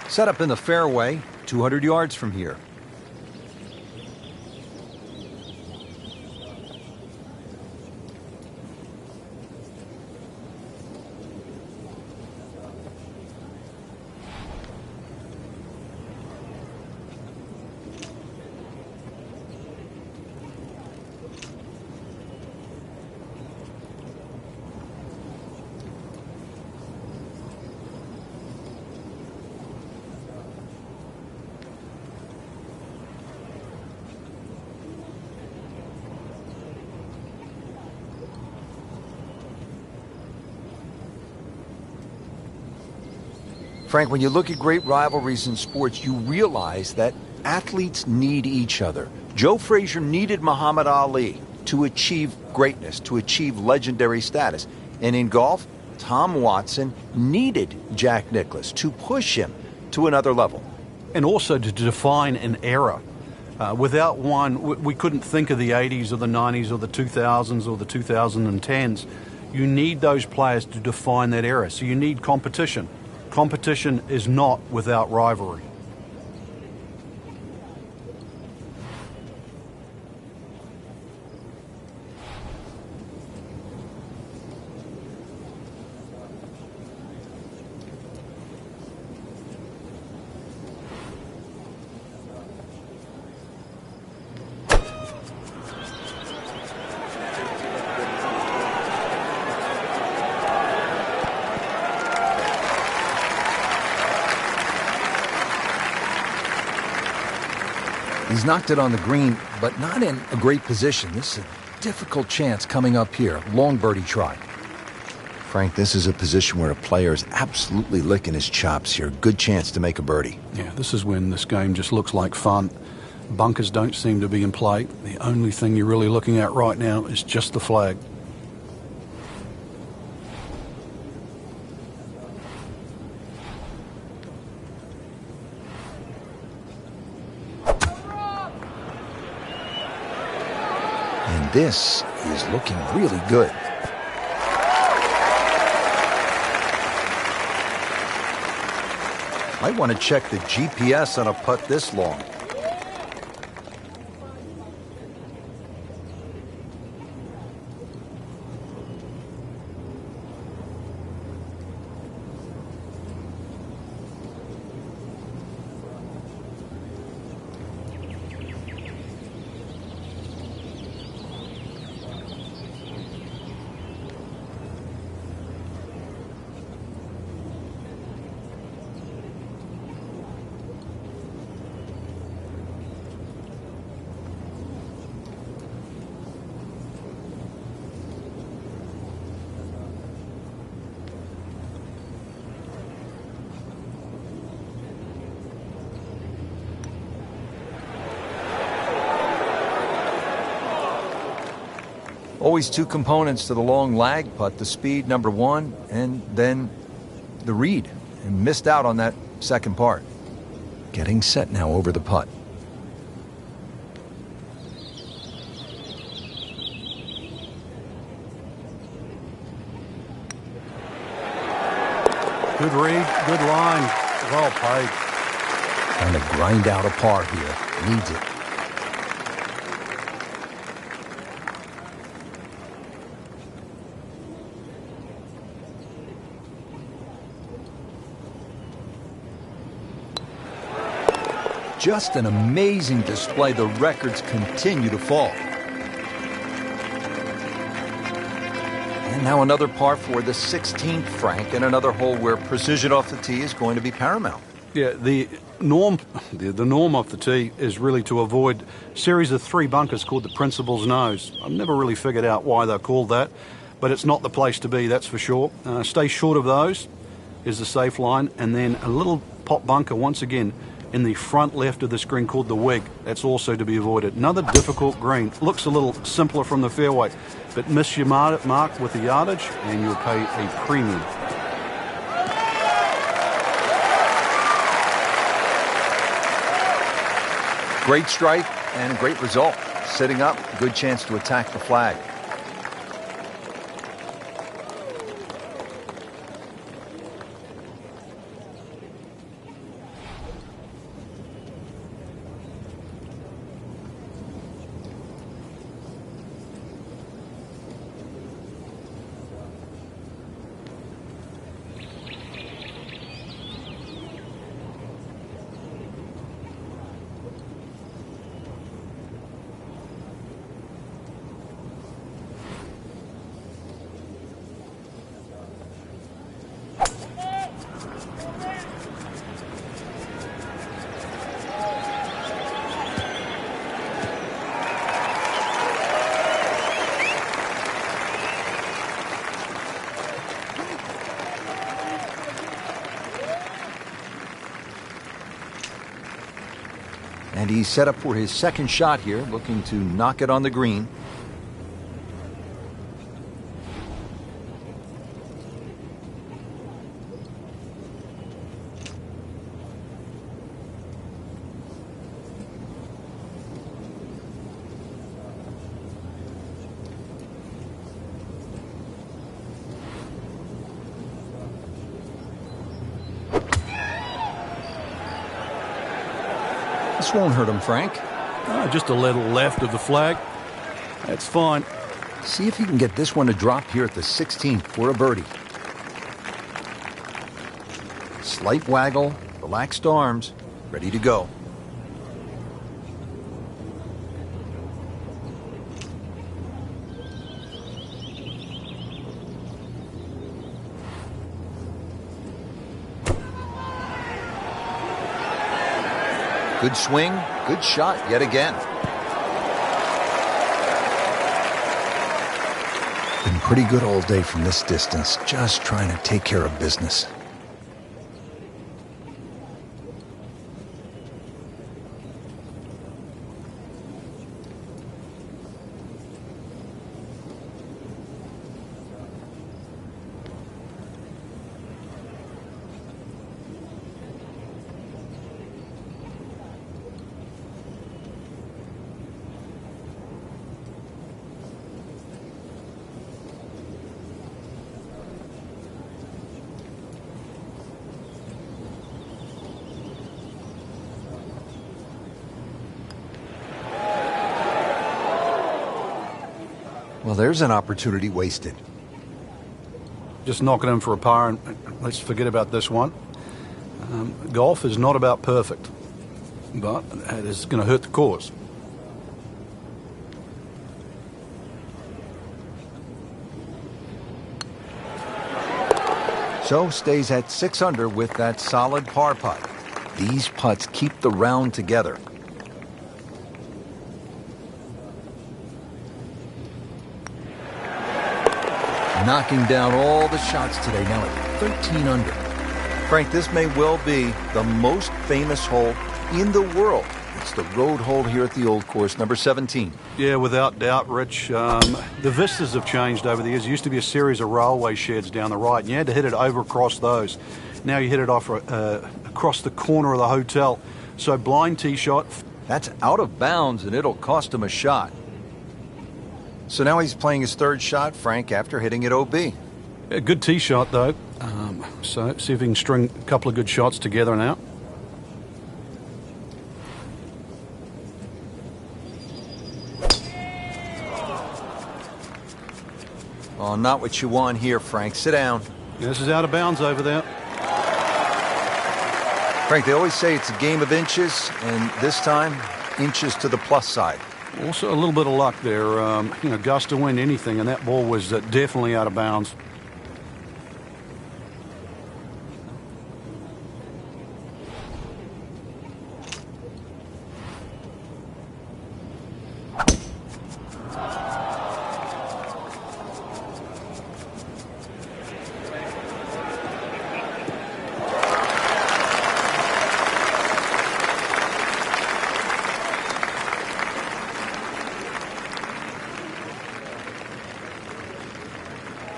Set up in the fairway, 200 yards from here. Frank, when you look at great rivalries in sports, you realize that athletes need each other. Joe Frazier needed Muhammad Ali to achieve greatness, to achieve legendary status. And in golf, Tom Watson needed Jack Nicklaus to push him to another level. And also to define an era. Without one, we couldn't think of the 80s or the 90s or the 2000s or the 2010s. You need those players to define that era. So you need competition. Competition is not without rivalry. He's knocked it on the green, but not in a great position. This is a difficult chance coming up here. Long birdie try. Frank, this is a position where a player is absolutely licking his chops here. Good chance to make a birdie. Yeah, this is when this game just looks like fun. Bunkers don't seem to be in play. The only thing you're really looking at right now is just the flag. And this is looking really good. Might want to check the GPS on a putt this long. Always two components to the long lag putt, the speed, number one, and then the read. And missed out on that second part. Getting set now over the putt. Good read, good line, well played. Trying to grind out a par here. Needs it. Just an amazing display. The records continue to fall. And now another par for the 16th, Frank, and another hole where precision off the tee is going to be paramount. Yeah, the norm of the tee is really to avoid a series of 3 bunkers called the Principal's Nose. I've never really figured out why they're called that, but it's not the place to be, that's for sure. Stay short of those is the safe line, and then a little pop bunker once again in the front left of the screen called the Wig. That's also to be avoided. Another difficult green. Looks a little simpler from the fairway, but miss your mark with the yardage and you'll pay a premium. Great strike and a great result. Sitting up, good chance to attack the flag. And he's set up for his second shot here, looking to knock it on the green. This won't hurt him, Frank. Just a little left of the flag. That's fine. See if you can get this one to drop here at the 16th for a birdie. Slight waggle, relaxed arms, ready to go. Good swing, good shot yet again. Been pretty good all day from this distance, just trying to take care of business. Well, there's an opportunity wasted. Just knocking in for a par, and let's forget about this one. Golf is not about perfect, but it is going to hurt the cause. So stays at 6 under with that solid par putt. These putts keep the round together. Knocking down all the shots today, now at 13 under. Frank, this may well be the most famous hole in the world. It's the road hole here at the Old Course, number 17. Yeah, without doubt, Rich. The vistas have changed over the years. There used to be a series of railway sheds down the right, and you had to hit it over across those. Now you hit it off across the corner of the hotel. So blind tee shot. That's out of bounds, and it'll cost him a shot. So now he's playing his third shot, Frank, after hitting it OB. A good tee shot, though. So see if he can string a couple of good shots together now. Oh, not what you want here, Frank. Sit down. This is out of bounds over there. Frank, they always say it's a game of inches, and this time, inches to the plus side. Also, a little bit of luck there. Gust to wind, anything, and that ball was definitely out of bounds.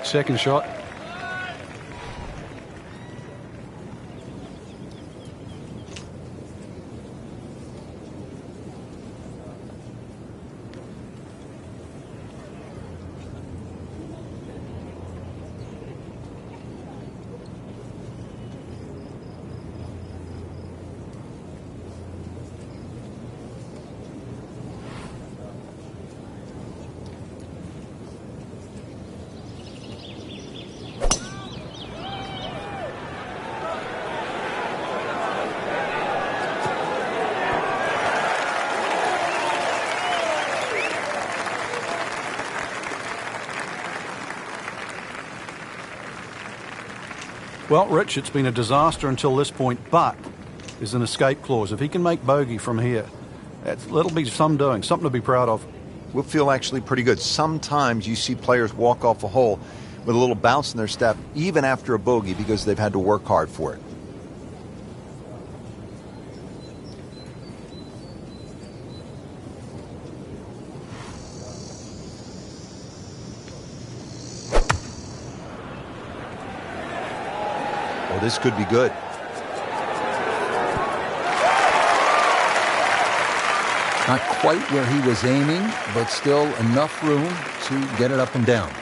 second shot. Well, Rich, it's been a disaster until this point, but there's an escape clause. If he can make bogey from here, that'll be some doing, something to be proud of. We'll feel actually pretty good. Sometimes you see players walk off a hole with a little bounce in their step, even after a bogey, because they've had to work hard for it. Oh, this could be good. Not quite where he was aiming, but still enough room to get it up and down.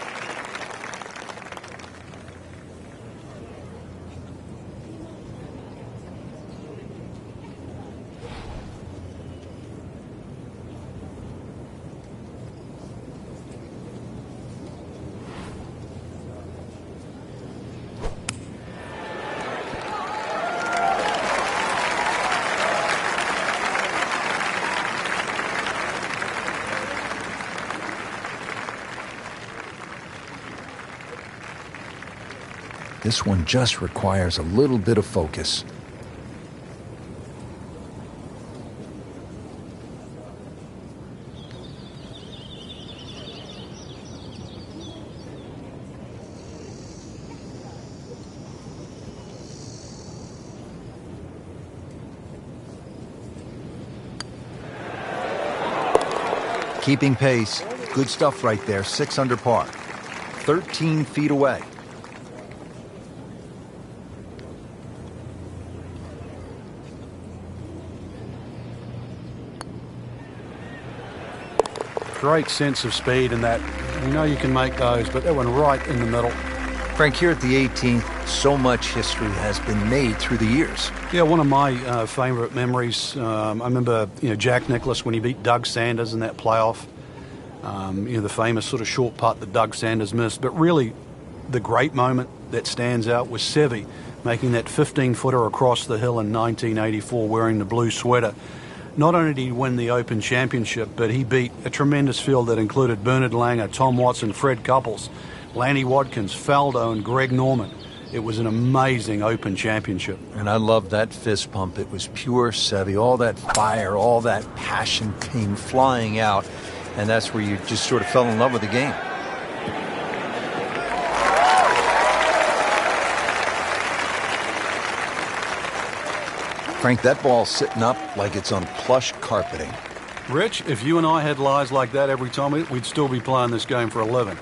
This one just requires a little bit of focus. Keeping pace. Good stuff right there. 6 under par. 13 feet away. Great sense of speed in that. You know you can make those, but that one right in the middle. Frank, here at the 18th, so much history has been made through the years. Yeah, one of my favourite memories, I remember Jack Nicklaus when he beat Doug Sanders in that playoff. The famous sort of short putt that Doug Sanders missed. But really, the great moment that stands out was Seve making that 15-footer across the hill in 1984 wearing the blue sweater. Not only did he win the Open Championship, but he beat a tremendous field that included Bernard Langer, Tom Watson, Fred Couples, Lanny Wadkins, Faldo, and Greg Norman. It was an amazing Open Championship. And I love that fist pump. It was pure Seve. All that fire, all that passion came flying out. And that's where you just sort of fell in love with the game. Frank, that ball's sitting up like it's on plush carpeting. Rich, if you and I had lies like that every time, we'd still be playing this game for a living.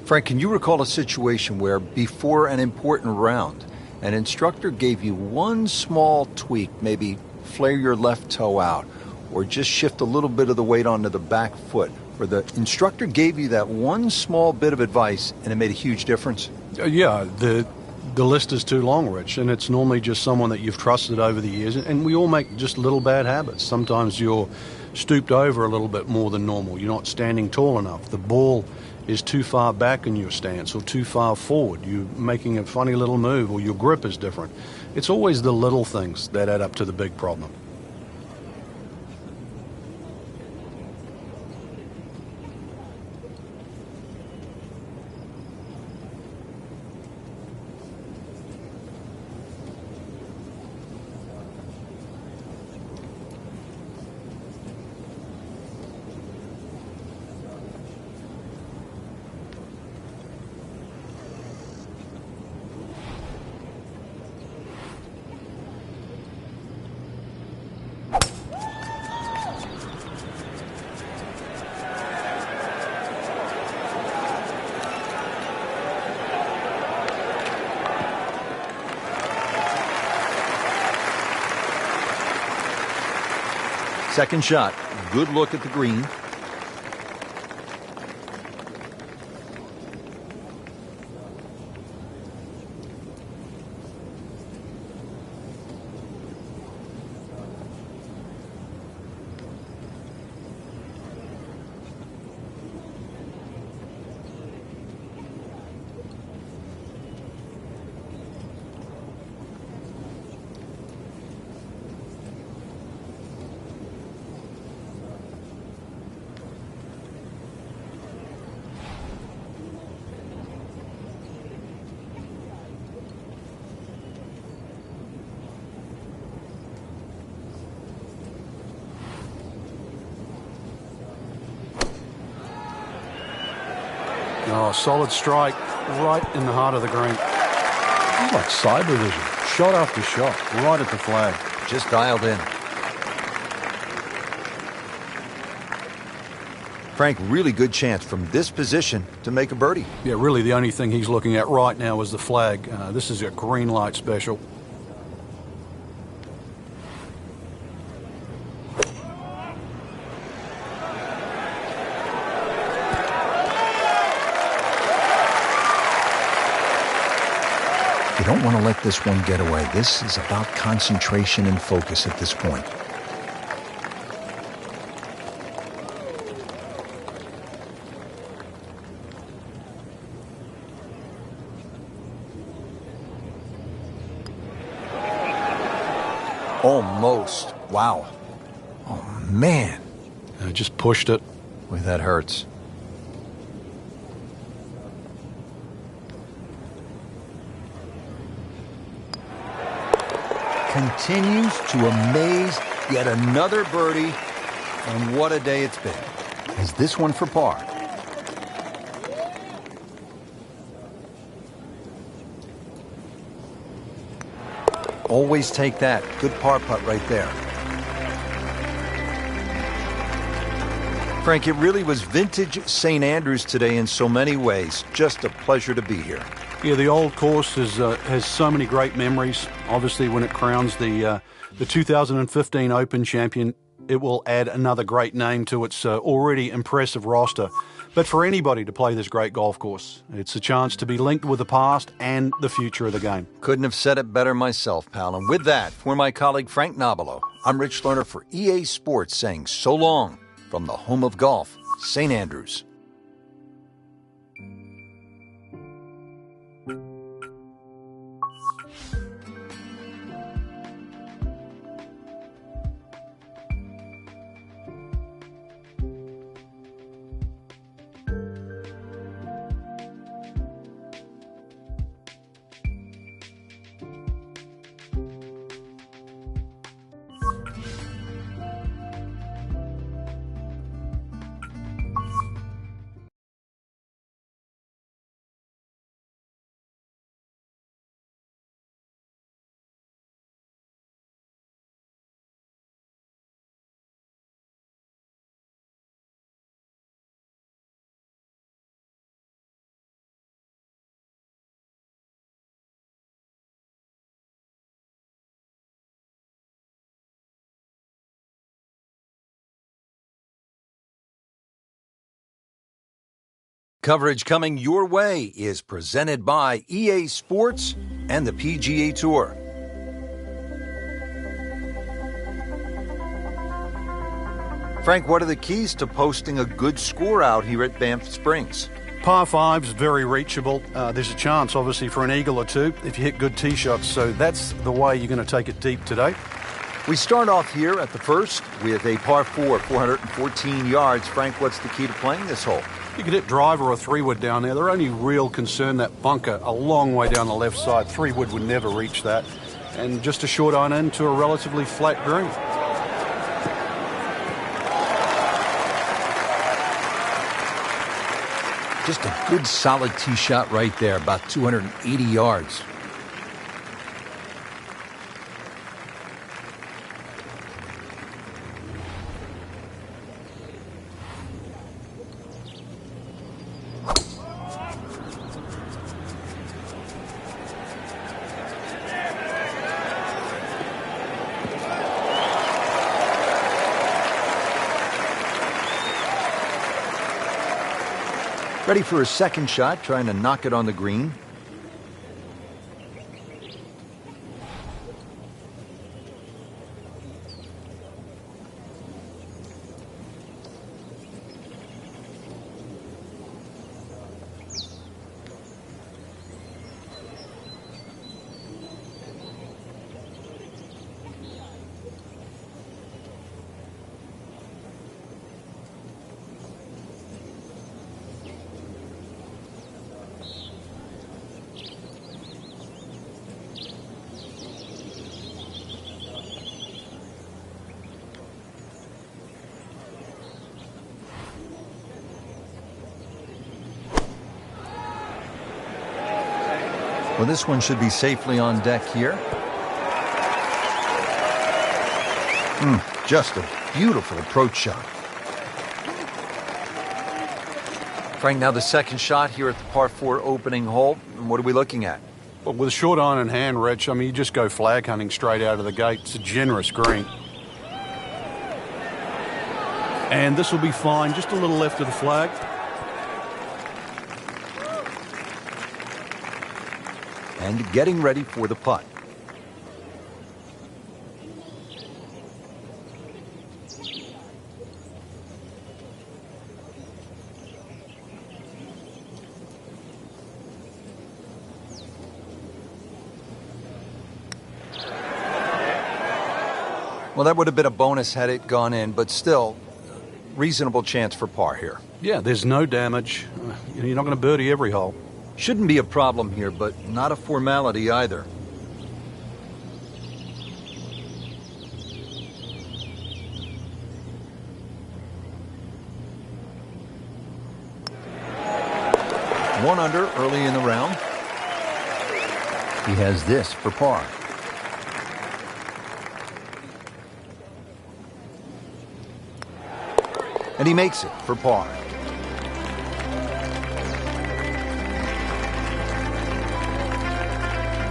Frank, can you recall a situation where before an important round, an instructor gave you one small tweak, maybe flare your left toe out, or just shift a little bit of the weight onto the back foot, where the instructor gave you that one small bit of advice and it made a huge difference? Yeah, the list is too long, Rich, and it's normally just someone that you've trusted over the years, and we all make just little bad habits. Sometimes you're stooped over a little bit more than normal. You're not standing tall enough. The ball is too far back in your stance or too far forward. You're making a funny little move, or your grip is different. It's always the little things that add up to the big problem. Second shot. Good look at the green. Oh, solid strike right in the heart of the green. It's like cyber vision. Shot after shot, right at the flag. Just dialed in. Frank, really good chance from this position to make a birdie. Yeah, really the only thing he's looking at right now is the flag. This is a green light special. You don't want to let this one get away. This is about concentration and focus at this point. Almost. Wow. Oh, man. Just pushed it. Boy, that hurts. Continues to amaze. Yet another birdie. And what a day it's been. Is this one for par? Always take that. Good par putt right there. Frank, it really was vintage St. Andrews today in so many ways. Just a pleasure to be here. Yeah, the old course has so many great memories. Obviously, when it crowns the 2015 Open champion, it will add another great name to its already impressive roster. But for anybody to play this great golf course, it's a chance to be linked with the past and the future of the game. Couldn't have said it better myself, pal. And with that, for my colleague Frank Nobilo, I'm Rich Lerner for EA Sports saying so long from the home of golf, St. Andrews. Coverage coming your way is presented by EA Sports and the PGA Tour. Frank, what are the keys to posting a good score out here at Banff Springs? Par 5's very reachable. There's a chance, obviously, for an eagle or two if you hit good tee shots. So that's the way you're going to take it deep today. We start off here at the first with a par 4, 414 yards. Frank, what's the key to playing this hole? You could hit driver or 3-wood down there. Their only real concern, that bunker a long way down the left side. 3-wood would never reach that. And just a short iron in to a relatively flat green. Just a good solid tee shot right there, about 280 yards. Ready for his second shot, trying to knock it on the green. Well, this one should be safely on deck here. Just a beautiful approach shot. Frank, now the second shot here at the par 4 opening hole. What are we looking at? Well, with a short iron in hand, Rich, I mean, you just go flag hunting straight out of the gate. It's a generous green. And this will be fine, just a little left of the flag. And getting ready for the putt. Well, that would have been a bonus had it gone in, but still, reasonable chance for par here. Yeah, there's no damage. You're not going to birdie every hole. Shouldn't be a problem here, but not a formality either. One under early in the round. He has this for par. And he makes it for par.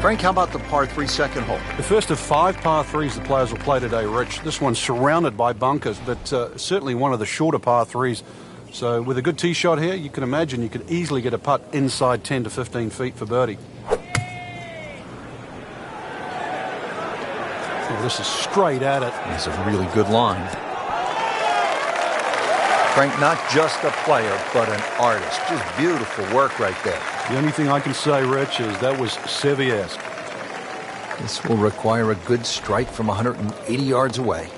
Frank, how about the par 3 second hole? The first of 5 par 3s the players will play today, Rich. This one's surrounded by bunkers, but certainly one of the shorter par 3s. So with a good tee shot here, you can imagine you could easily get a putt inside 10 to 15 feet for birdie. Oh, this is straight at it. It's a really good line. Frank, not just a player, but an artist. Just beautiful work right there. The only thing I can say, Rich, is that was Seve-esque. This will require a good strike from 180 yards away.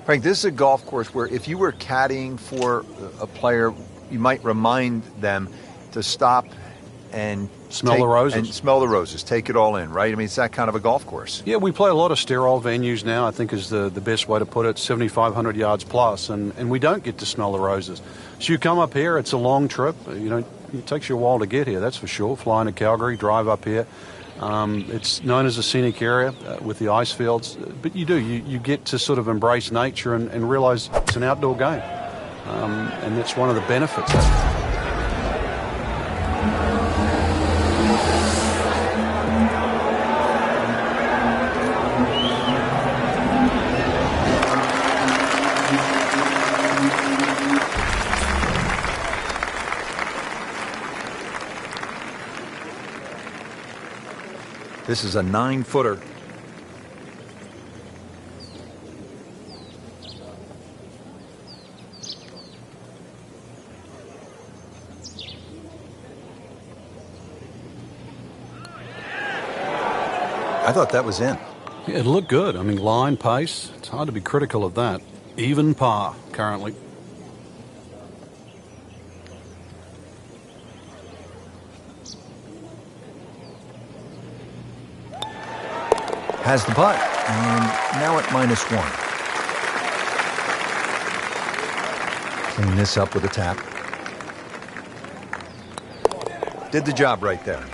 Frank, this is a golf course where if you were caddying for a player, you might remind them to stop and Smell the roses. And smell the roses. Take it all in, right? I mean, it's that kind of a golf course. Yeah, we play a lot of sterile venues now, I think is the best way to put it, 7,500 yards plus, and we don't get to smell the roses. So you come up here, it's a long trip. It takes you a while to get here, that's for sure. Flying to Calgary, drive up here. It's known as a scenic area with the ice fields, but you get to sort of embrace nature and realize it's an outdoor game. And that's one of the benefits of it. This is a 9-footer. I thought that was in. Yeah, it looked good. I mean, line, pace, it's hard to be critical of that. Even par currently. Has the putt, and now at -1. Clean this up with a tap. Did the job right there.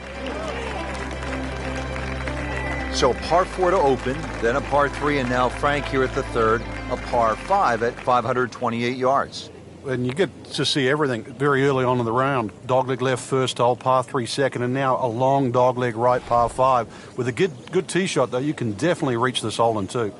So a par 4 to open, then a par 3, and now Frank here at the third, a par 5 at 528 yards. And you get to see everything very early on in the round. Dogleg left first hole, par 3 second, and now a long dogleg right, par 5. With a good tee shot, though, you can definitely reach this hole in 2.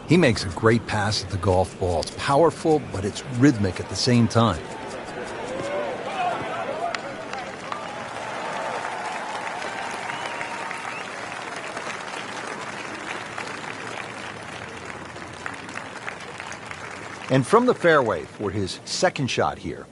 He makes a great pass at the golf ball. It's powerful, but it's rhythmic at the same time. And from the fairway for his second shot here.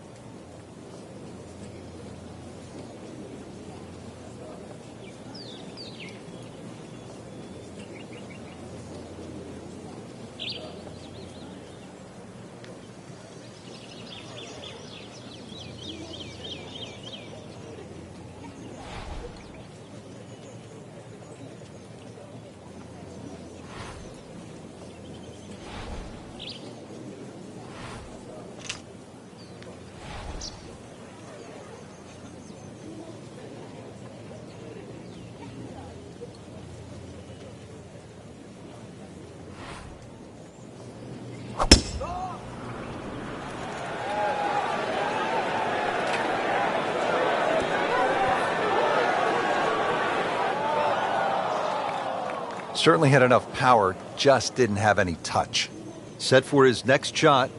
Certainly had enough power, just didn't have any touch. Set for his next shot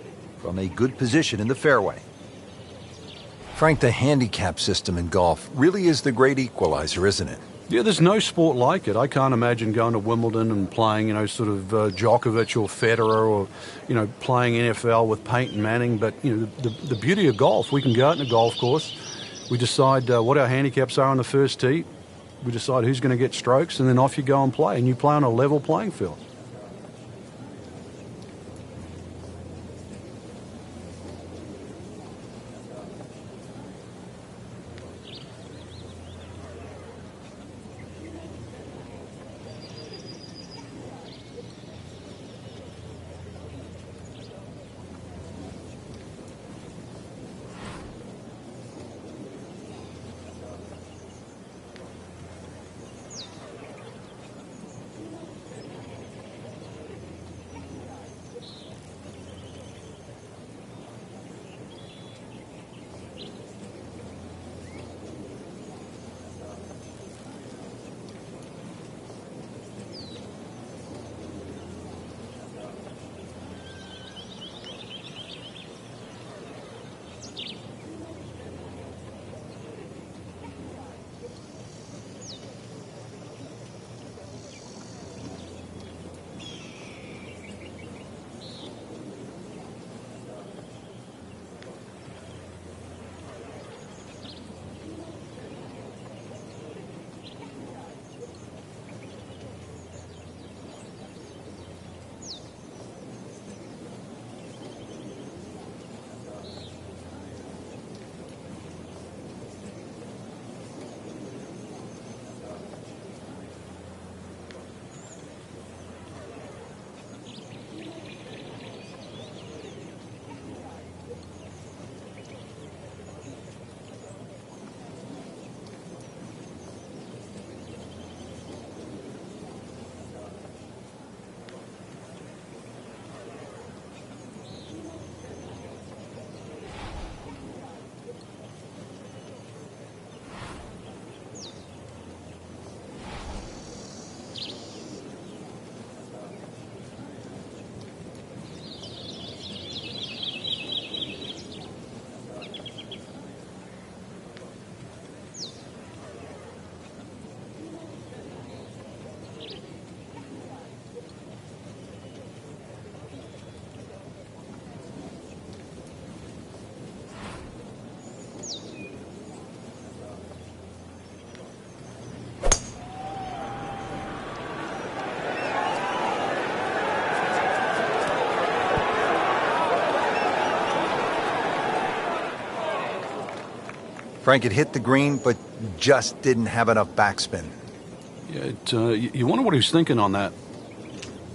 from a good position in the fairway. Frank, the handicap system in golf really is the great equalizer, isn't it? Yeah, there's no sport like it. I can't imagine going to Wimbledon and playing, sort of Djokovic or Federer or, playing NFL with Peyton Manning. But, the beauty of golf, we can go out in a golf course. We decide what our handicaps are on the first tee. We decide who's going to get strokes, and then off you go and play. And you play on a level playing field. Frank, it hit the green, but just didn't have enough backspin. Yeah, you wonder what he was thinking on that.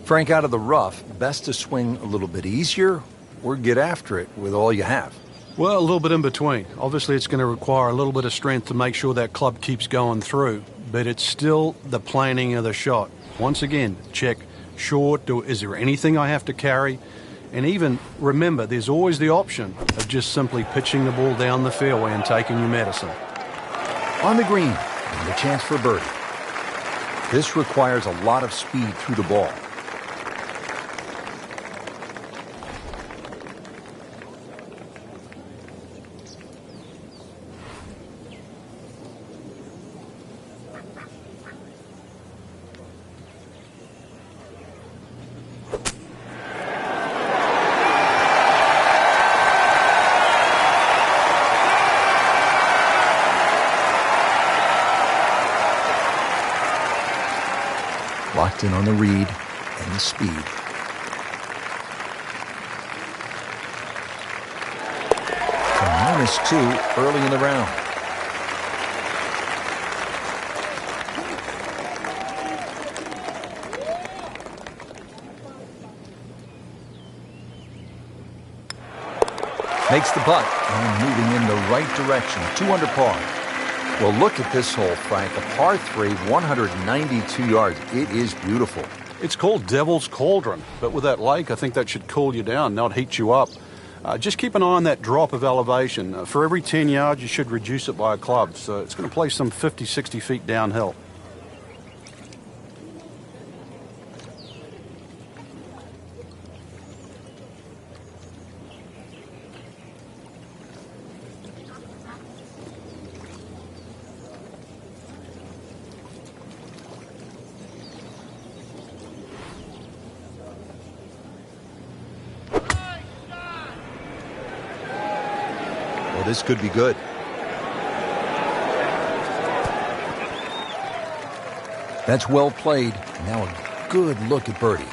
Frank, out of the rough, best to swing a little bit easier or get after it with all you have? Well, a little bit in between. Obviously, it's going to require a little bit of strength to make sure that club keeps going through, but it's still the planning of the shot. Once again, check short? Is there anything I have to carry? And even, remember, there's always the option of just simply pitching the ball down the fairway and taking your medicine. On the green, and a chance for birdie. This requires a lot of speed through the ball. Locked in on the read and the speed. -2 early in the round. Makes the putt and moving in the right direction. 2 under par. Well, look at this hole, Frank. A par 3, 192 yards. It is beautiful. It's called Devil's Cauldron, but with that lake, I think that should cool you down, not heat you up. Just keep an eye on that drop of elevation. For every 10 yards, you should reduce it by a club. So it's going to play some 50, 60 feet downhill. Well, this could be good. That's well played. Now a good look at birdie.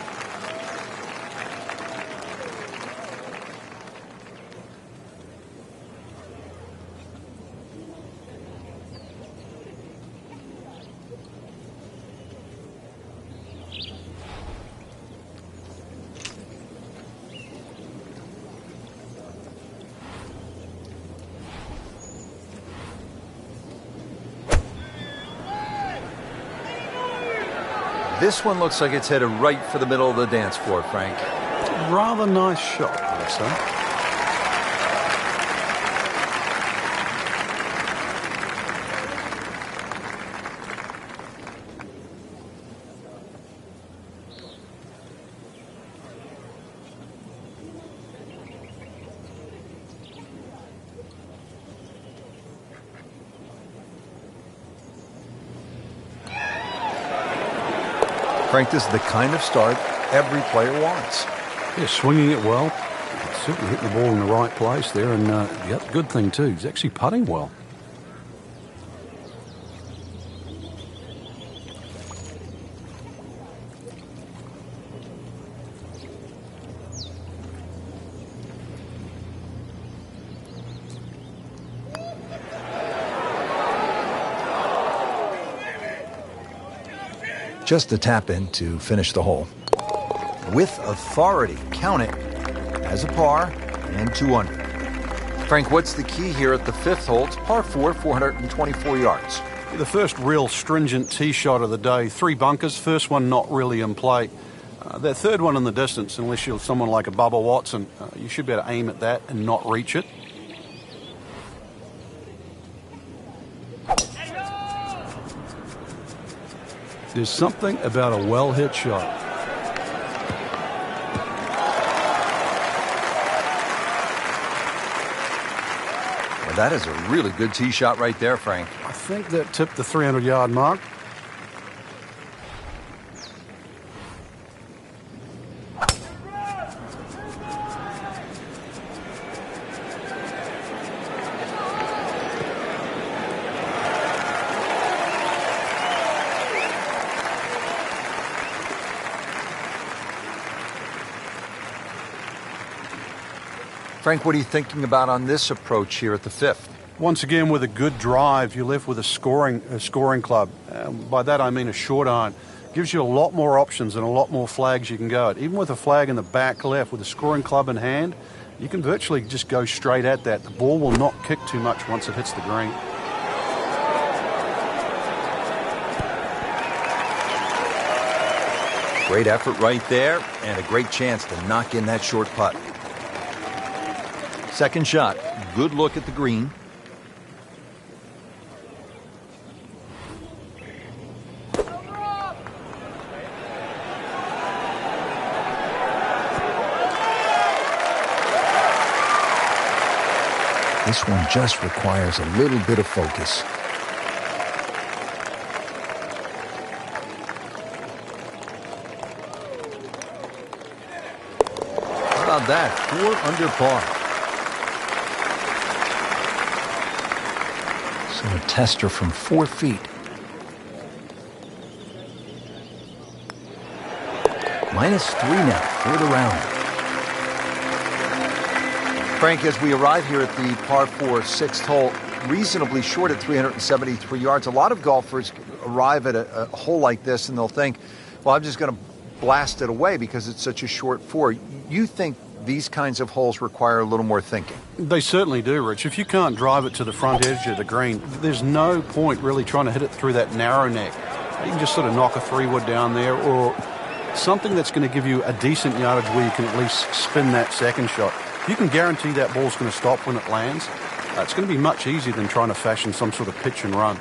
This one looks like it's headed right for the middle of the dance floor, Frank. Rather nice shot, I'd say. Frank, this is the kind of start every player wants. Yeah, swinging it well. Certainly hitting the ball in the right place there. And, yep, good thing, too. He's actually putting well. Just a tap in to finish the hole. With authority, count it as a par and 2 under. Frank, what's the key here at the 5th hole? It's par 4, 424 yards. The first real stringent tee shot of the day. 3 bunkers. First one not really in play. That third one in the distance, unless you're someone like a Bubba Watson, you should be able to aim at that and not reach it. There's something about a well-hit shot. Well, that is a really good tee shot right there, Frank. I think that tipped the 300-yard mark. Frank, what are you thinking about on this approach here at the 5th? Once again, with a good drive, you're left with a scoring club. By that I mean a short iron. Gives you a lot more options and a lot more flags you can go at. Even with a flag in the back left, with a scoring club in hand, you can virtually just go straight at that. The ball will not kick too much once it hits the green. Great effort right there, and a great chance to knock in that short putt. Second shot, good look at the green. This one just requires a little bit of focus. How about that? 4 under par. So a tester from 4 feet. -3 now for the round. Frank, as we arrive here at the par 4 sixth hole, reasonably short at 373 yards, a lot of golfers arrive at a hole like this and they'll think, well, I'm just going to blast it away because it's such a short 4. You think these kinds of holes require a little more thinking? They certainly do, Rich. If you can't drive it to the front edge of the green, there's no point really trying to hit it through that narrow neck. You can just sort of knock a 3-wood down there, or something that's going to give you a decent yardage where you can at least spin that second shot. You can guarantee that ball's going to stop when it lands. It's going to be much easier than trying to fashion some sort of pitch and run.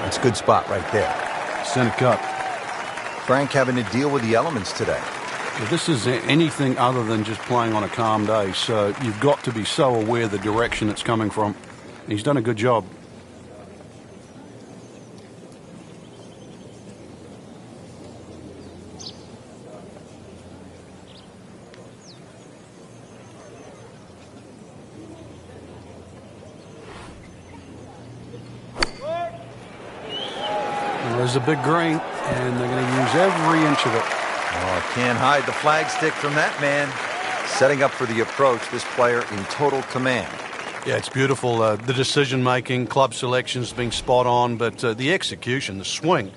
That's a good spot right there. Center cut. Frank having to deal with the elements today. Well, this is anything other than just playing on a calm day, so you've got to be so aware of the direction it's coming from. He's done a good job. Well, there's a big green, and they're going to use every inch of it. Oh, can't hide the flagstick from that man. Setting up for the approach, this player in total command. Yeah, it's beautiful. The decision-making, club selection's been spot on, but the execution, the swing,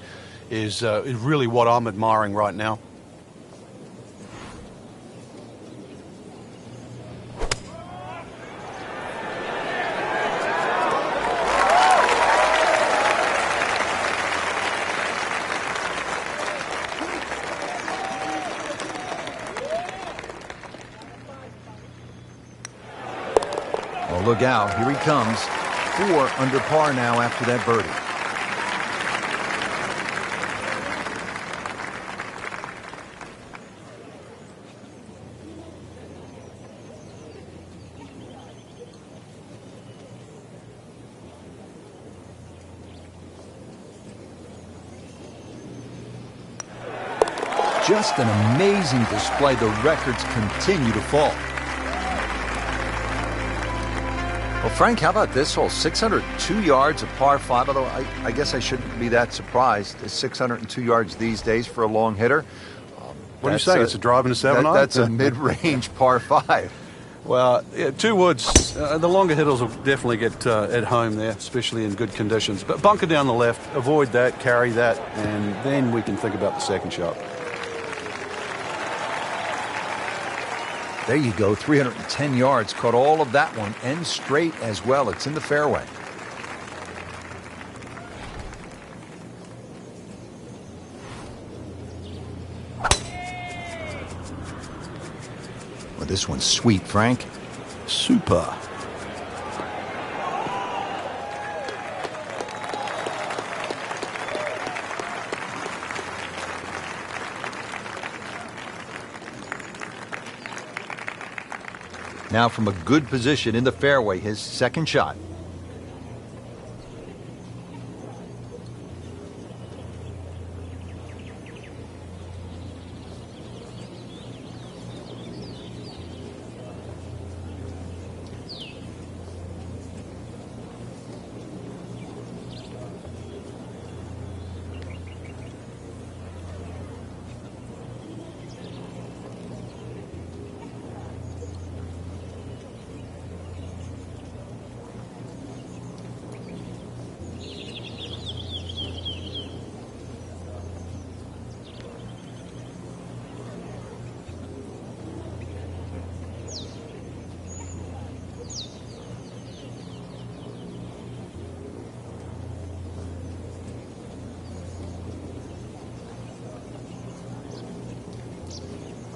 is really what I'm admiring right now. Oh, look out. Here he comes. 4 under par now after that birdie. Just an amazing display. The records continue to fall. Well, Frank, how about this hole? 602 yards, a par 5, although I guess I shouldn't be that surprised. It's 602 yards these days for a long hitter. What do you say? It's a drive in a 7-iron? That's a mid-range par 5. Well, yeah, 2 woods. The longer hitters will definitely get at home there, especially in good conditions. But bunker down the left, avoid that, carry that, and then we can think about the second shot. There you go, 310 yards. Caught all of that one, and straight as well. It's in the fairway. Well, this one's sweet, Frank. Super. Now from a good position in the fairway, his second shot.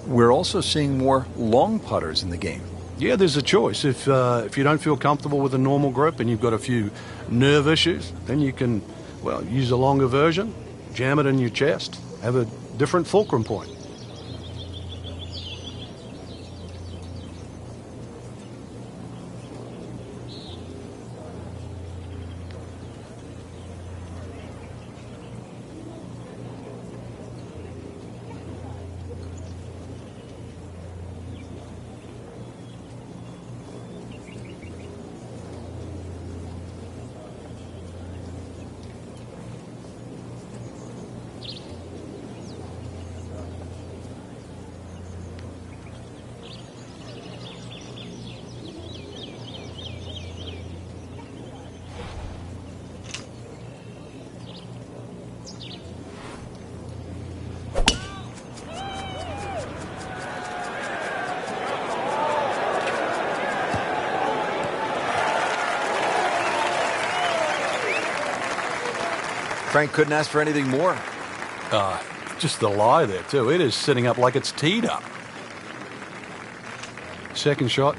We're also seeing more long putters in the game. Yeah, there's a choice. If you don't feel comfortable with a normal grip and you've got a few nerve issues, then you can, well, use a longer version, jam it in your chest, have a different fulcrum point. Frank couldn't ask for anything more. Just the lie there, too. It is sitting up like it's teed up. Second shot.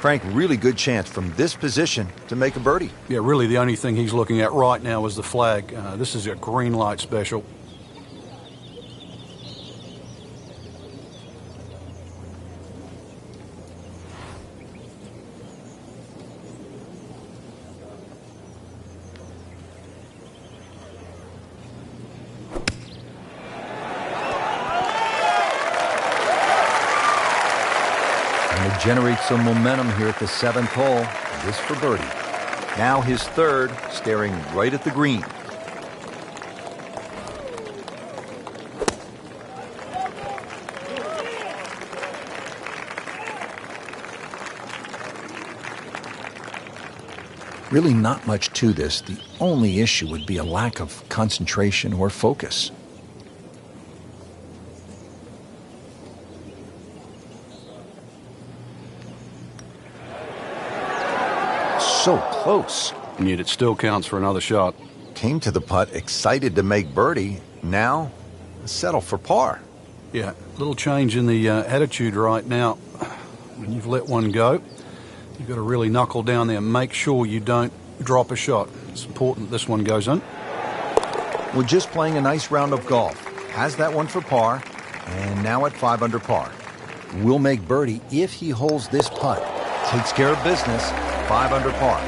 Frank, really good chance from this position to make a birdie. Yeah, really the only thing he's looking at right now is the flag. This is a green light special. Generate some momentum here at the 7th hole. This for birdie. Now his third, staring right at the green. Really not much to this. The only issue would be a lack of concentration or focus. So close. And yet it still counts for another shot. Came to the putt excited to make birdie. Now, settle for par. Yeah, little change in the attitude right now. When you've let one go, you've got to really knuckle down there and make sure you don't drop a shot. It's important this one goes in. We're just playing a nice round of golf. Has that one for par, and now at 5 under par. Will make birdie if he holds this putt. Takes care of business, 5 under par.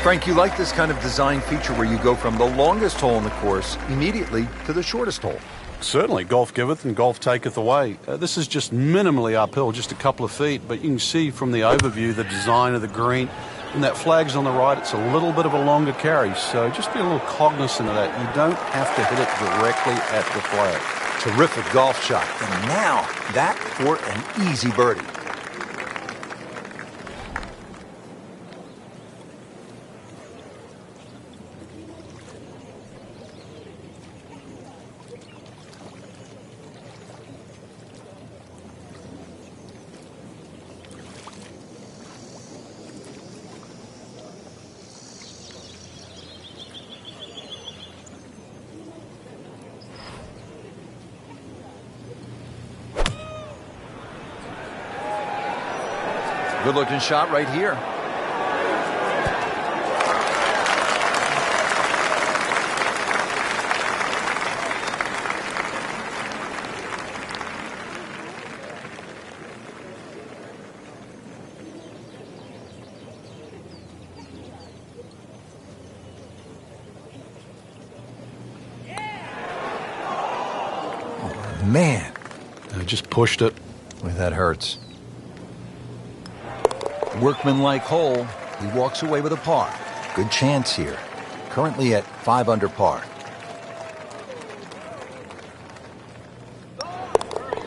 Frank, you like this kind of design feature where you go from the longest hole in the course immediately to the shortest hole. Certainly, golf giveth and golf taketh away. This is just minimally uphill, just a couple of feet, but you can see from the overview the design of the green. And that flag's on the right, it's a little bit of a longer carry, so just be a little cognizant of that. You don't have to hit it directly at the flag. Terrific golf shot. And now, that for an easy birdie. Good-looking shot right here. Man. Just pushed it. Boy, that hurts. Workmanlike hole. He walks away with a par. Good chance here. Currently at 5 under par.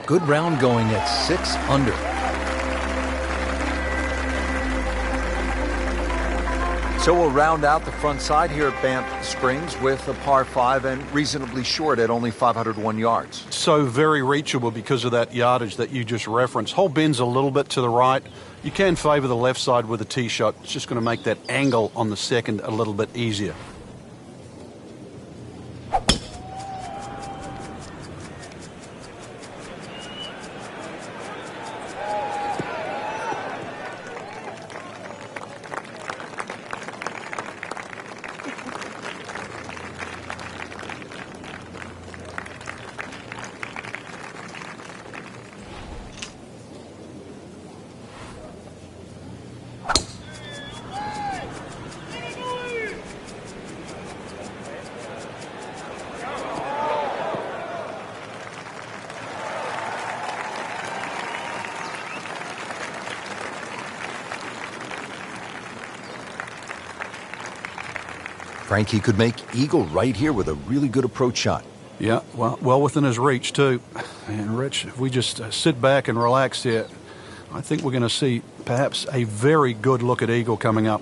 Good round going at 6 under. So we'll round out the front side here at Banff Springs with a par 5 and reasonably short at only 501 yards. So very reachable because of that yardage that you just referenced. Hole bends a little bit to the right. You can favour the left side with a tee shot. It's just going to make that angle on the second a little bit easier. Frankie could make eagle right here with a really good approach shot. Yeah, well within his reach too. And Rich, if we just sit back and relax here, I think we're going to see perhaps a very good look at eagle coming up.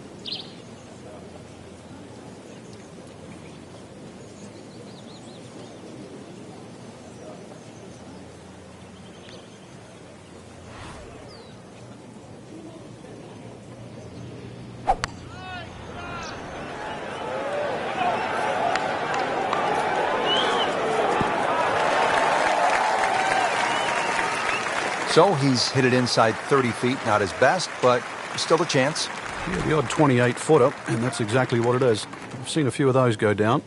So he's hit it inside 30 feet, not his best, but still a chance. Yeah, the odd 28-footer, and that's exactly what it is. I've seen a few of those go down.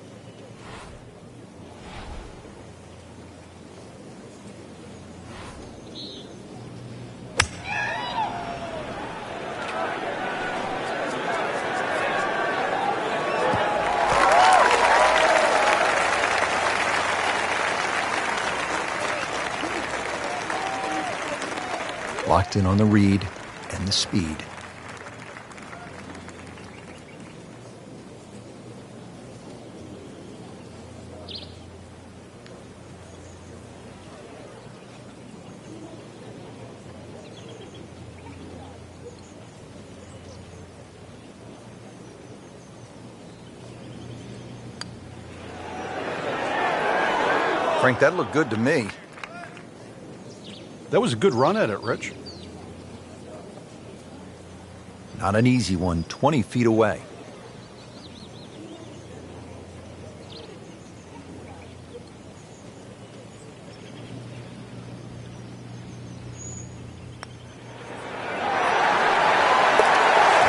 Locked in on the read and the speed. Frank, that looked good to me. That was a good run at it, Rich. Not an easy one, 20 feet away.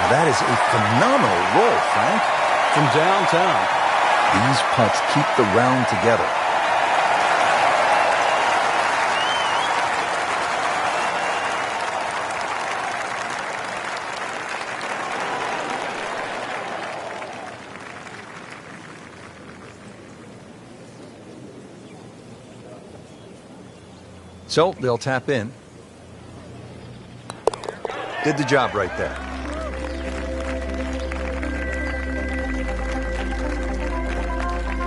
That is a phenomenal roll, Frank. From downtown. These putts keep the round together. So they'll tap in. Did the job right there.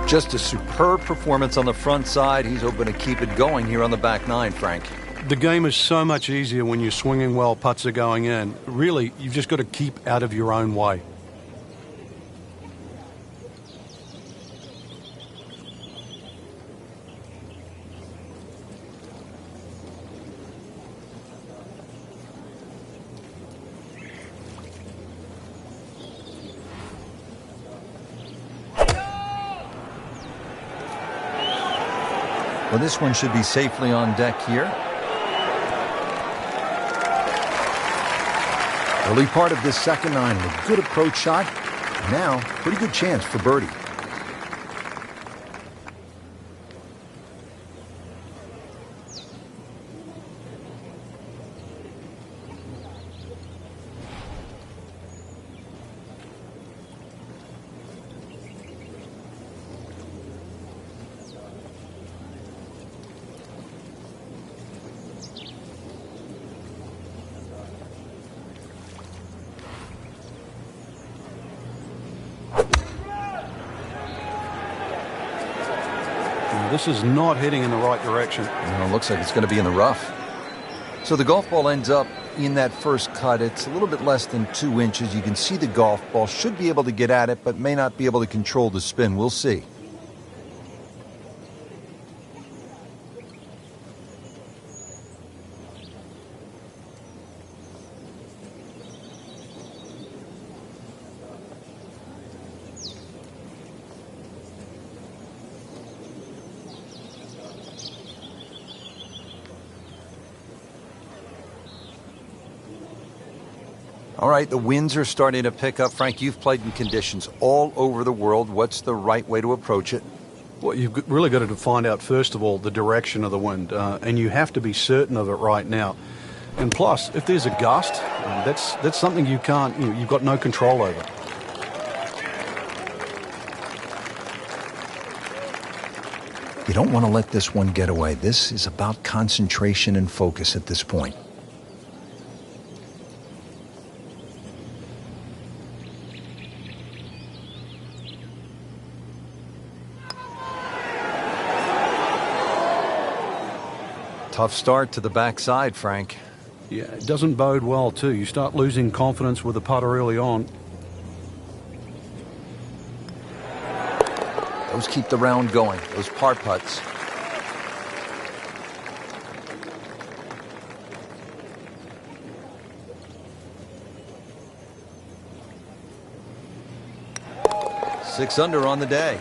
Just a superb performance on the front side. He's hoping to keep it going here on the back nine, Frank. The game is so much easier when you're swinging well, putts are going in. Really, you've just got to keep out of your own way. Well, this one should be safely on deck here. Early part of this second nine, a good approach shot. Now, pretty good chance for birdie. This is not heading in the right direction. It looks like it's going to be in the rough. So the golf ball ends up in that first cut. It's a little bit less than 2 inches. You can see the golf ball. Should be able to get at it, but may not be able to control the spin. We'll see. All right, the winds are starting to pick up. Frank, you've played in conditions all over the world. What's the right way to approach it? Well, you've really got to find out, first of all, the direction of the wind, and you have to be certain of it right now. And plus, if there's a gust, that's something you can't, you've got no control over. You don't want to let this one get away. This is about concentration and focus at this point. Tough start to the backside, Frank. Yeah, it doesn't bode well, too. You start losing confidence with the putter early on. Those keep the round going, those par putts. Six under on the day.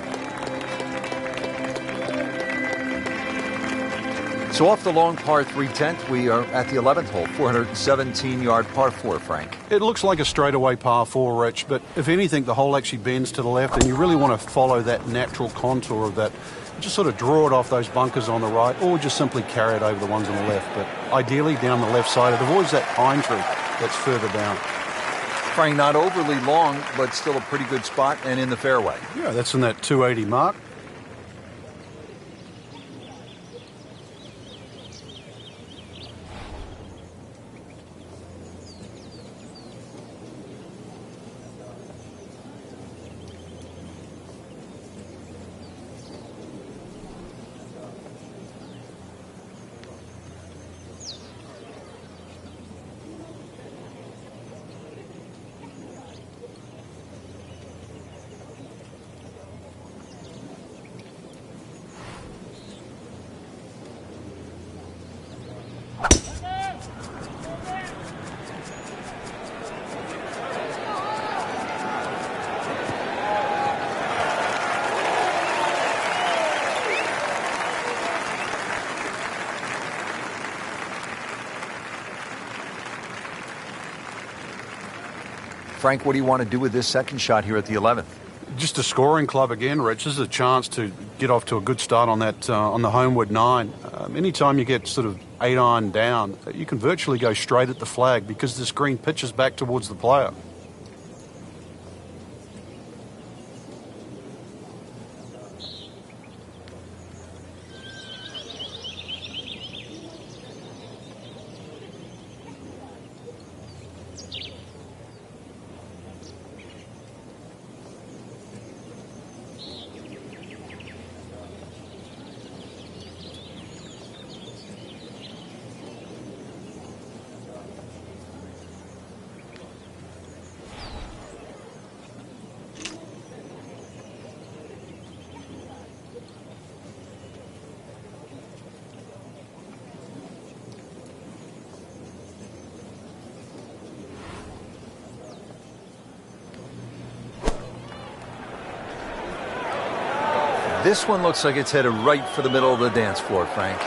So off the long par 3/10, we are at the 11th hole, 417-yard par 4, Frank. It looks like a straightaway par 4, Rich, but if anything, the hole actually bends to the left, and you really want to follow that natural contour of that. Just sort of draw it off those bunkers on the right, or just simply carry it over the ones on the left. But ideally, down the left side, it avoids that pine tree that's further down. Frank, not overly long, but still a pretty good spot and in the fairway. Yeah, that's in that 280 mark. Frank, what do you want to do with this second shot here at the 11th? Just a scoring club again, Rich. This is a chance to get off to a good start on that on the homeward 9. Anytime you get sort of 8-iron down, you can virtually go straight at the flag because this green pitches back towards the player. This one looks like it's headed right for the middle of the dance floor, Frank.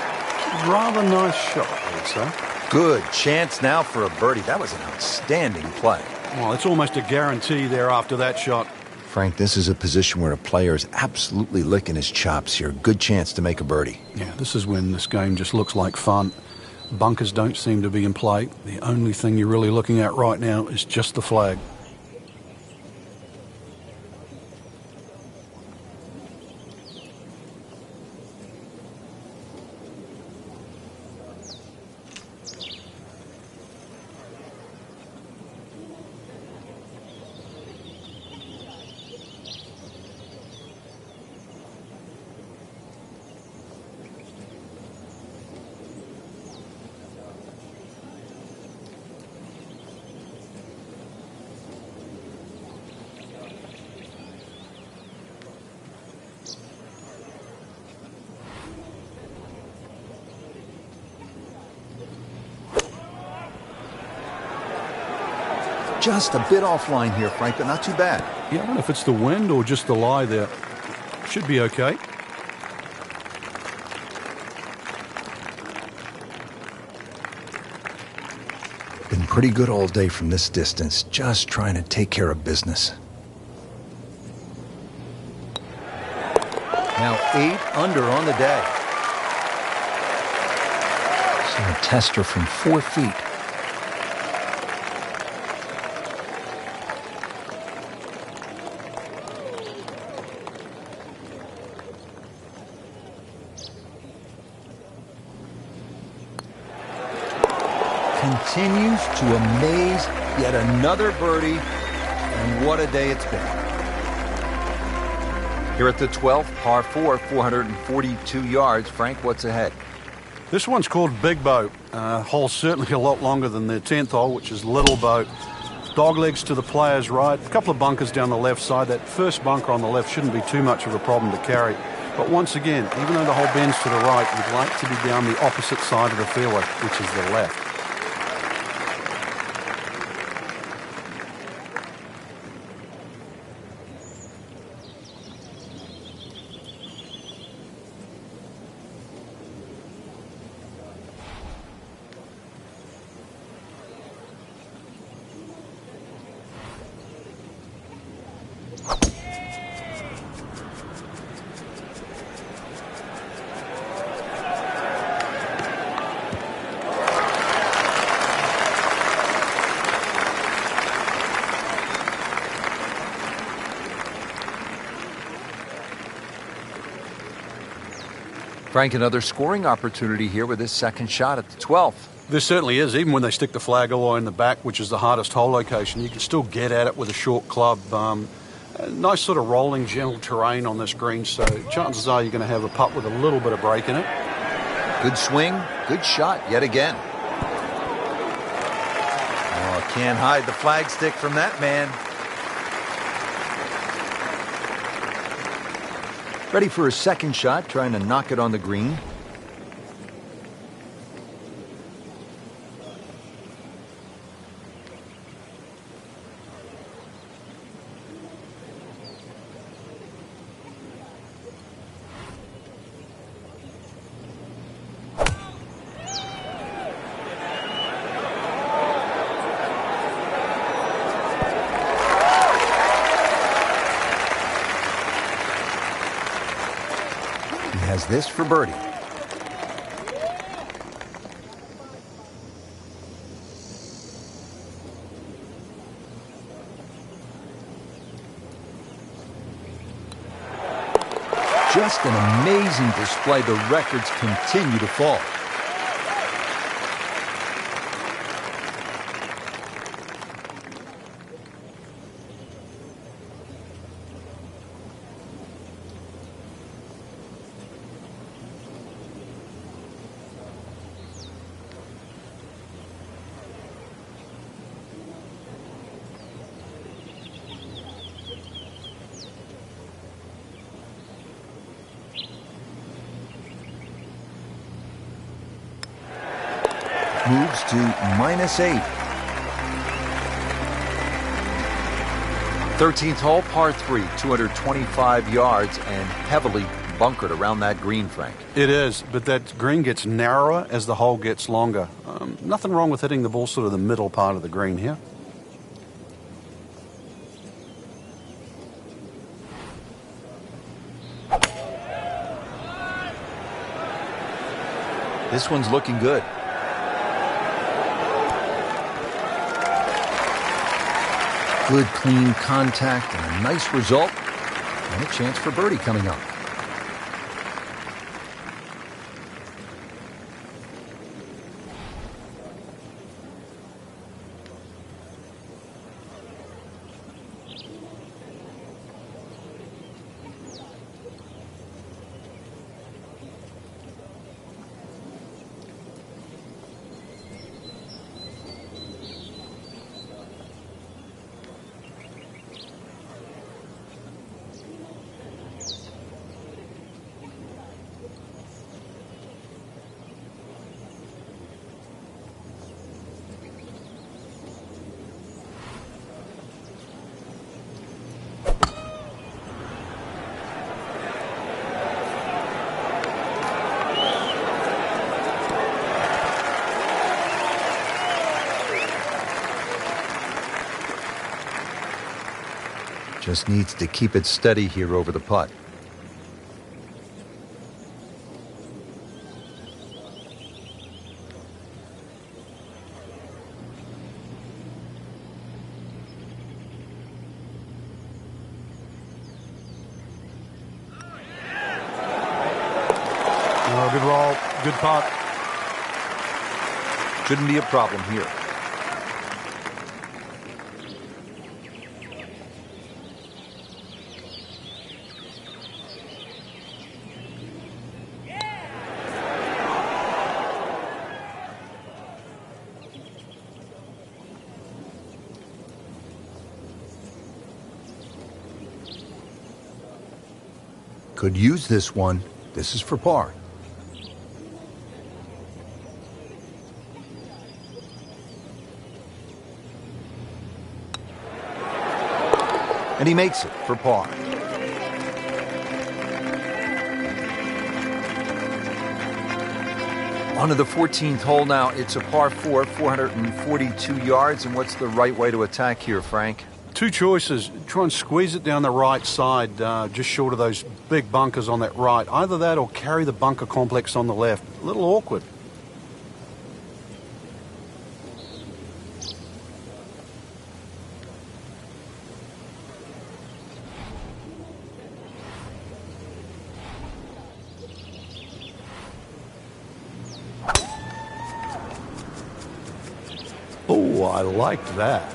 Rather nice shot, I would say. Good chance now for a birdie. That was an outstanding play. Well, it's almost a guarantee there after that shot. Frank, this is a position where a player is absolutely licking his chops here. Good chance to make a birdie. Yeah, this is when this game just looks like fun. Bunkers don't seem to be in play. The only thing you're really looking at right now is just the flag. Just a bit offline here, Frank, but not too bad. Yeah, I don't know if it's the wind or just the lie there. Should be okay. Been pretty good all day from this distance, just trying to take care of business. Now 8 under on the day. So a tester from 4 feet. Continues to amaze. Yet another birdie, and what a day it's been. Here at the 12th, par 4, 442 yards. Frank, what's ahead? This one's called Big Boat. Hole's certainly a lot longer than the 10th hole, which is Little Boat. Dog legs to the player's right. A couple of bunkers down the left side. That first bunker on the left shouldn't be too much of a problem to carry. But once again, even though the hole bends to the right, you'd like to be down the opposite side of the fairway, which is the left. Frank, another scoring opportunity here with his second shot at the 12th. This certainly is. Even when they stick the flag all the way in the back, which is the hardest hole location, you can still get at it with a short club. Nice sort of rolling, gentle terrain on this green, so chances are you're going to have a putt with a little bit of break in it. Good swing, good shot yet again. Oh, can't hide the flag stick from that man. Ready for his second shot, trying to knock it on the green. Has this for birdie. Just an amazing display. The records continue to fall. Moves to -8. 13th hole, par 3, 225 yards and heavily bunkered around that green, Frank. It is, but that green gets narrower as the hole gets longer. Nothing wrong with hitting the ball sort of the middle part of the green here. This one's looking good. Good, clean contact and a nice result. And a chance for birdie coming up. Just needs to keep it steady here over the putt. Oh, good roll, good putt. Shouldn't be a problem here. Could use this one. This is for par. And he makes it for par. On to the 14th hole now. It's a par 4, 442 yards. And what's the right way to attack here, Frank? Two choices. Try and squeeze it down the right side, just short of those big bunkers on that right. Either that or carry the bunker complex on the left. A little awkward. Oh, I liked that.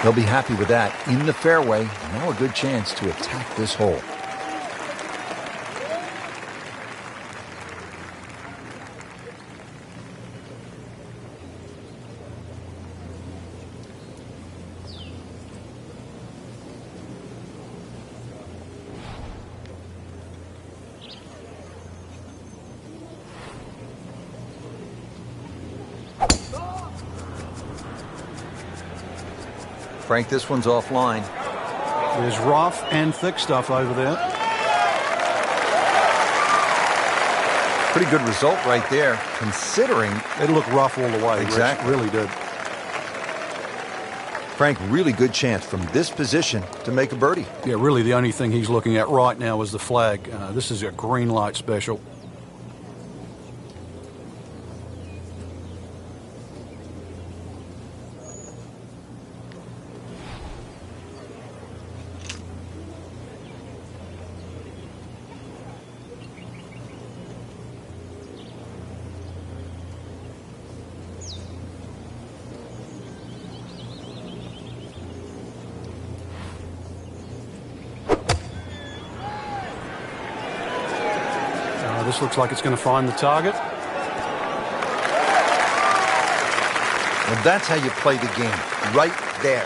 They'll be happy with that. In the fairway, now a good chance to attack this hole. Frank, this one's offline. There's rough and thick stuff over there. Pretty good result right there, considering It looked rough all the way. Exactly. Rich, really did. Frank, really good chance from this position to make a birdie. Yeah, really the only thing he's looking at right now is the flag. This is a green light special. This looks like it's going to find the target. Well, that's how you play the game, right there.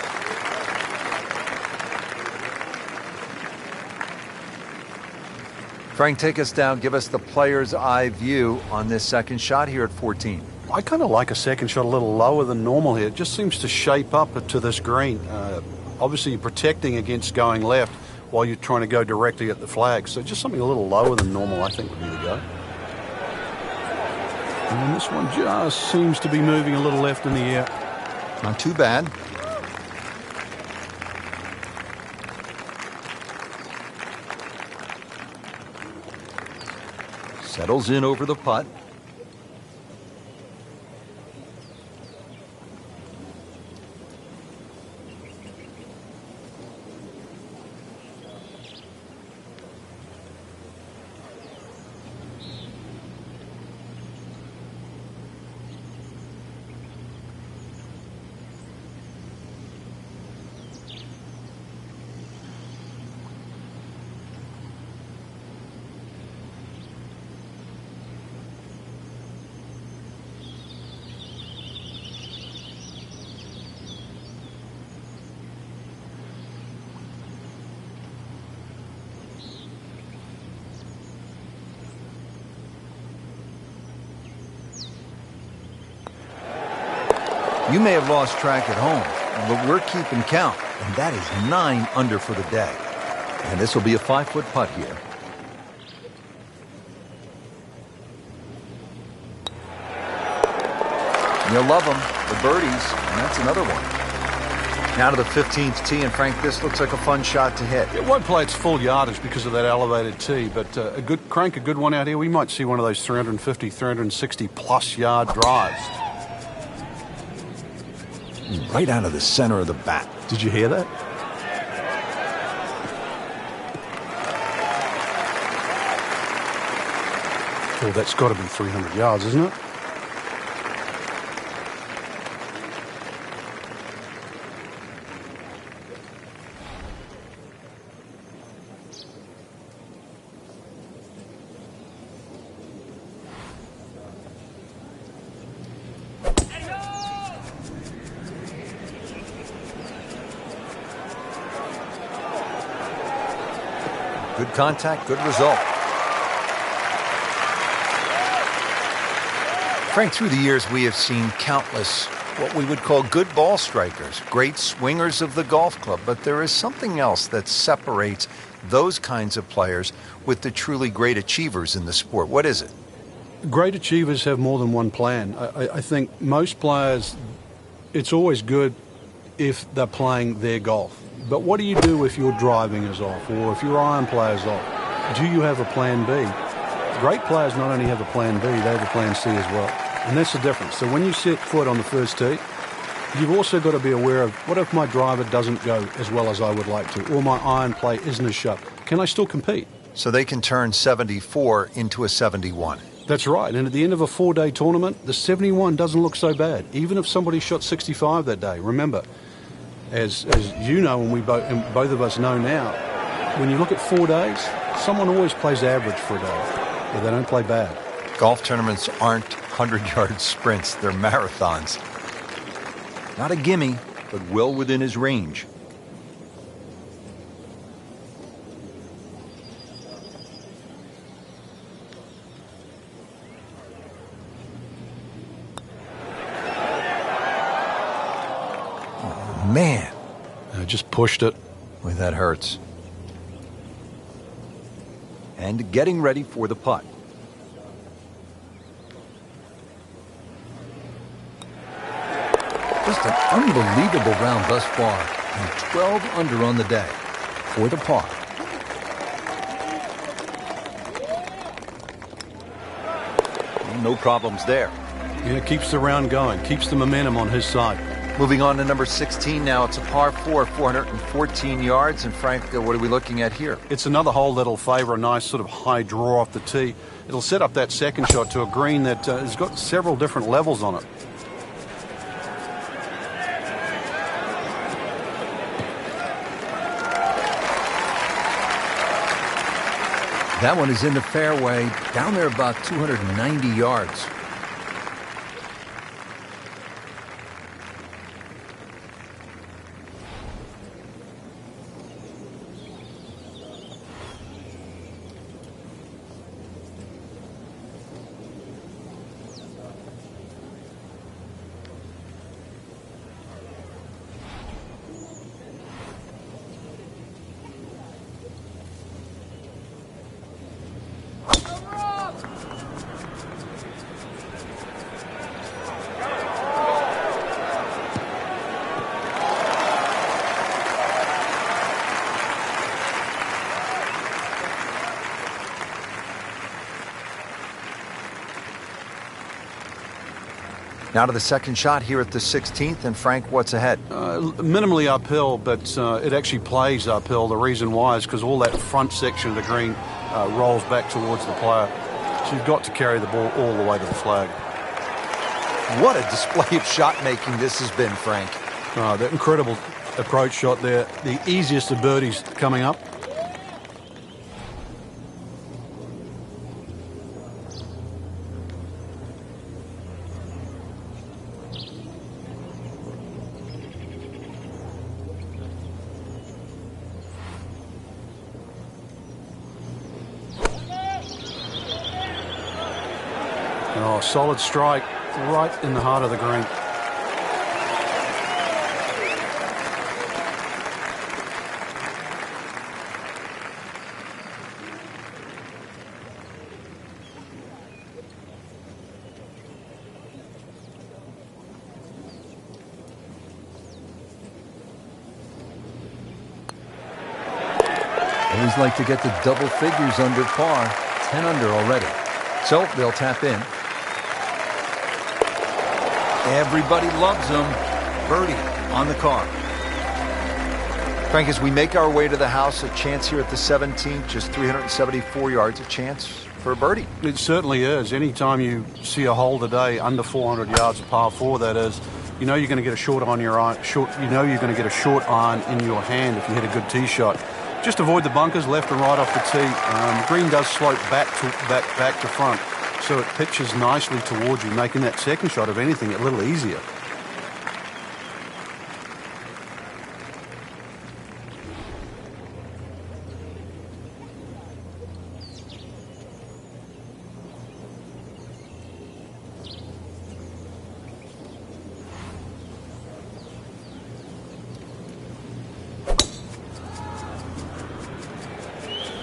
Frank, take us down. Give us the player's eye view on this second shot here at 14. I kind of like a second shot a little lower than normal here. It just seems to shape up to this green. Obviously, you're protecting against going left while you're trying to go directly at the flag. So just something a little lower than normal, I think, would be the go. And then this one just seems to be moving a little left in the air. Not too bad. Settles in over the putt. You may have lost track at home, but we're keeping count, and that is 9 under for the day. And this will be a 5-foot putt here. You'll love them, the birdies, and that's another one. Now to the 15th tee, and Frank, this looks like a fun shot to hit. It won't play its full yardage because of that elevated tee, but a good one out here. We might see one of those 350, 360 plus yard drives. Right out of the center of the bat. Did you hear that? Oh, that's got to be 300 yards, isn't it? Good contact, good result. Frank, through the years, we have seen countless what we would call good ball strikers, great swingers of the golf club, but there is something else that separates those kinds of players with the truly great achievers in the sport. What is it? Great achievers have more than one plan. I think most players, it's always good if they're playing their golf. But what do you do if your driving is off or if your iron play is off? Do you have a plan B? Great players not only have a plan B, they have a plan C as well. And that's the difference. So when you set foot on the first tee, you've also got to be aware of, what if my driver doesn't go as well as I would like to, or my iron play isn't as sharp? Can I still compete? So they can turn 74 into a 71. That's right. And at the end of a 4-day tournament, the 71 doesn't look so bad, even if somebody shot 65 that day. Remember, as you know, and both of us know now, when you look at 4 days, someone always plays average for a day, but they don't play bad. Golf tournaments aren't 100-yard sprints, they're marathons. Not a gimme, but well within his range. Oh, man. I just pushed it. Boy, that hurts. And getting ready for the putt. Just an unbelievable round thus far, and 12 under on the day for the par. No problems there. Yeah, keeps the round going, keeps the momentum on his side. Moving on to number 16 now. It's a par 4, 414 yards. And Frank, what are we looking at here? It's another hole that'll favour a nice sort of high draw off the tee. It'll set up that second shot to a green that has got several different levels on it. That one is in the fairway, down there about 290 yards. Now to the second shot here at the 16th. And Frank, what's ahead? Minimally uphill, but it actually plays uphill. The reason why is because all that front section of the green rolls back towards the player. So you've got to carry the ball all the way to the flag. What a display of shot making this has been, Frank. That incredible approach shot there. The easiest of birdies coming up. Oh, solid strike right in the heart of the green. Always like to get to double figures under par. 10 under already. So they'll tap in. Everybody loves them. Birdie on the card. Frank, as we make our way to the house, a chance here at the 17th, just 374 yards, a chance for a birdie. It certainly is. Anytime you see a hole today under 400 yards, a par 4 that is, you know you're going to get a short on your iron. You know you're going to get a short iron in your hand if you hit a good tee shot. Just avoid the bunkers left and right off the tee. Green does slope back to front, so it pitches nicely towards you, making that second shot, if anything, a little easier.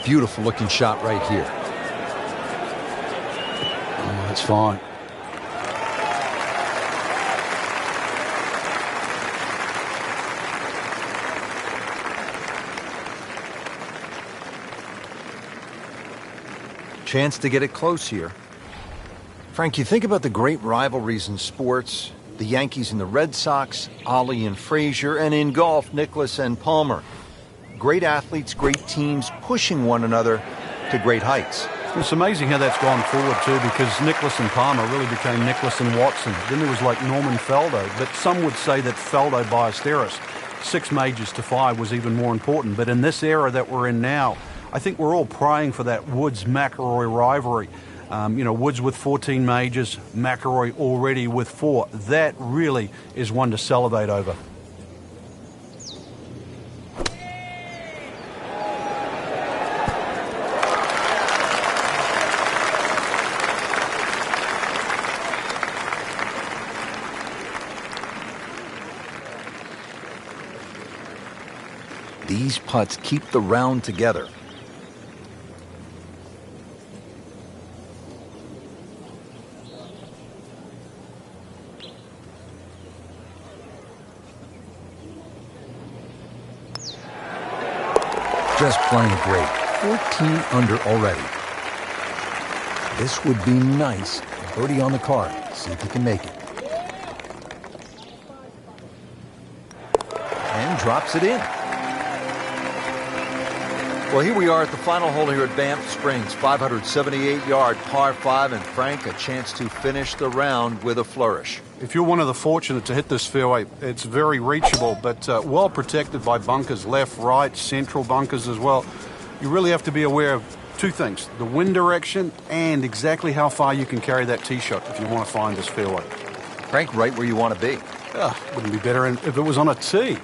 Beautiful looking shot right here. Oh, that's fine. Chance to get it close here. Frank, you think about the great rivalries in sports, the Yankees and the Red Sox, Ollie and Frazier, and in golf, Nicklaus and Palmer. Great athletes, great teams pushing one another to great heights. It's amazing how that's gone forward too, because Nicklaus and Palmer really became Nicklaus and Watson. Then there was like Norman Faldo, but some would say that Faldo Ballesteros, 6 majors to 5, was even more important. But in this era that we're in now, I think we're all praying for that Woods-McIlroy rivalry. Woods with 14 majors, McIlroy already with 4. That really is one to salivate over. These putts keep the round together. Just playing great. 14 under already. This would be nice. Birdie on the card. See if he can make it. And drops it in. Well, here we are at the final hole here at Banff Springs, 578-yard par 5, and Frank, a chance to finish the round with a flourish. If you're one of the fortunate to hit this fairway, it's very reachable, but well protected by bunkers, left, right, central bunkers as well. You really have to be aware of 2 things, the wind direction and exactly how far you can carry that tee shot if you want to find this fairway. Frank, right where you want to be. Wouldn't be better if it was on a tee.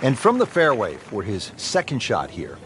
And from the fairway for his second shot here.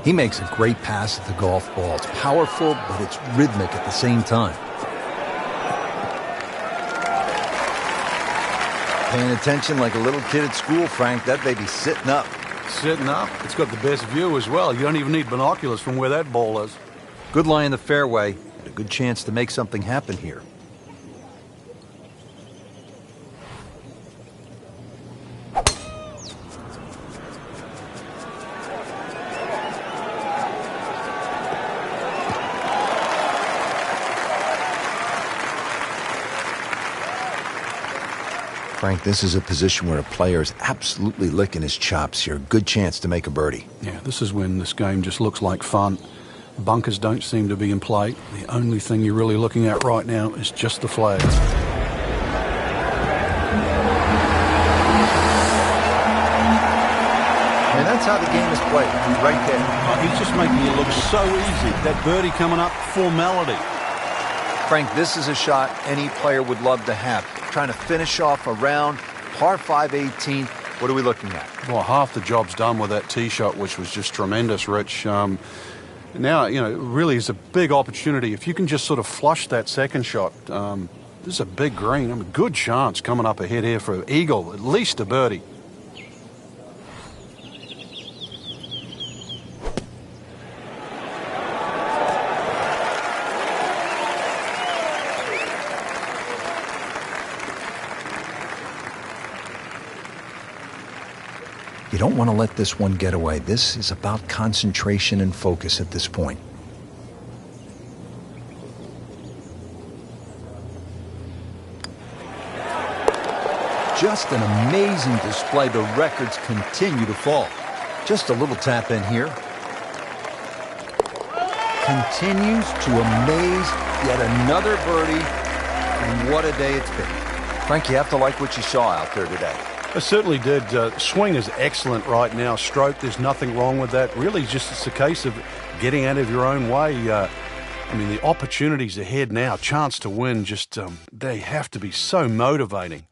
He makes a great pass at the golf ball. It's powerful, but it's rhythmic at the same time. Paying attention like a little kid at school, Frank. That baby's sitting up. Setting up. It's got the best view as well. You don't even need binoculars from where that ball is. Good lie in the fairway, and a good chance to make something happen here. Frank, this is a position where a player is absolutely licking his chops here. Good chance to make a birdie. Yeah, this is when this game just looks like fun. Bunkers don't seem to be in play. The only thing you're really looking at right now is just the flag. And that's how the game is played, right there. Oh, he's just making it look so easy. That birdie coming up, formality. Frank, this is a shot any player would love to have. Trying to finish off a round, par 5 18th. What are we looking at? Well, half the job's done with that tee shot, which was just tremendous, Rich. Now, you know, it really is a big opportunity. If you can just sort of flush that second shot, this is a big green. I mean, good chance coming up ahead here for eagle, at least a birdie. You don't want to let this one get away. This is about concentration and focus at this point. Just an amazing display. The records continue to fall. Just a little tap in here. Continues to amaze. Yet another birdie. And what a day it's been. Frank, you have to like what you saw out there today. I certainly did. Swing is excellent right now. Stroke, there's nothing wrong with that. Really, just it's a case of getting out of your own way. I mean, the opportunities ahead now, chance to win, just they have to be so motivating.